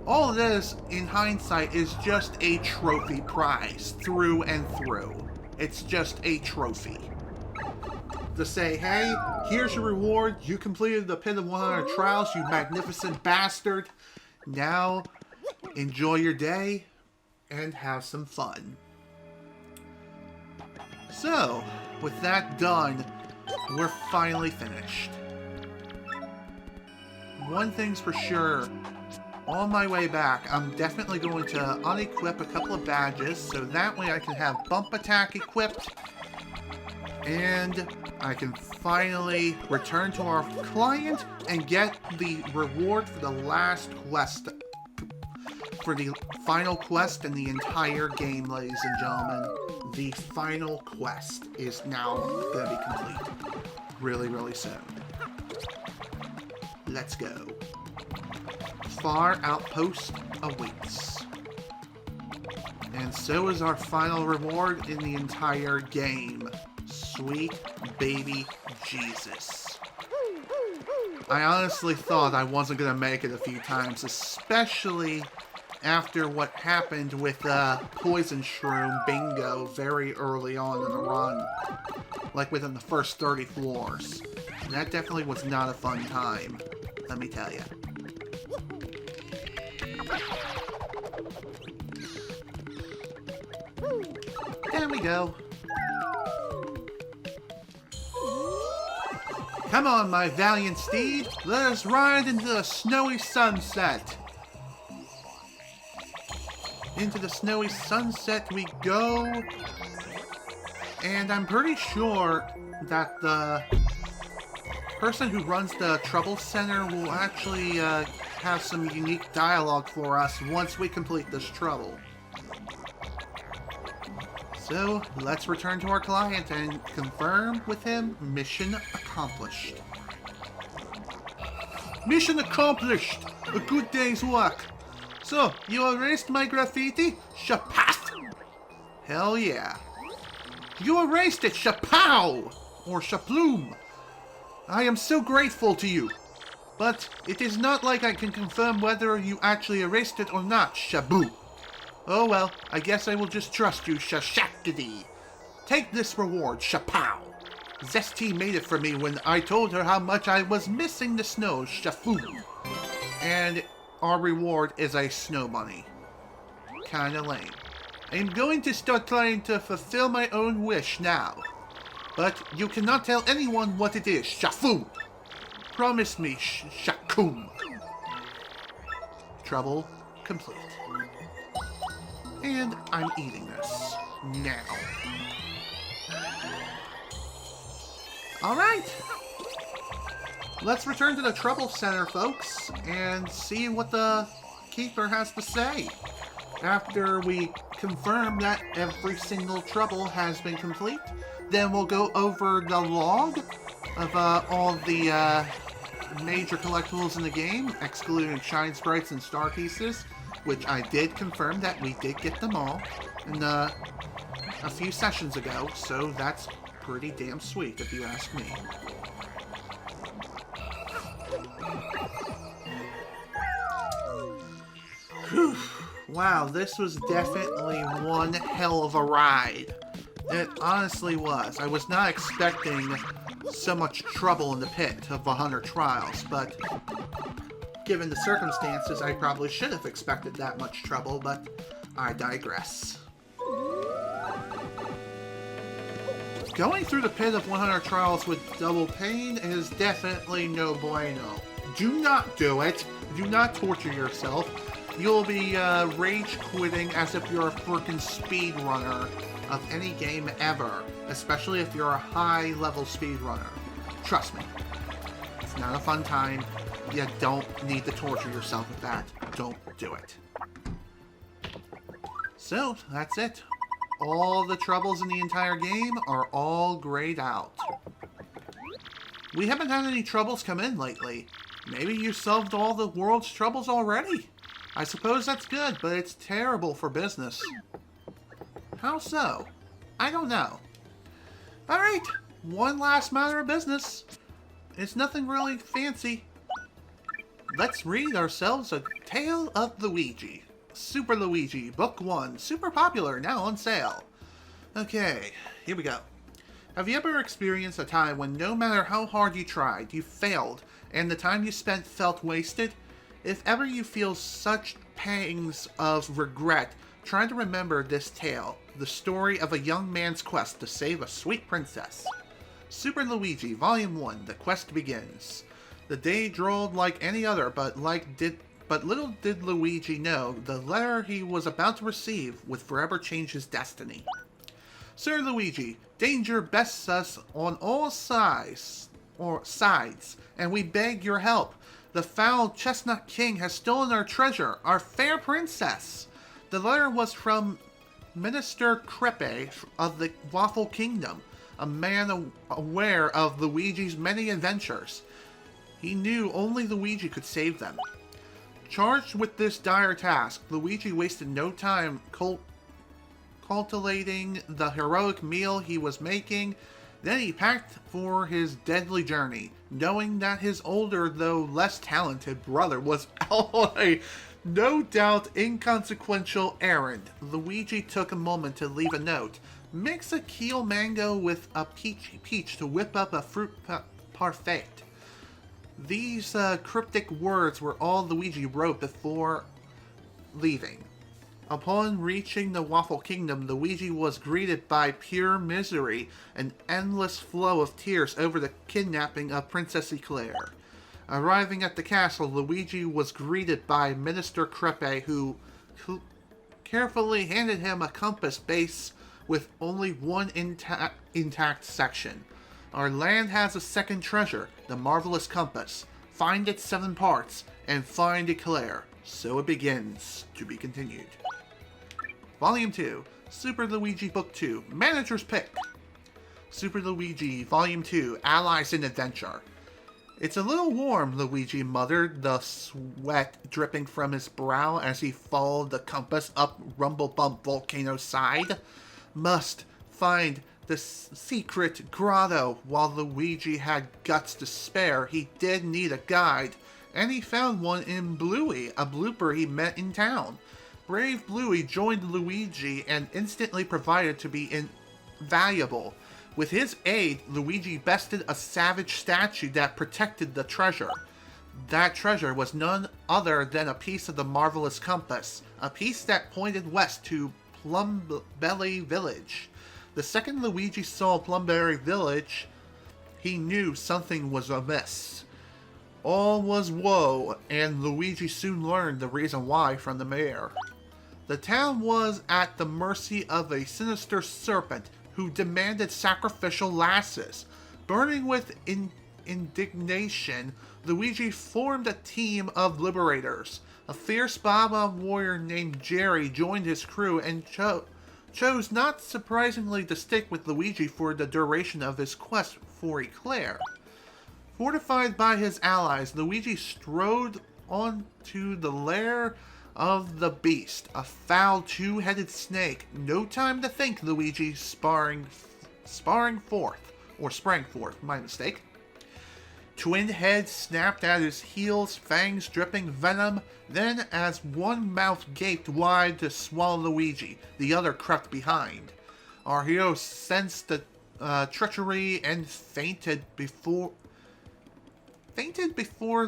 All it is, in hindsight, is just a trophy prize, through and through. It's just a trophy. To say, hey, here's your reward, you completed the Pit of 100 Trials, you magnificent bastard. Now, enjoy your day, and have some fun. So, with that done, we're finally finished. One thing's for sure, on my way back, I'm definitely going to unequip a couple of badges, so that way I can have bump attack equipped, and I can finally return to our client and get the reward for the last quest, for the final quest in the entire game, ladies and gentlemen. The final quest is now going to be complete. Really, really soon. Let's go. Far Outpost awaits. And so is our final reward in the entire game. Sweet baby Jesus. I honestly thought I wasn't going to make it a few times, especially after what happened with Poison Shroom Bingo very early on in the run. Like within the first 30 floors. That definitely was not a fun time, let me tell you. There we go. Come on, my valiant steed. Let us ride into the snowy sunset. Into the snowy sunset we go. And I'm pretty sure that the person who runs the Trouble Center will actually have some unique dialogue for us once we complete this trouble. So, let's return to our client and confirm with him, mission accomplished. Mission accomplished! A good day's work! So, you erased my graffiti? Shapat! Hell yeah. You erased it, Shapow! Or Shaploom! I am so grateful to you. But it is not like I can confirm whether you actually erased it or not, Shaboo. Oh well, I guess I will just trust you, Shashakadi. Take this reward, Shapow. Zesty made it for me when I told her how much I was missing the snow, Shafoo. And our reward is a snow bunny. Kinda lame. I'm going to start trying to fulfill my own wish now. But you cannot tell anyone what it is, Shafoo. Promise me, Shakum. Trouble complete. And I'm eating this now. Alright. Let's return to the Trouble Center, folks, and see what the Keeper has to say. After we confirm that every single trouble has been complete, then we'll go over the log of all the major collectibles in the game, excluding Shine Sprites and Star Pieces, which I did confirm that we did get them all in a few sessions ago, so that's pretty damn sweet if you ask me. Whew. Wow, this was definitely one hell of a ride. It honestly was. I was not expecting so much trouble in the pit of 100 trials, but given the circumstances, I probably should have expected that much trouble, but I digress. Going through the pit of 100 trials with double pain is definitely no bueno. Do not do it. Do not torture yourself. you'll be rage quitting as if you're a freaking speedrunner of any game ever, especially if you're a high-level speedrunner. Trust me, it's not a fun time. You don't need to torture yourself with that. Don't do it. So, that's it. All the troubles in the entire game are all grayed out. We haven't had any troubles come in lately. Maybe you solved all the world's troubles already. I suppose that's good, but it's terrible for business. How so? I don't know. Alright, one last matter of business. It's nothing really fancy. Let's read ourselves a Tale of Luigi. Super Luigi, Book 1. Super popular, now on sale. Okay, here we go. Have you ever experienced a time when no matter how hard you tried, you failed, and the time you spent felt wasted? If ever you feel such pangs of regret, try to remember this tale, the story of a young man's quest to save a sweet princess. Super Luigi, Volume 1, The Quest Begins. The day drawled like any other, but little did Luigi know the letter he was about to receive would forever change his destiny. Sir Luigi, danger bests us on all sides, and we beg your help. The foul Chestnut King has stolen our treasure, our fair princess. The letter was from Minister Crepe of the Waffle Kingdom, a man aware of Luigi's many adventures. He knew only Luigi could save them. Charged with this dire task, Luigi wasted no time cultivating the heroic meal he was making. Then he packed for his deadly journey, knowing that his older, though less talented brother was on a no doubt inconsequential errand. Luigi took a moment to leave a note. Mix a keel mango with a peach to whip up a fruit parfait. These cryptic words were all Luigi wrote before leaving. Upon reaching the Waffle Kingdom, Luigi was greeted by pure misery, an endless flow of tears over the kidnapping of Princess Eclair. Arriving at the castle, Luigi was greeted by Minister Crepe, who carefully handed him a compass base with only one intact section. Our land has a second treasure, the marvelous compass. Find its 7 parts, and find Eclair. So it begins. To be continued. Volume 2, Super Luigi Book 2, Manager's Pick. Super Luigi, Volume 2, Allies in Adventure. It's a little warm, Luigi muttered, the sweat dripping from his brow as he followed the compass up Rumble Bump Volcano's side. Must find the secret grotto. While Luigi had guts to spare, he did need a guide, and he found one in Bluey, a blooper he met in town. Brave Bluey joined Luigi and instantly provided to be invaluable. With his aid, Luigi bested a savage statue that protected the treasure. That treasure was none other than a piece of the marvelous compass, a piece that pointed west to Plumbelly Village. The second Luigi saw Plumberry Village, he knew something was amiss. All was woe, and Luigi soon learned the reason why from the mayor. The town was at the mercy of a sinister serpent who demanded sacrificial lasses. Burning with indignation, Luigi formed a team of liberators. A fierce Baba warrior named Jerry joined his crew and chose not surprisingly to stick with Luigi for the duration of his quest for Eclair. Fortified by his allies, Luigi strode on to the lair of the beast, a foul 2-headed snake. No time to think, Luigi sprang forth, my mistake. Twin heads snapped at his heels, fangs dripping venom. Then, as one mouth gaped wide to swallow Luigi, the other crept behind. Our hero sensed the treachery and fainted before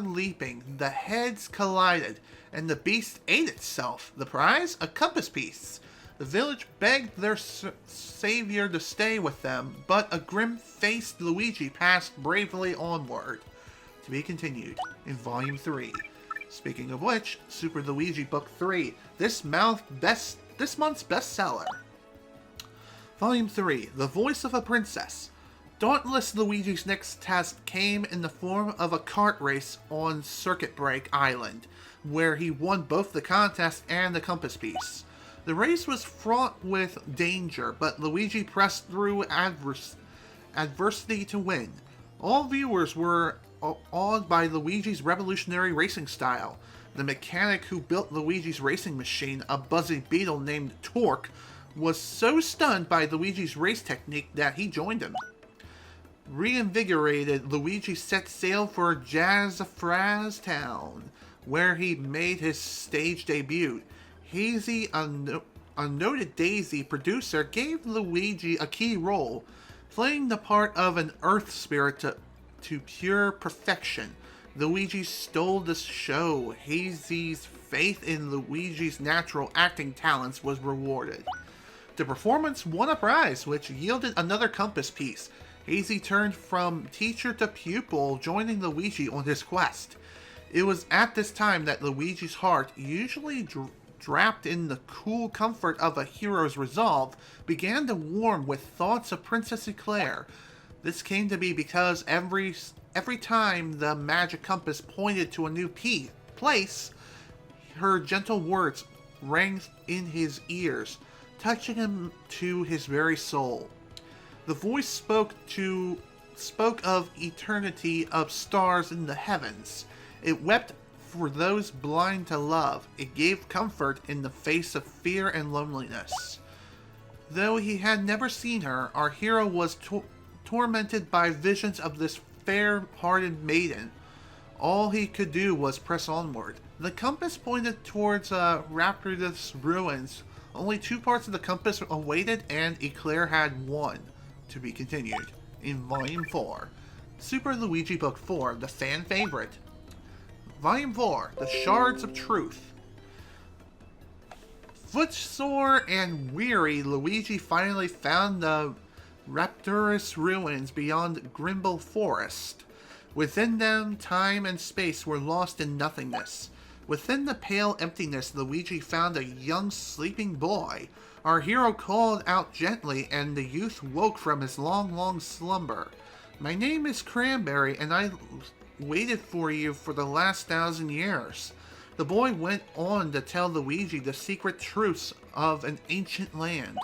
leaping. The heads collided, and the beast ate itself. The prize? A compass piece. The village begged their savior to stay with them, but a grim-faced Luigi passed bravely onward. To be continued in Volume 3. Speaking of which, Super Luigi Book 3, this month's bestseller. Volume 3, The Voice of a Princess. Dauntless Luigi's next test came in the form of a kart race on Circuit Break Island, where he won both the contest and the compass piece. The race was fraught with danger, but Luigi pressed through adversity to win. All viewers were awed by Luigi's revolutionary racing style. The mechanic who built Luigi's racing machine, a buzzing beetle named Torque, was so stunned by Luigi's race technique that he joined him. Reinvigorated, Luigi set sail for Jazzafraz Town, where he made his stage debut. Hazy, a noted Daisy producer, gave Luigi a key role, playing the part of an earth spirit to pure perfection. Luigi stole the show. Hazy's faith in Luigi's natural acting talents was rewarded. The performance won a prize, which yielded another compass piece. Hazy turned from teacher to pupil, joining Luigi on his quest. It was at this time that Luigi's heart, usually wrapped in the cool comfort of a hero's resolve, began to warm with thoughts of Princess Eclair. This came to be because every time the magic compass pointed to a new place, her gentle words rang in his ears, touching him to his very soul. The voice spoke of eternity, of stars in the heavens. It wept for those blind to love. It gave comfort in the face of fear and loneliness. Though he had never seen her, our hero was tormented by visions of this fair-hearted maiden. All he could do was press onward. The compass pointed towards Rapidus ruins. Only 2 parts of the compass awaited, and Eclair had 1. To be continued in Volume 4. Super Luigi Book 4, the fan favorite. Volume 4, The Shards of Truth. Footsore and weary, Luigi finally found the Rapidus ruins beyond Grimble Forest. Within them, time and space were lost in nothingness. Within the pale emptiness, Luigi found a young sleeping boy. Our hero called out gently, and the youth woke from his long slumber. "My name is Cranberry, and I waited for you for the last 1,000 years." The boy went on to tell Luigi the secret truths of an ancient land.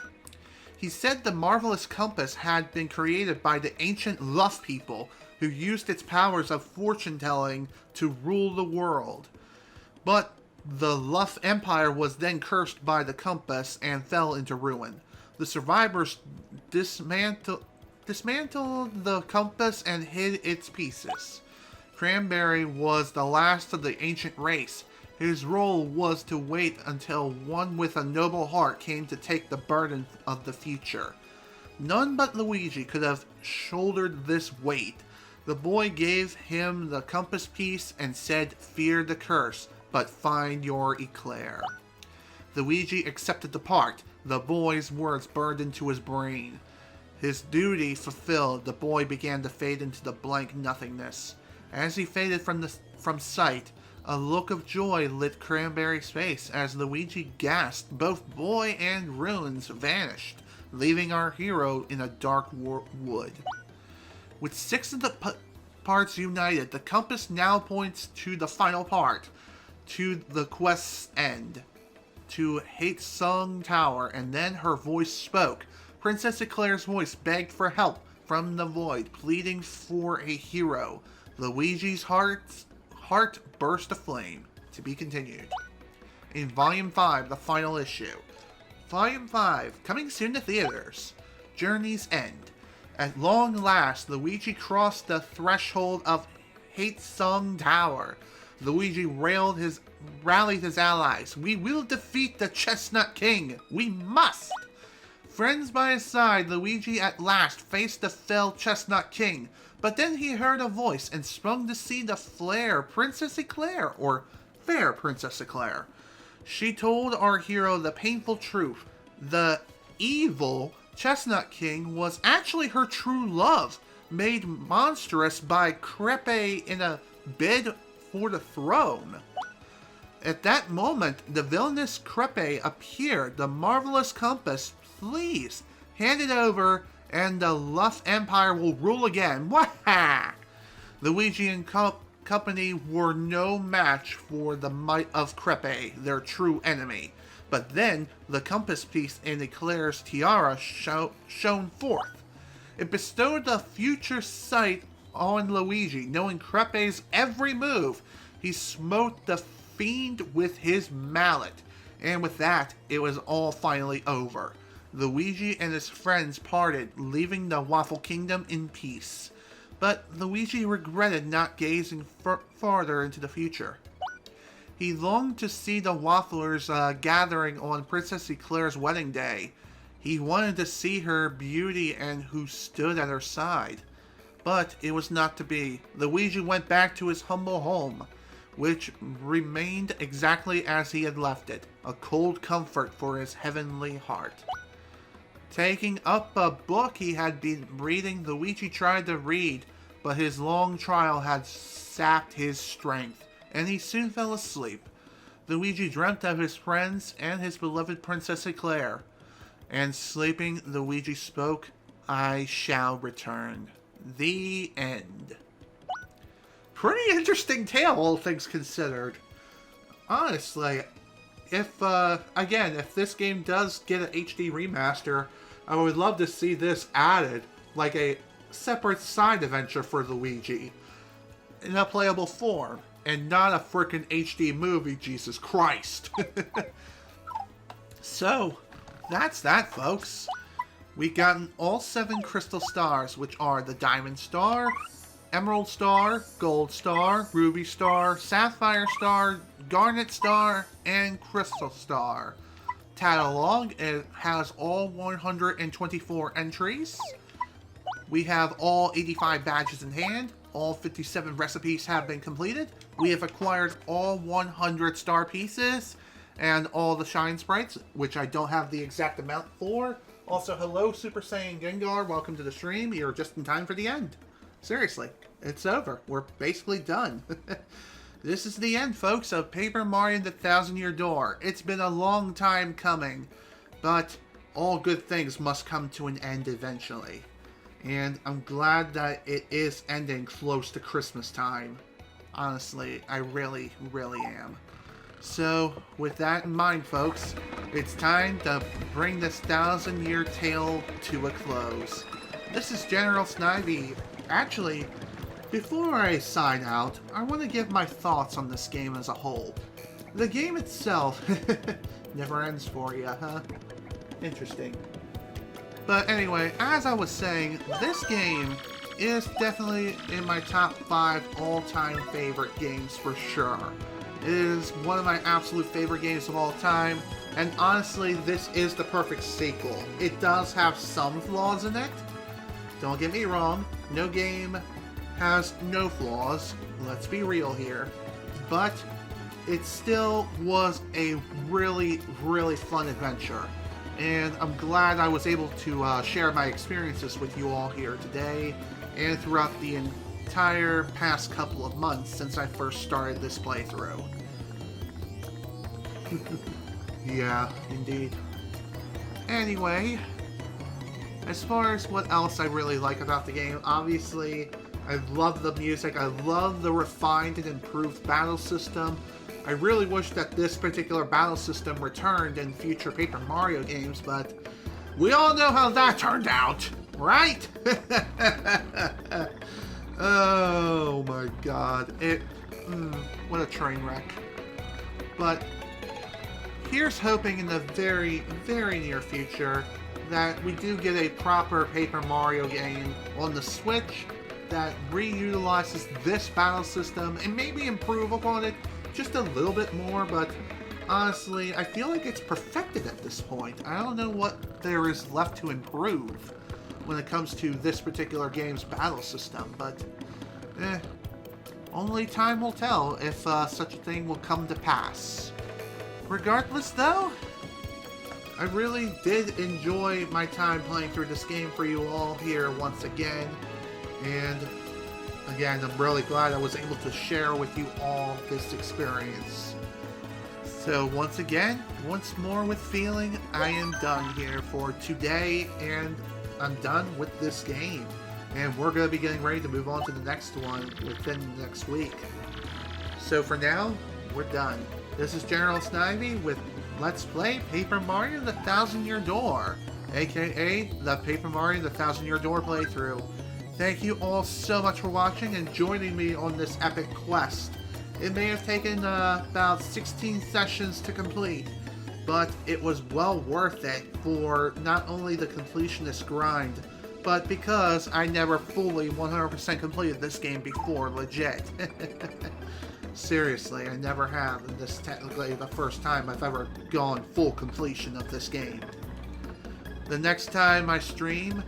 He said the marvelous compass had been created by the ancient Luff people, who used its powers of fortune-telling to rule the world. But the Luff Empire was then cursed by the compass and fell into ruin. The survivors dismantled the compass and hid its pieces. Cranberry was the last of the ancient race. His role was to wait until one with a noble heart came to take the burden of the future. None but Luigi could have shouldered this weight. The boy gave him the compass piece and said, "Fear the curse, but find your Eclair." Luigi accepted the part. The boy's words burned into his brain. His duty fulfilled, the boy began to fade into the blank nothingness. As he faded from sight, a look of joy lit Cranberry's face. As Luigi gasped, both boy and ruins vanished, leaving our hero in a dark wood. With 6 of the parts united, the compass now points to the final part, to the quest's end, to Hatsung Tower, and then her voice spoke. Princess Eclair's voice begged for help from the void, pleading for a hero. Luigi's heart burst aflame. To be continued. In Volume 5, the final issue. Volume 5, coming soon to theaters. Journey's End. At long last, Luigi crossed the threshold of Hatsung Tower. Luigi rallied his allies. "We will defeat the Chestnut King. We must!" Friends by his side, Luigi at last faced the fell Chestnut King. But then he heard a voice and sprung to see the fair Princess Eclair, or fair Princess Eclair. She told our hero the painful truth. The evil Chestnut King was actually her true love, made monstrous by Crepe in a bid for the throne. At that moment, the villainous Crepe appeared. The marvelous compass, please, hand it over, and the Luff Empire will rule again. Waha! Luigi and company were no match for the might of Crepe, their true enemy. But then, the compass piece in Eclair's tiara shone forth. It bestowed a future sight on Luigi, knowing Crepe's every move. He smote the fiend with his mallet, and with that, it was all finally over. Luigi and his friends parted, leaving the Waffle Kingdom in peace. But Luigi regretted not gazing farther into the future. He longed to see the Wafflers gathering on Princess Eclair's wedding day. He wanted to see her beauty and who stood at her side. But it was not to be. Luigi went back to his humble home, which remained exactly as he had left it, a cold comfort for his heavenly heart. Taking up a book he had been reading, Luigi tried to read, but his long trial had sapped his strength, and he soon fell asleep. Luigi dreamt of his friends and his beloved Princess Eclair, and sleeping, Luigi spoke, "I shall return." The end. Pretty interesting tale, all things considered. Honestly, if this game does get an HD remaster, I would love to see this added, like a separate side adventure for Luigi, in a playable form, and not a frickin' HD movie, Jesus Christ. So, that's that, folks. We've gotten all 7 crystal stars, which are the Diamond Star, Emerald Star, Gold Star, Ruby Star, Sapphire Star, Garnet Star, and Crystal Star. Catalog, it has all 124 entries. We have all 85 badges in hand. All 57 recipes have been completed. We have acquired all 100 star pieces and all the shine sprites, which I don't have the exact amount for. Also, hello Super Saiyan Gengar, welcome to the stream. You're just in time for the end. Seriously, it's over. We're basically done. This is the end, folks, of Paper Mario and the Thousand-Year Door. It's been a long time coming, but all good things must come to an end eventually. And I'm glad that it is ending close to Christmas time. Honestly, I really, really am. So, with that in mind, folks, it's time to bring this 1,000-year tale to a close. This is General Snivy. Actually, before I sign out, I want to give my thoughts on this game as a whole. The game itself never ends for you, huh? Interesting. But anyway, as I was saying, this game is definitely in my top 5 all-time favorite games for sure. It is one of my absolute favorite games of all time, and honestly, this is the perfect sequel. It does have some flaws in it. Don't get me wrong, no game has no flaws, let's be real here, but it still was a really, really fun adventure. And I'm glad I was able to share my experiences with you all here today and throughout the entire past couple of months since I first started this playthrough. Yeah, indeed. Anyway, as far as what else I really like about the game, obviously, I love the music, I love the refined and improved battle system. I really wish that this particular battle system returned in future Paper Mario games, but we all know how that turned out, right? Oh my god, what a train wreck. But here's hoping in the very, very near future that we do get a proper Paper Mario game on the Switch that reutilizes this battle system and maybe improve upon it just a little bit more, but honestly, I feel like it's perfected at this point. I don't know what there is left to improve when it comes to this particular game's battle system, but only time will tell if such a thing will come to pass. Regardless, though, I really did enjoy my time playing through this game for you all here once again, and again, I'm really glad I was able to share with you all this experience. So once again, once more with feeling, I am done here for today, and I'm done with this game. And we're going to be getting ready to move on to the next one within the next week. So for now, we're done. This is General Snivy with Let's Play Paper Mario The Thousand Year Door, aka the Paper Mario The Thousand Year Door playthrough. Thank you all so much for watching and joining me on this epic quest. It may have taken about 16 sessions to complete, but it was well worth it for not only the completionist grind, but because I never fully 100% completed this game before, legit. Seriously, I never have, and this is technically the first time I've ever gone full completion of this game. The next time I stream,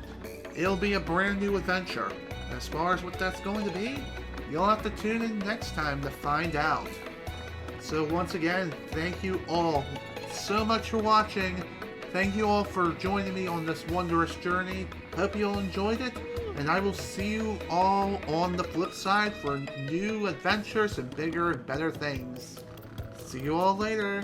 it'll be a brand new adventure. As far as what that's going to be, you'll have to tune in next time to find out. So once again, thank you all so much for watching. Thank you all for joining me on this wondrous journey. Hope you all enjoyed it, and I will see you all on the flip side for new adventures and bigger and better things. See you all later.